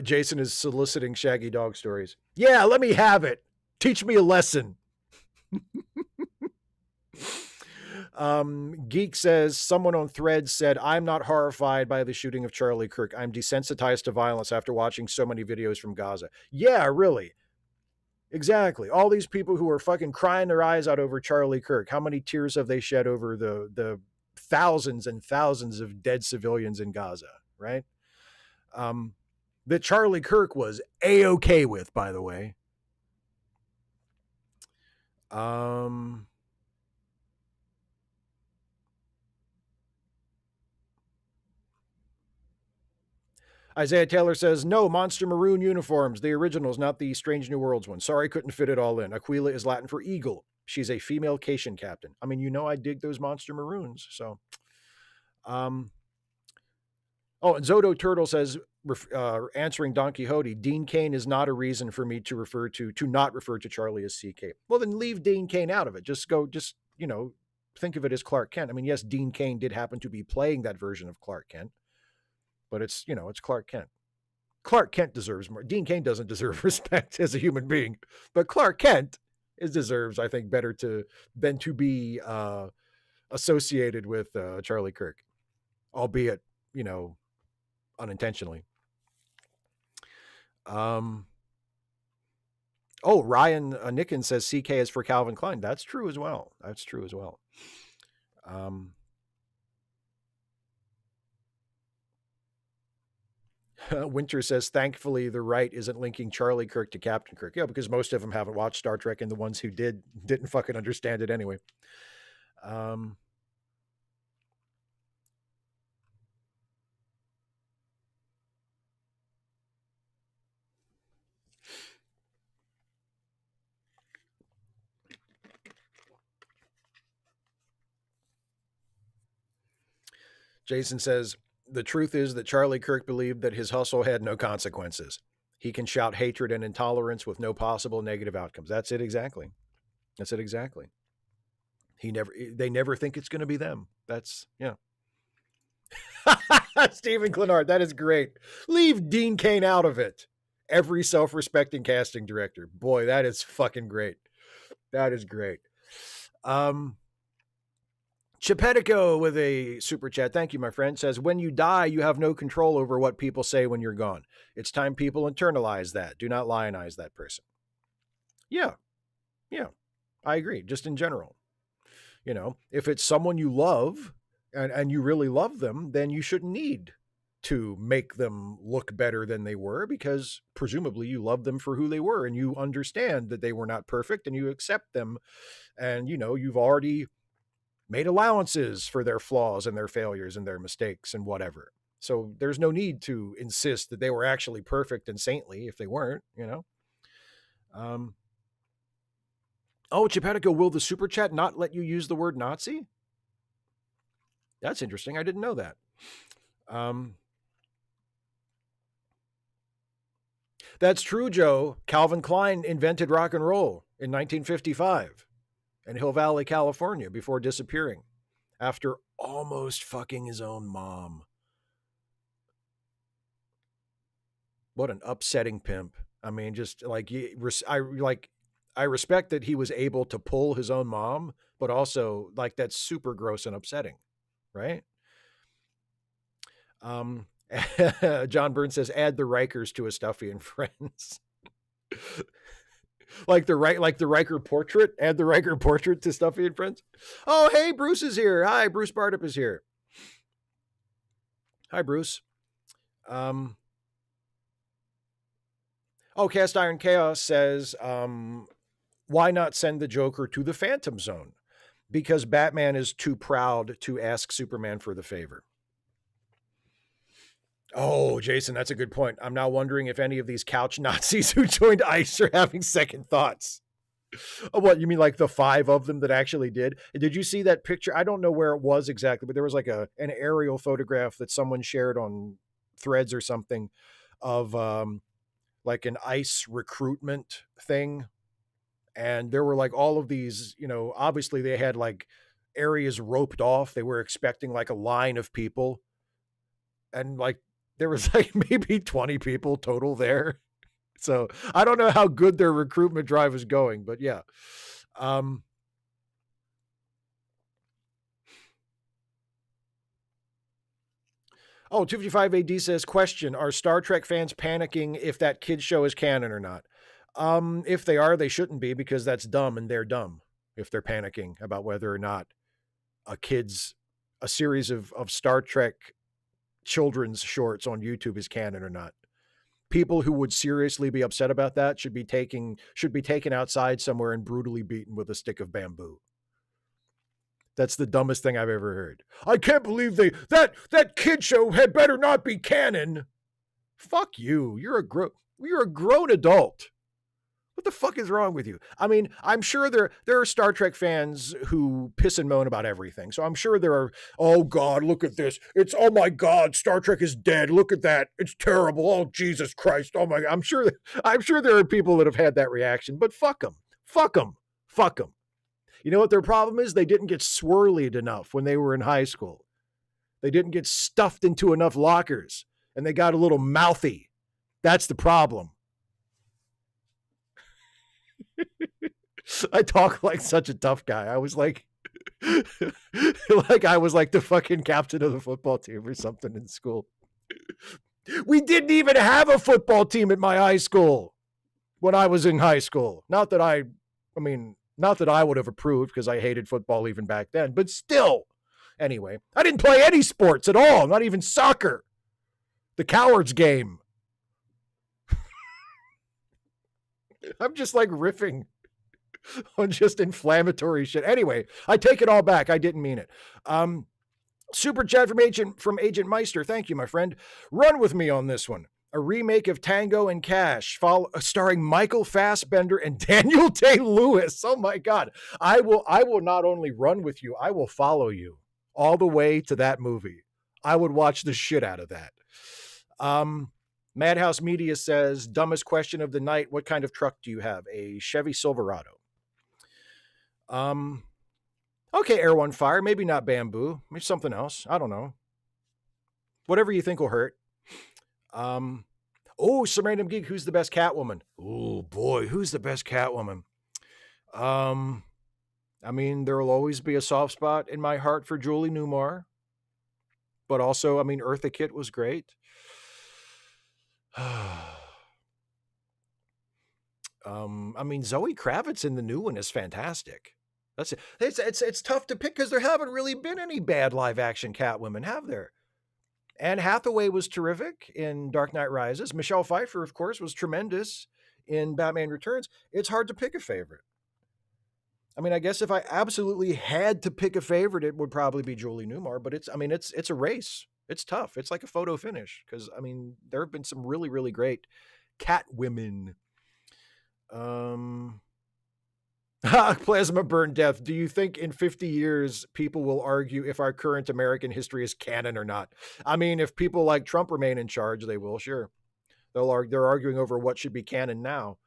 Jason is soliciting shaggy dog stories. Yeah, let me have it. Teach me a lesson. Geek says, someone on Threads said, "I'm not horrified by the shooting of Charlie Kirk. I'm desensitized to violence after watching so many videos from Gaza." Yeah, really. Exactly. All these people who are fucking crying their eyes out over Charlie Kirk. How many tears have they shed over the thousands and thousands of dead civilians in Gaza, right? That Charlie Kirk was A-okay with, by the way. Isaiah Taylor says, "No, Monster Maroon uniforms, the originals, not the Strange New Worlds one. Sorry, couldn't fit it all in. Aquila is Latin for eagle. She's a female Cation captain." I mean, I dig those Monster Maroons, so. And Zodo Turtle says, answering Don Quixote, "Dean Cain is not a reason for me to not refer to Charlie as CK." Well, then leave Dean Cain out of it. Just think of it as Clark Kent. I mean, yes, Dean Cain did happen to be playing that version of Clark Kent, but it's Clark Kent. Clark Kent deserves more. Dean Cain doesn't deserve respect as a human being, but Clark Kent deserves, I think, better than to be associated with Charlie Kirk, albeit, unintentionally. Ryan Nicken says CK is for Calvin Klein. That's true as well. Winter says, "Thankfully, the right isn't linking Charlie Kirk to Captain Kirk." Yeah, because most of them haven't watched Star Trek, and the ones who didn't fucking understand it anyway. Jason says, "The truth is that Charlie Kirk believed that his hustle had no consequences. He can shout hatred and intolerance with no possible negative outcomes." That's it exactly. They never think it's going to be them. That's, yeah. Stephen Clenard, that is great. Leave Dean Cain out of it. Every self-respecting casting director. Boy, that is fucking great. That is great. Chipetico with a super chat. Thank you, my friend. Says, when you die, you have no control over what people say when you're gone. It's time people internalize that. Do not lionize that person. Yeah. Yeah. I agree. Just in general. You know, if it's someone you love and you really love them, then you shouldn't need to make them look better than they were, because presumably you love them for who they were and you understand that they were not perfect and you accept them. And, you know, you've already made allowances for their flaws and their failures and their mistakes and whatever. So there's no need to insist that they were actually perfect and saintly if they weren't, you know. Oh, Chipetico, will the super chat not let you use the word Nazi? That's interesting. I didn't know that. That's true, Joe. Calvin Klein invented rock and roll in 1955 in Hill Valley, California, before disappearing after almost fucking his own mom. What an upsetting pimp. I mean, just like I respect that he was able to pull his own mom, but also like that's super gross and upsetting, right? John Burns says, add the Rikers to a Stuffy and Friends. like the Riker portrait. Add the Riker portrait to Stuffy and Friends. Oh, hey, Bruce is here. Hi, Bruce Bartup is here. Hi, Bruce. Oh, Cast Iron Chaos says, why not send the Joker to the Phantom Zone? Because Batman is too proud to ask Superman for the favor. Oh, Jason, that's a good point. I'm now wondering if any of these couch Nazis who joined ICE are having second thoughts. Oh, what, you mean like the 5 of them that actually did? Did you see that picture? I don't know where it was exactly, but there was like an aerial photograph that someone shared on Threads or something of like an ICE recruitment thing. And there were like all of these, you know, obviously they had like areas roped off. They were expecting like a line of people. And like there was like maybe 20 people total there. So I don't know how good their recruitment drive is going, but yeah. Oh, 255 AD says, question, are Star Trek fans panicking if that kid show is canon or not? If they are, they shouldn't be, because that's dumb and they're dumb if they're panicking about whether or not a series of Star Trek children's shorts on YouTube is canon or not. People who would seriously be upset about that should be taken outside somewhere and brutally beaten with a stick of bamboo. That's the dumbest thing I've ever heard. I can't believe that kid show had better not be canon. Fuck you. You're a grown adult. What the fuck is wrong with you? I mean, I'm sure there are Star Trek fans who piss and moan about everything. So I'm sure there are, oh God, look at this. It's, oh my God, Star Trek is dead. Look at that. It's terrible. Oh, Jesus Christ. Oh my God. I'm sure there are people that have had that reaction, but fuck them. Fuck them. Fuck them. You know what their problem is? They didn't get swirlied enough when they were in high school. They didn't get stuffed into enough lockers and they got a little mouthy. That's the problem. I talk like such a tough guy. I was like, I was like the fucking captain of the football team or something in school. We didn't even have a football team at my high school when I was in high school. Not that I would have approved, because I hated football even back then, but still. Anyway, I didn't play any sports at all, not even soccer. The cowards game. I'm just like riffing on just inflammatory shit. Anyway, I take it all back. I didn't mean it. Super chat from Agent Meister. Thank you, my friend. Run with me on this one. A remake of Tango and Cash, starring Michael Fassbender and Daniel Day-Lewis. Oh my God. I will not only run with you, I will follow you all the way to that movie. I would watch the shit out of that. Madhouse Media says, dumbest question of the night. What kind of truck do you have? A Chevy Silverado. Okay, Air One Fire. Maybe not bamboo. Maybe something else. I don't know. Whatever you think will hurt. Oh, some random geek. Who's the best Catwoman? Oh boy, who's the best Catwoman? I mean, there will always be a soft spot in my heart for Julie Newmar, but also, I mean, Eartha Kitt was great. I mean, Zoe Kravitz in the new one is fantastic. That's it. It's tough to pick because there haven't really been any bad live action Catwomen, have there? Anne Hathaway was terrific in Dark Knight Rises. Michelle Pfeiffer, of course, was tremendous in Batman Returns. It's hard to pick a favorite. I mean, I guess if I absolutely had to pick a favorite, it would probably be Julie Newmar. But it's a race. It's tough. It's like a photo finish because I mean, there have been some really, really great Catwomen. Plasma burn death. Do you think in 50 years people will argue if our current American history is canon or not? I mean, if people like Trump remain in charge, they will, sure. They're arguing over what should be canon now.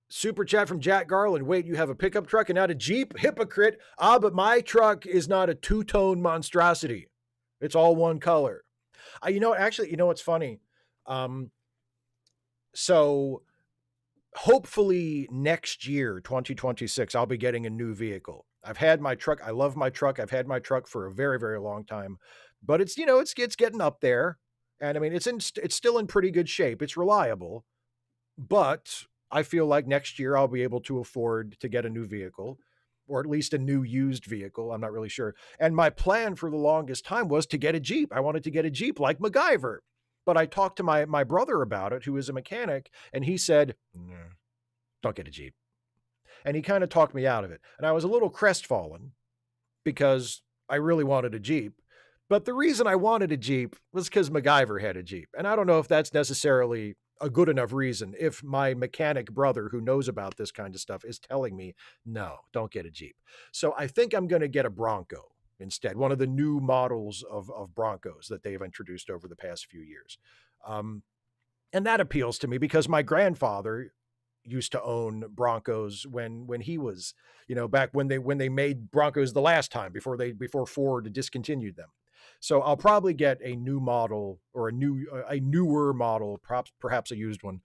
Super chat from Jack Garland. Wait, you have a pickup truck and not a Jeep? Hypocrite. But my truck is not a two-tone monstrosity. It's all one color. Actually, you know what's funny? So hopefully next year, 2026, I'll be getting a new vehicle. I've had my truck. I love my truck. I've had my truck for a very, very long time, but it's getting up there. And I mean, it's still in pretty good shape. It's reliable, but I feel like next year I'll be able to afford to get a new vehicle, or at least a new used vehicle. I'm not really sure. And my plan for the longest time was to get a Jeep. I wanted to get a Jeep like MacGyver. But I talked to my brother about it, who is a mechanic, and he said, don't get a Jeep. And he kind of talked me out of it. And I was a little crestfallen because I really wanted a Jeep. But the reason I wanted a Jeep was because MacGyver had a Jeep. And I don't know if that's necessarily a good enough reason if my mechanic brother who knows about this kind of stuff is telling me, no, don't get a Jeep. So I think I'm going to get a Bronco instead, one of the new models of Broncos that they've introduced over the past few years. And that appeals to me because my grandfather used to own Broncos when he was, back when they made Broncos the last time before Ford discontinued them. So I'll probably get a new model or a newer model, perhaps a used one,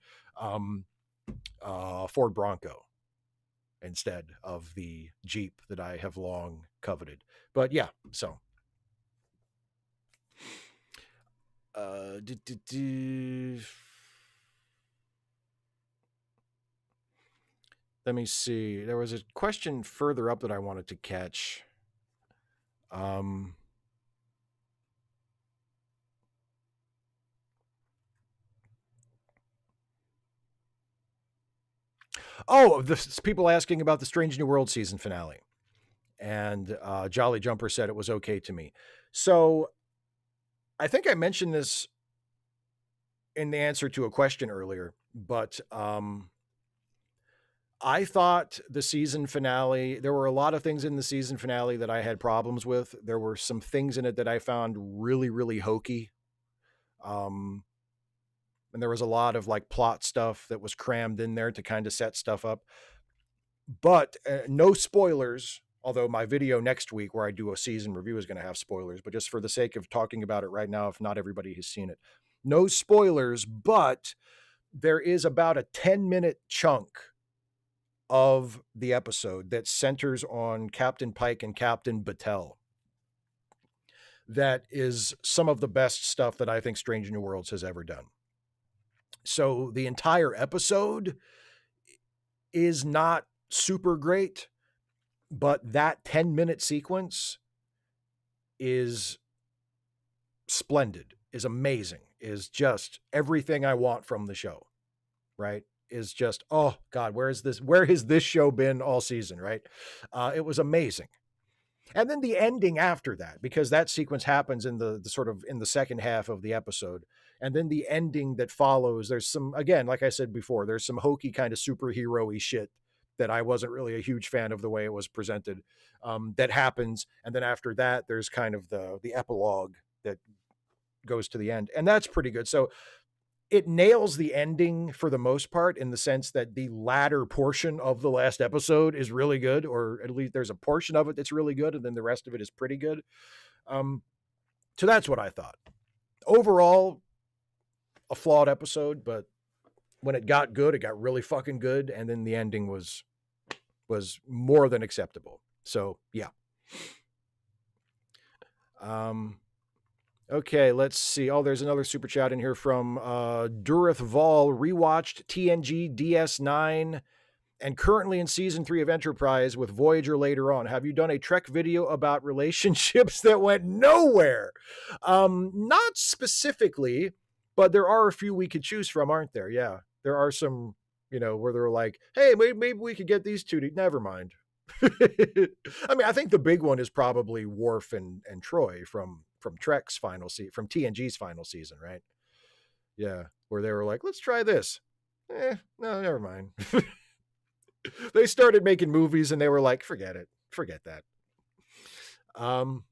Ford Bronco instead of the Jeep that I have long coveted. But yeah, so. Let me see. There was a question further up that I wanted to catch. This people asking about the Strange New World season finale. And Jolly Jumper said it was okay to me. So I think I mentioned this in the answer to a question earlier, but I thought the season finale, there were a lot of things in the season finale that I had problems with. There were some things in it that I found really, really hokey. And there was a lot of like plot stuff that was crammed in there to kind of set stuff up. But no spoilers, although my video next week where I do a season review is going to have spoilers. But just for the sake of talking about it right now, if not everybody has seen it, no spoilers, but there is about a 10-minute chunk of the episode that centers on Captain Pike and Captain Battelle. That is some of the best stuff that I think Strange New Worlds has ever done. So the entire episode is not super great, but that 10-minute sequence is splendid, is amazing, is just everything I want from the show, right? Is just, oh God, where has this show been all season, right? It was amazing. And then the ending after that, because that sequence happens in the sort of in the second half of the episode. And then the ending that follows, there's some, again, like I said before, there's some hokey kind of superhero-y shit that I wasn't really a huge fan of the way it was presented, that happens. And then after that, there's kind of the epilogue that goes to the end. And that's pretty good. So it nails the ending for the most part in the sense that the latter portion of the last episode is really good, or at least there's a portion of it that's really good, and then the rest of it is pretty good. So that's what I thought. Overall, a flawed episode, but when it got good, it got really fucking good, and then the ending was more than acceptable. So yeah. Okay, let's see. Oh, there's another super chat in here from Durith Vol. Rewatched TNG DS9 and currently in season 3 of Enterprise with Voyager later on. Have you done a Trek video about relationships that went nowhere? Not specifically, but there are a few we could choose from, aren't there? Yeah, there are some, where they're like, hey, maybe we could get these two to, never mind. I mean, I think the big one is probably Worf and Troi from Trek's final season, from TNG's final season, right? Yeah, where they were like, let's try this. No, never mind. They started making movies and they were like, forget it. Forget that. Oh,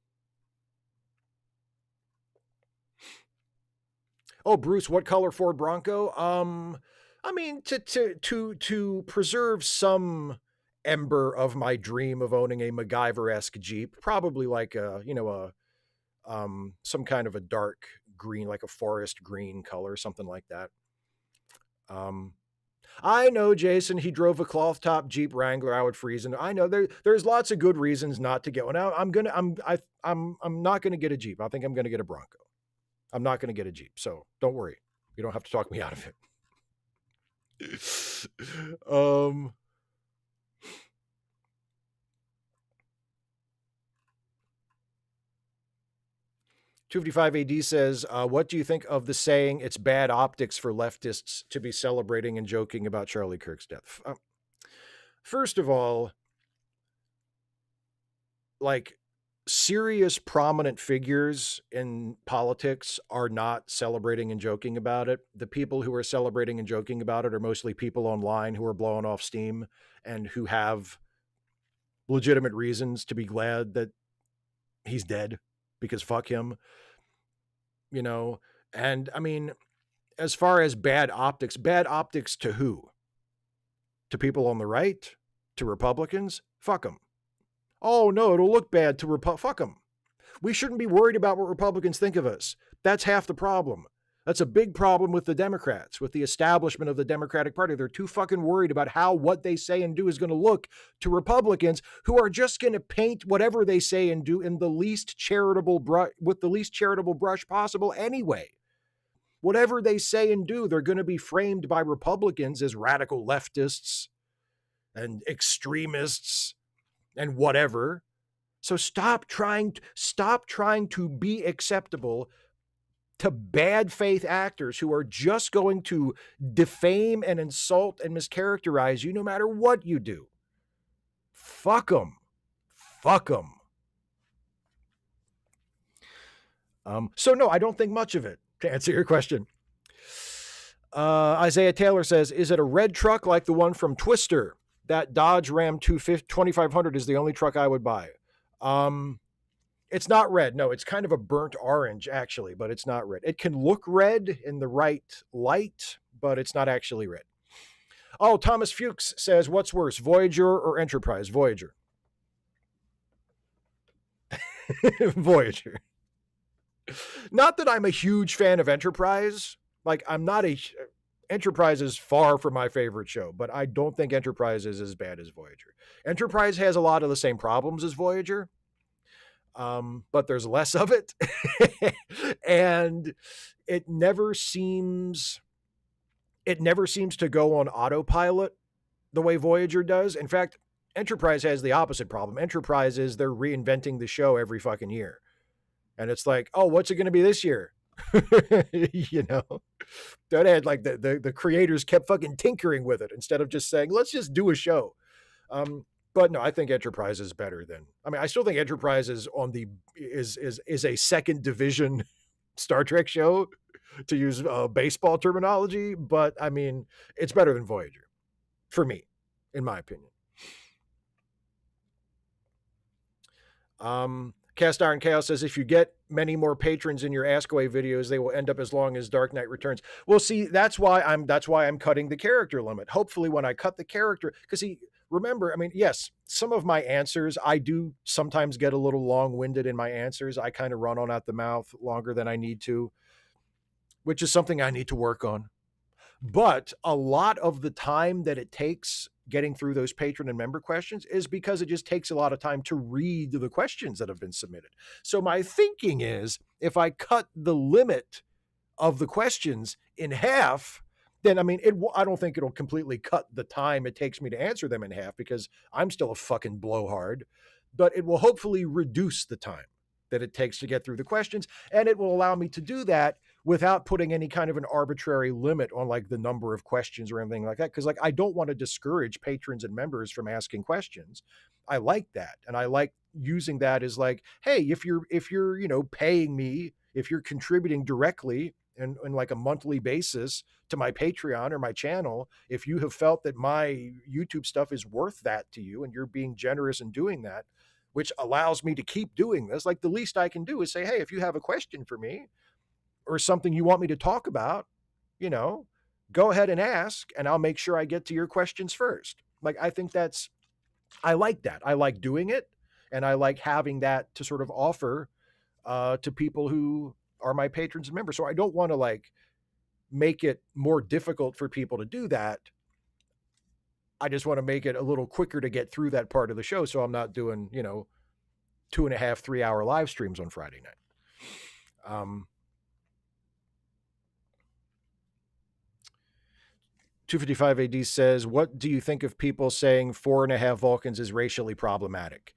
Bruce, what color Ford Bronco? I mean, to preserve some ember of my dream of owning a MacGyver-esque Jeep, probably like some kind of a dark green, like a forest green color, something like that. I know, Jason, he drove a cloth top Jeep Wrangler. I would freeze. And I know there's lots of good reasons not to get one. I'm not going to get a Jeep. I think I'm going to get a Bronco. I'm not going to get a Jeep. So don't worry. You don't have to talk me out of it. 255 AD says, what do you think of the saying, it's bad optics for leftists to be celebrating and joking about Charlie Kirk's death? First of all, like, serious prominent figures in politics are not celebrating and joking about it. The people who are celebrating and joking about it are mostly people online who are blowing off steam and who have legitimate reasons to be glad that he's dead, because fuck him. And I mean, as far as bad optics to who? To people on the right? To Republicans? Fuck them. Oh no, it'll look bad to fuck them. We shouldn't be worried about what Republicans think of us. That's half the problem. That's a big problem with the Democrats, with the establishment of the Democratic Party. They're too fucking worried about how what they say and do is going to look to Republicans, who are just going to paint whatever they say and do in the least charitable with the least charitable brush possible anyway. Whatever they say and do, they're going to be framed by Republicans as radical leftists and extremists and whatever. So stop trying to be acceptable to bad faith actors who are just going to defame and insult and mischaracterize you no matter what you do. Fuck them. Fuck them. So no, I don't think much of it, to answer your question. Isaiah Taylor says, is it a red truck like the one from Twister? That Dodge Ram 2500 is the only truck I would buy. It's not red. No, it's kind of a burnt orange, actually, but it's not red. It can look red in the right light, but it's not actually red. Oh, Thomas Fuchs says, what's worse, Voyager or Enterprise? Voyager. Voyager. Not that I'm a huge fan of Enterprise. Like, Enterprise is far from my favorite show, but I don't think Enterprise is as bad as Voyager. Enterprise has a lot of the same problems as Voyager. But there's less of it. And it never seems to go on autopilot the way Voyager does. In fact, Enterprise has the opposite problem. Enterprise is they're reinventing the show every fucking year. And it's like, oh, what's it going to be this year? That had like the creators kept fucking tinkering with it instead of just saying, let's just do a show. But no, I think Enterprise is better than. I mean, I still think Enterprise is is a second division Star Trek show, to use baseball terminology. But I mean, it's better than Voyager, for me, in my opinion. Cast Iron Chaos says, if you get many more patrons in your Ask Away videos, they will end up as long as Dark Knight Returns. Well, see, that's why I'm cutting the character limit. Hopefully, when I cut the character, because remember, I mean, yes, some of my answers, I do sometimes get a little long-winded in my answers. I kind of run on at the mouth longer than I need to, which is something I need to work on. But a lot of the time that it takes getting through those patron and member questions is because it just takes a lot of time to read the questions that have been submitted. So my thinking is if I cut the limit of the questions in half, then I mean, I don't think it'll completely cut the time it takes me to answer them in half because I'm still a fucking blowhard, but it will hopefully reduce the time that it takes to get through the questions. And it will allow me to do that without putting any kind of an arbitrary limit on like the number of questions or anything like that. Cause like, I don't want to discourage patrons and members from asking questions. I like that. And I like using that as like, hey, if you're, you know, paying me, if you're contributing directly and like a monthly basis to my Patreon or my channel, if you have felt that my YouTube stuff is worth that to you and you're being generous in doing that, which allows me to keep doing this, like the least I can do is say, hey, if you have a question for me or something you want me to talk about, you know, go ahead and ask and I'll make sure I get to your questions first. Like, I think I like that. I like doing it. And I like having that to sort of offer to people who are my patrons and members. So I don't want to like make it more difficult for people to do that. I just want to make it a little quicker to get through that part of the show. So I'm not doing, you know, 2.5, 3 hour live streams on Friday night. 255 AD says, what do you think of people saying 4.5 Vulcans is racially problematic?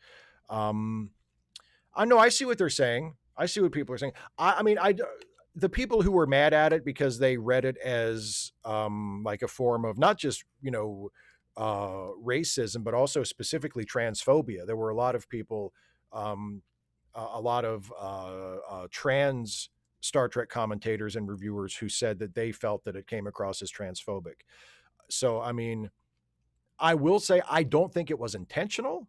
I know I see what they're saying. I see what people are saying. I mean, the people who were mad at it because they read it as like a form of not just, you know, racism, but also specifically transphobia. There were a lot of people, a lot of trans Star Trek commentators and reviewers who said that they felt that it came across as transphobic. So, I mean, I will say I don't think it was intentional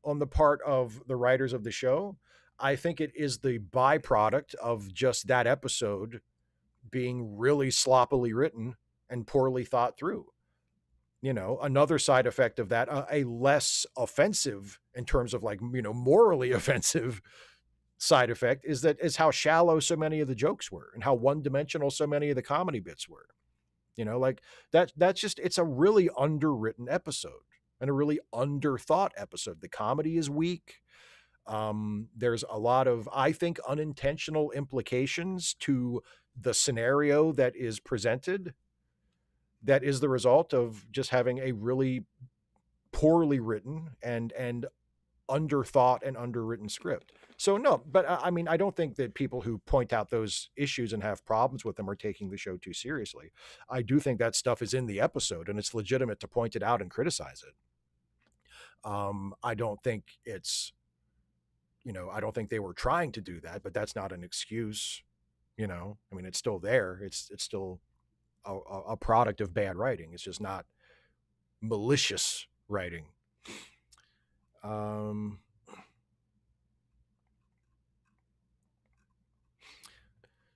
on the part of the writers of the show. I think it is the byproduct of just that episode being really sloppily written and poorly thought through. You know, another side effect of that, a less offensive in terms of like, you know, morally offensive side effect is how shallow so many of the jokes were and how one-dimensional so many of the comedy bits were. You know, like that's just, it's a really underwritten episode and a really underthought episode. The comedy is weak. There's a lot of, I think, unintentional implications to the scenario that is presented that is the result of just having a really poorly written and underthought and underwritten script. So no, but I mean, I don't think that people who point out those issues and have problems with them are taking the show too seriously. I do think that stuff is in the episode and it's legitimate to point it out and criticize it. I don't think it's, you know, I don't think they were trying to do that, but that's not an excuse. You know, I mean, it's still there. It's still a product of bad writing. It's just not malicious writing.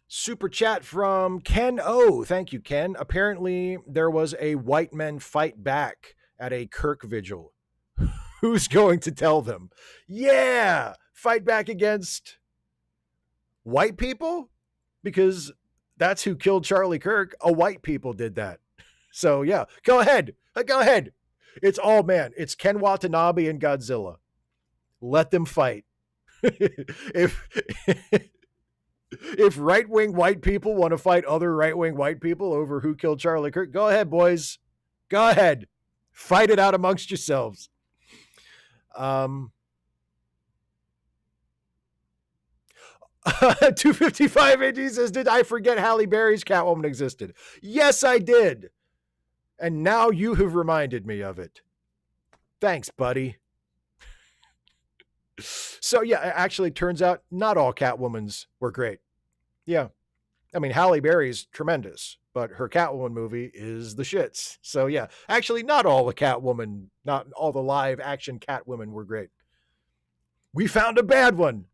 Super chat from Ken O. Thank you, Ken. Apparently, there was a white men fight back at a Kirk vigil. Who's going to tell them? Yeah, fight back against white people? Because that's who killed Charlie Kirk. A white people did that. So yeah, go ahead. Go ahead. It's all, man. It's Ken Watanabe and Godzilla. Let them fight. If right-wing white people want to fight other right-wing white people over who killed Charlie Kirk, go ahead, boys. Go ahead. Fight it out amongst yourselves. 255 AD says, did I forget Halle Berry's Catwoman existed? Yes, I did. And now you have reminded me of it. Thanks, buddy. So yeah, it actually turns out not all Catwomans were great. Yeah. I mean, Halle Berry's tremendous, but her Catwoman movie is the shits. So yeah, actually not all the live action Catwomen were great. We found a bad one.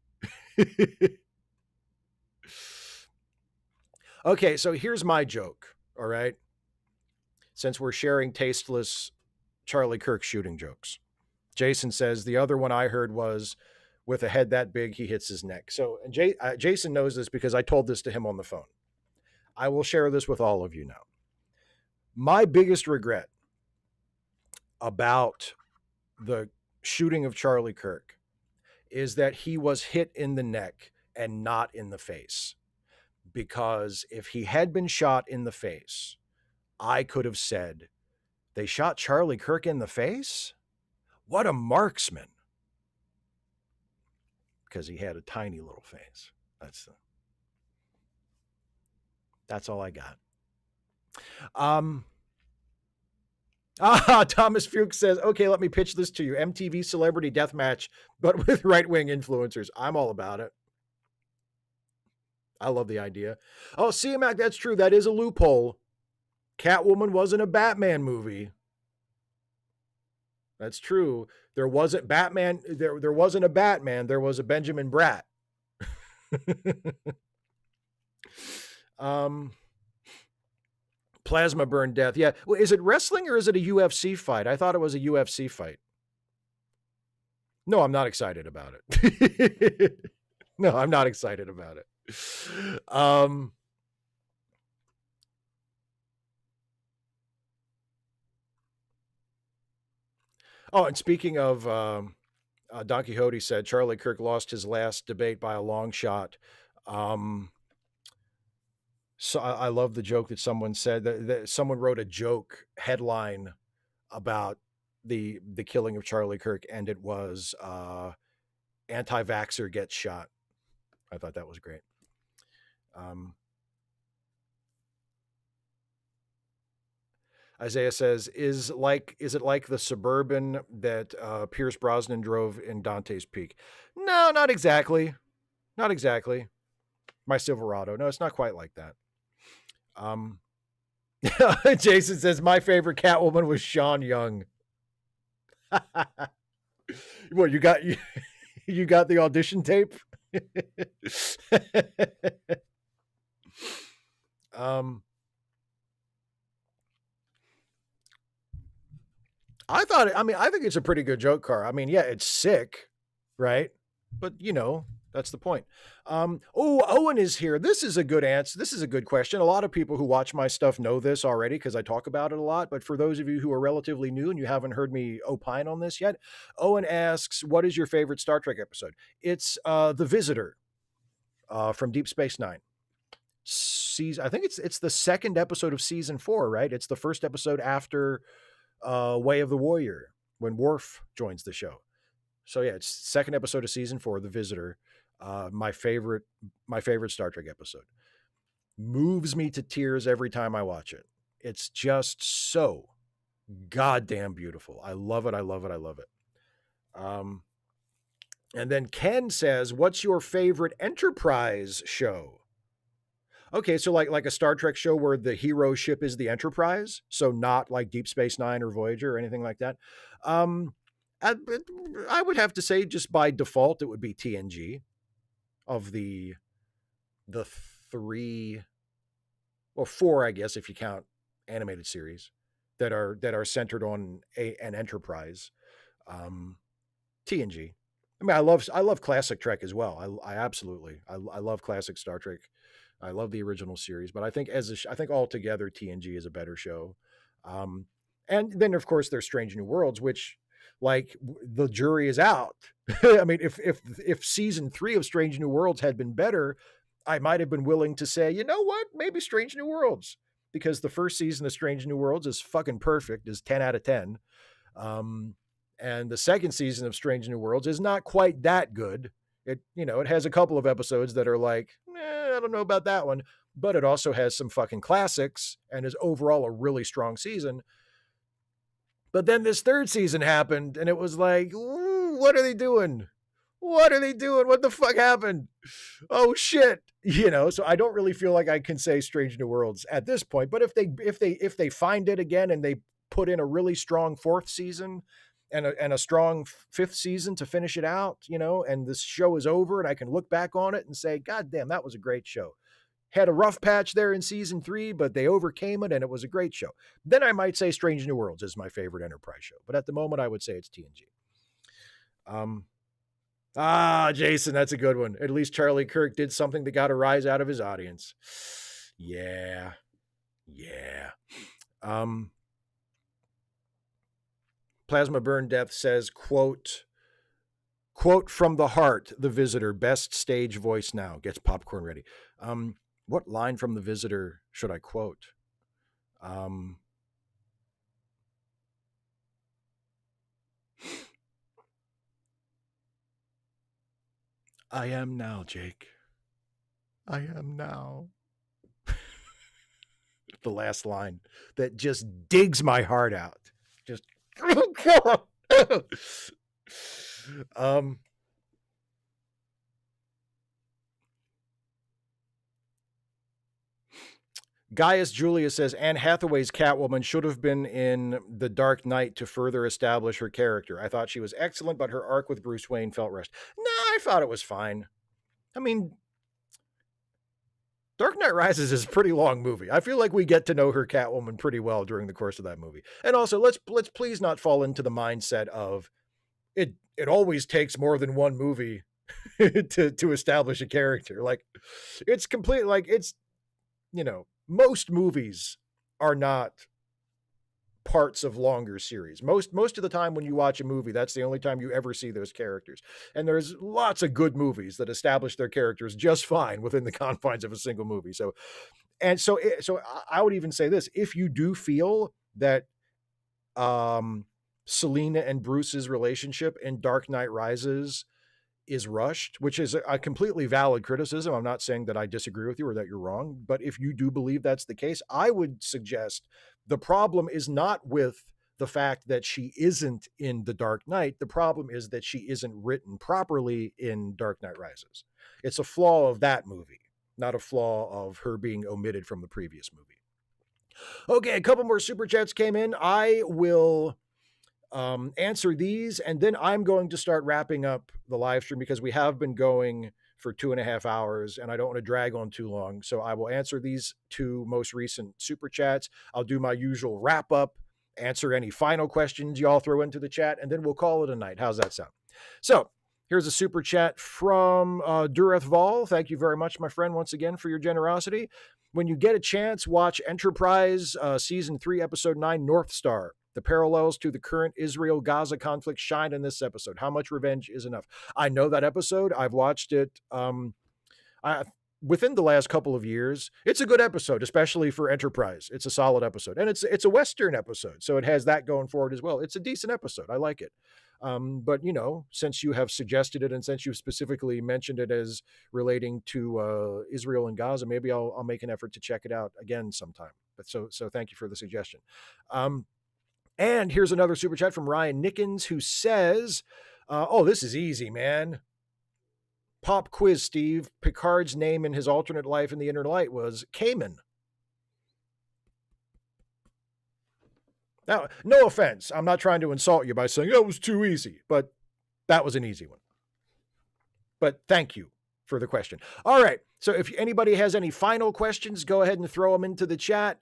Okay, so here's my joke, all right? Since we're sharing tasteless Charlie Kirk shooting jokes. Jason says, the other one I heard was, with a head that big, he hits his neck. So Jason knows this because I told this to him on the phone. I will share this with all of you now. My biggest regret about the shooting of Charlie Kirk is that he was hit in the neck and not in the face. Because if he had been shot in the face, I could have said, they shot Charlie Kirk in the face? What a marksman. Because he had a tiny little face. That's all I got. Thomas Fuchs says, okay, let me pitch this to you. MTV Celebrity Deathmatch, but with right-wing influencers. I'm all about it. I love the idea. Oh, CMAC, that's true. That is a loophole. Catwoman wasn't a Batman movie. That's true. There wasn't Batman. There wasn't a Batman. There was a Benjamin Bratt. Plasma burn death. Yeah. Well, is it wrestling or is it a UFC fight? I thought it was a UFC fight. No, I'm not excited about it. No, I'm not excited about it. Oh, and speaking of, Don Quixote said Charlie Kirk lost his last debate by a long shot. So I love the joke that someone said that someone wrote a joke headline about the killing of Charlie Kirk, and it was anti-vaxxer gets shot. I thought that was great. Isaiah says, is it like the Suburban that Pierce Brosnan drove in Dante's Peak? No, not exactly. Not exactly. My Silverado. No, it's not quite like that. Jason says, my favorite Catwoman was Sean Young. What, you got the audition tape? I think it's a pretty good joke car. I mean, yeah, it's sick, right? But that's the point. Owen is here. This is a good answer. This is a good question. A lot of people who watch my stuff know this already because I talk about it a lot. But for those of you who are relatively new and you haven't heard me opine on this yet, Owen asks, what is your favorite Star Trek episode? It's The Visitor from Deep Space Nine. I think it's the second episode of season 4, right? It's the first episode after Way of the Warrior when Worf joins the show. So yeah, it's second episode of season 4, The Visitor. My favorite Star Trek episode. Moves me to tears every time I watch it. It's just so goddamn beautiful. I love it. I love it. I love it. And then Ken says, what's your favorite Enterprise show? Okay, so like a Star Trek show where the hero ship is the Enterprise, so not like Deep Space Nine or Voyager or anything like that. I would have to say just by default, it would be TNG of the 3 or 4, I guess, if you count animated series that are centered on an Enterprise. TNG. I mean, I love classic Trek as well. I absolutely love classic Star Trek. I love the original series, but I think I think altogether TNG is a better show. And then of course there's Strange New Worlds, which like the jury is out. I mean, if season 3 of Strange New Worlds had been better, I might have been willing to say, you know what, maybe Strange New Worlds, because the first season of Strange New Worlds is fucking perfect, is 10 out of 10. And the second season of Strange New Worlds is not quite that good. It has a couple of episodes that are like, I don't know about that one, but it also has some fucking classics and is overall a really strong season. But then this third season happened and it was like, what are they doing? What are they doing? What the fuck happened? Oh shit. So I don't really feel like I can say Strange New Worlds at this point, but if they find it again and they put in a really strong 4th season and a strong 5th season to finish it out, and this show is over and I can look back on it and say, God damn, that was a great show. Had a rough patch there in season 3, but they overcame it and it was a great show. Then I might say Strange New Worlds is my favorite Enterprise show. But at the moment, I would say it's TNG. Jason, that's a good one. At least Charlie Kirk did something that got a rise out of his audience. Yeah. Plasma Burn Death says, quote from the heart, The Visitor, best stage voice now. Gets popcorn ready. What line from The Visitor should I quote? I am now, Jake. I am now. The last line that just digs my heart out. Just Gaius Julius says Anne Hathaway's Catwoman should have been in The Dark Knight to further establish her character. I thought she was excellent, but her arc with Bruce Wayne felt rushed. Nah, I thought it was fine. I mean, Dark Knight Rises is a pretty long movie. I feel like we get to know her Catwoman pretty well during the course of that movie. And also, let's please not fall into the mindset of it always takes more than one movie to establish a character. Like, it's complete, like, it's, you know, most movies are not parts of longer series. Most of the time when you watch a movie, that's the only time you ever see those characters. And there's lots of good movies that establish their characters just fine within the confines of a single movie. So I would even say this: if you do feel that Selina and Bruce's relationship in Dark Knight Rises is rushed, which is a completely valid criticism. I'm not saying that I disagree with you or that you're wrong, but if you do believe that's the case, I would suggest the problem is not with the fact that she isn't in The Dark Knight. The problem is that she isn't written properly in Dark Knight Rises. It's a flaw of that movie, not a flaw of her being omitted from the previous movie. Okay, a couple more super chats came in. I will answer these, and then I'm going to start wrapping up the live stream because we have been going for 2.5 hours and I don't want to drag on too long. So I will answer these two most recent super chats. I'll do my usual wrap up, answer any final questions y'all throw into the chat, and then we'll call it a night. How's that sound? So here's a super chat from Dureth Vol. Thank you very much, my friend, once again for your generosity. When you get a chance, watch Enterprise Season 3, Episode 9, North Star. The parallels to the current Israel-Gaza conflict shine in this episode. How much revenge is enough? I know that episode. I've watched it within the last couple of years. It's a good episode, especially for Enterprise. It's a solid episode. And it's a Western episode, so it has that going for it as well. It's a decent episode. I like it. But, you know, since you have suggested it and since you've specifically mentioned it as relating to Israel and Gaza, maybe I'll make an effort to check it out again sometime. But so thank you for the suggestion. And here's another super chat from Ryan Nickens, who says, oh, this is easy, man. Pop quiz, Steve. Picard's name in his alternate life in the Inner Light was Cayman. Now, no offense. I'm not trying to insult you by saying that was too easy, but that was an easy one. But thank you for the question. All right. So if anybody has any final questions, go ahead and throw them into the chat.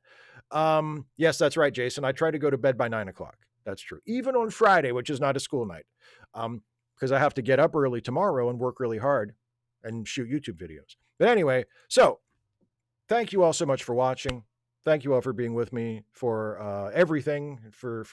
Yes, that's right, Jason. I try to go to bed by 9 o'clock. That's true. Even on Friday, which is not a school night, because I have to get up early tomorrow and work really hard and shoot YouTube videos. But anyway, so thank you all so much for watching. Thank you all for being with me for everything, for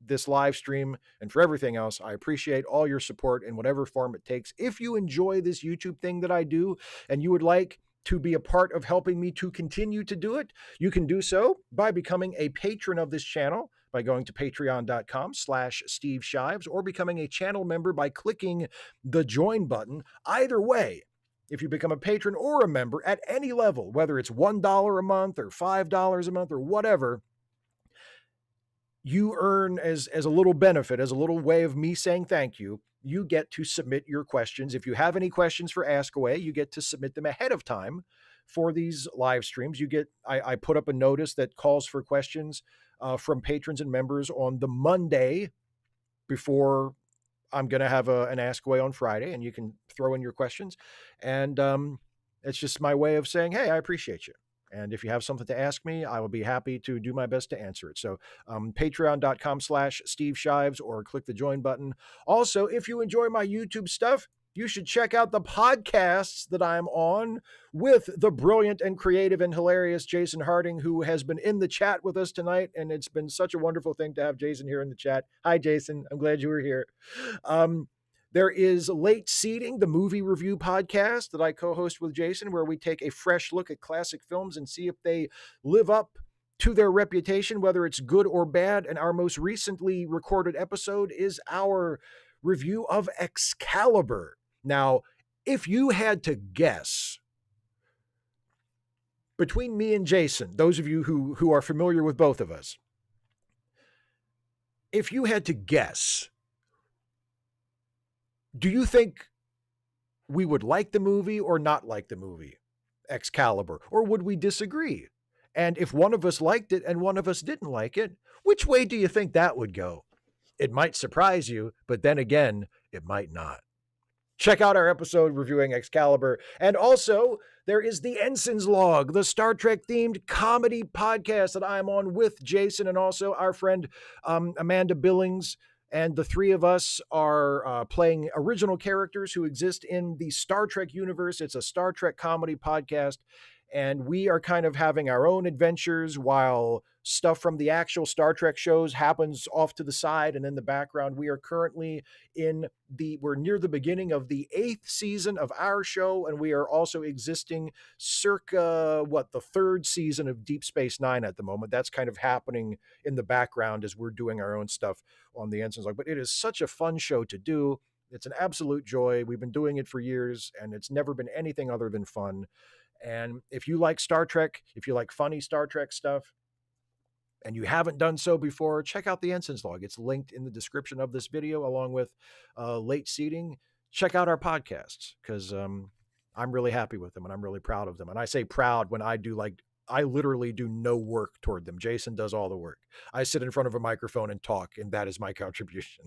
this live stream and for everything else. I appreciate all your support in whatever form it takes. If you enjoy this YouTube thing that I do and you would like to be a part of helping me to continue to do it, you can do so by becoming a patron of this channel by going to patreon.com/Steve Shives or becoming a channel member by clicking the join button. Either way, if you become a patron or a member at any level, whether it's $1 a month or $5 a month or whatever, you earn as a little benefit, as a little way of me saying thank you, you get to submit your questions. If you have any questions for Ask Away, you get to submit them ahead of time for these live streams. You get, I put up a notice that calls for questions from patrons and members on the Monday before I'm going to have an Ask Away on Friday, and you can throw in your questions. And it's just my way of saying, hey, I appreciate you. And if you have something to ask me, I will be happy to do my best to answer it. So patreon.com/Steve Shives or click the join button. Also, if you enjoy my YouTube stuff, you should check out the podcasts that I'm on with the brilliant and creative and hilarious Jason Harding, who has been in the chat with us tonight. And it's been such a wonderful thing to have Jason here in the chat. Hi, Jason. I'm glad you were here. There is Late Seating, the movie review podcast that I co-host with Jason, where we take a fresh look at classic films and see if they live up to their reputation, whether it's good or bad. And our most recently recorded episode is our review of Excalibur. Now, if you had to guess between me and Jason, those of you who are familiar with both of us, if you had to guess, do you think we would like the movie or not like the movie, Excalibur? Or would we disagree? And if one of us liked it and one of us didn't like it, which way do you think that would go? It might surprise you, but then again, it might not. Check out our episode reviewing Excalibur. And also, there is the Ensign's Log, the Star Trek themed comedy podcast that I'm on with Jason and also our friend Amanda Billings. And the three of us are playing original characters who exist in the Star Trek universe. It's a Star Trek comedy podcast. And we are kind of having our own adventures while stuff from the actual Star Trek shows happens off to the side and in the background. We are currently we're near the beginning of the 8th season of our show, and we are also existing circa, the 3rd season of Deep Space Nine at the moment. That's kind of happening in the background as we're doing our own stuff on the Ensign's Log. But it is such a fun show to do. It's an absolute joy. We've been doing it for years, and it's never been anything other than fun. And if you like Star Trek, if you like funny Star Trek stuff, and you haven't done so before, check out the Ensign's Log. It's linked in the description of this video, along with Late Seating. Check out our podcasts, because I'm really happy with them, and I'm really proud of them. And I say proud when I literally do no work toward them. Jason does all the work. I sit in front of a microphone and talk, and that is my contribution.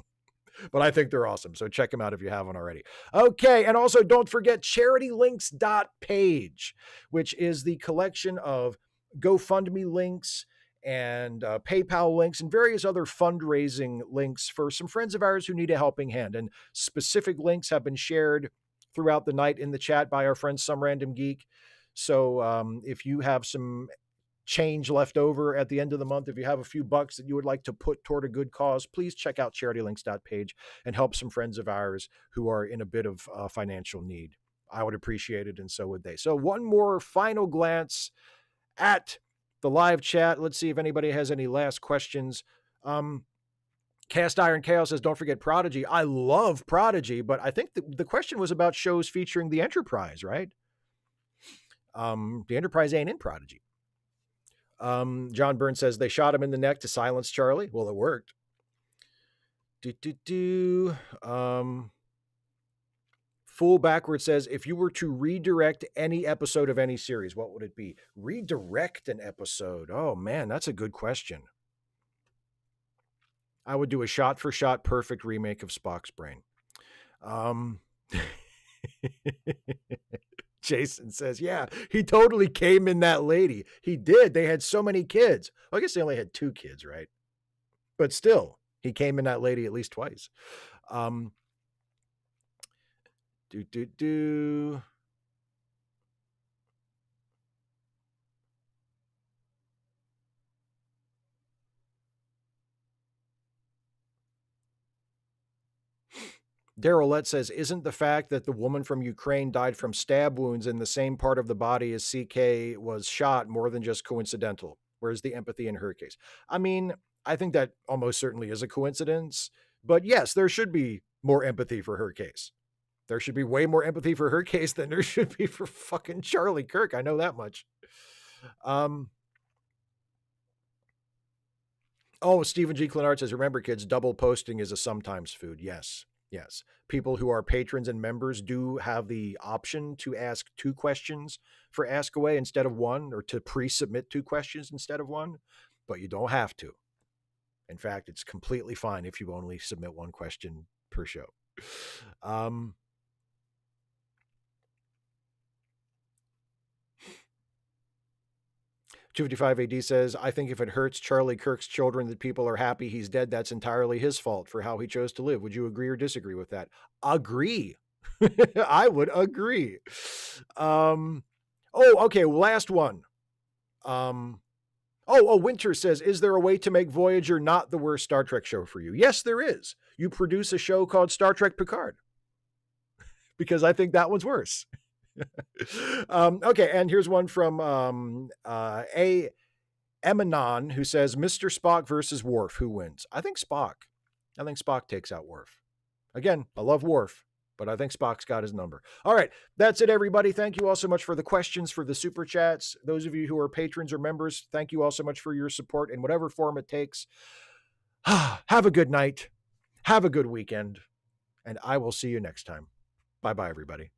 But I think they're awesome. So check them out if you haven't already. Okay. And also don't forget charitylinks.page, which is the collection of GoFundMe links and PayPal links and various other fundraising links for some friends of ours who need a helping hand. And specific links have been shared throughout the night in the chat by our friend Some Random Geek. So if you have some change left over at the end of the month, if you have a few bucks that you would like to put toward a good cause, please check out charitylinks.page and help some friends of ours who are in a bit of financial need. I would appreciate it, and so would they. So one more final glance at the live chat. Let's see if anybody has any last questions. Cast Iron Chaos says, don't forget Prodigy. I love Prodigy, but I think the question was about shows featuring the Enterprise, right? The Enterprise ain't in Prodigy. John Burns says they shot him in the neck to silence Charlie. Well, it worked. Fool Backward says, if you were to redirect any episode of any series, what would it be? Redirect an episode. Oh man, that's a good question. I would do a shot-for-shot perfect remake of Spock's brain. Jason says, yeah, he totally came in that lady. He did. They had so many kids. Well, I guess they only had 2 kids, right? But still, he came in that lady at least twice. Daryl Lett says, isn't the fact that the woman from Ukraine died from stab wounds in the same part of the body as CK was shot more than just coincidental? Where's the empathy in her case? I mean, I think that almost certainly is a coincidence, but yes, there should be more empathy for her case. There should be way more empathy for her case than there should be for fucking Charlie Kirk. I know that much. Stephen G. Clenard says, remember kids, double posting is a sometimes food. Yes. Yes. People who are patrons and members do have the option to ask 2 questions for Ask Away instead of 1, or to pre-submit 2 questions instead of 1, but you don't have to. In fact, it's completely fine if you only submit 1 question per show. 255 AD says, I think if it hurts Charlie Kirk's children that people are happy he's dead, that's entirely his fault for how he chose to live. Would you agree or disagree with that? Agree. I would agree. Okay, last one. Winter says, is there a way to make Voyager not the worst Star Trek show for you? Yes, there is. You produce a show called Star Trek Picard. Because I think that one's worse. Okay, and here's one from A. Emanon, who says, Mr. Spock versus Worf, who wins? I think Spock. I think Spock takes out Worf. Again, I love Worf, but I think Spock's got his number. All right, that's it, everybody. Thank you all so much for the questions, for the super chats. Those of you who are patrons or members, thank you all so much for your support in whatever form it takes. Have a good night. Have a good weekend. And I will see you next time. Bye-bye, everybody.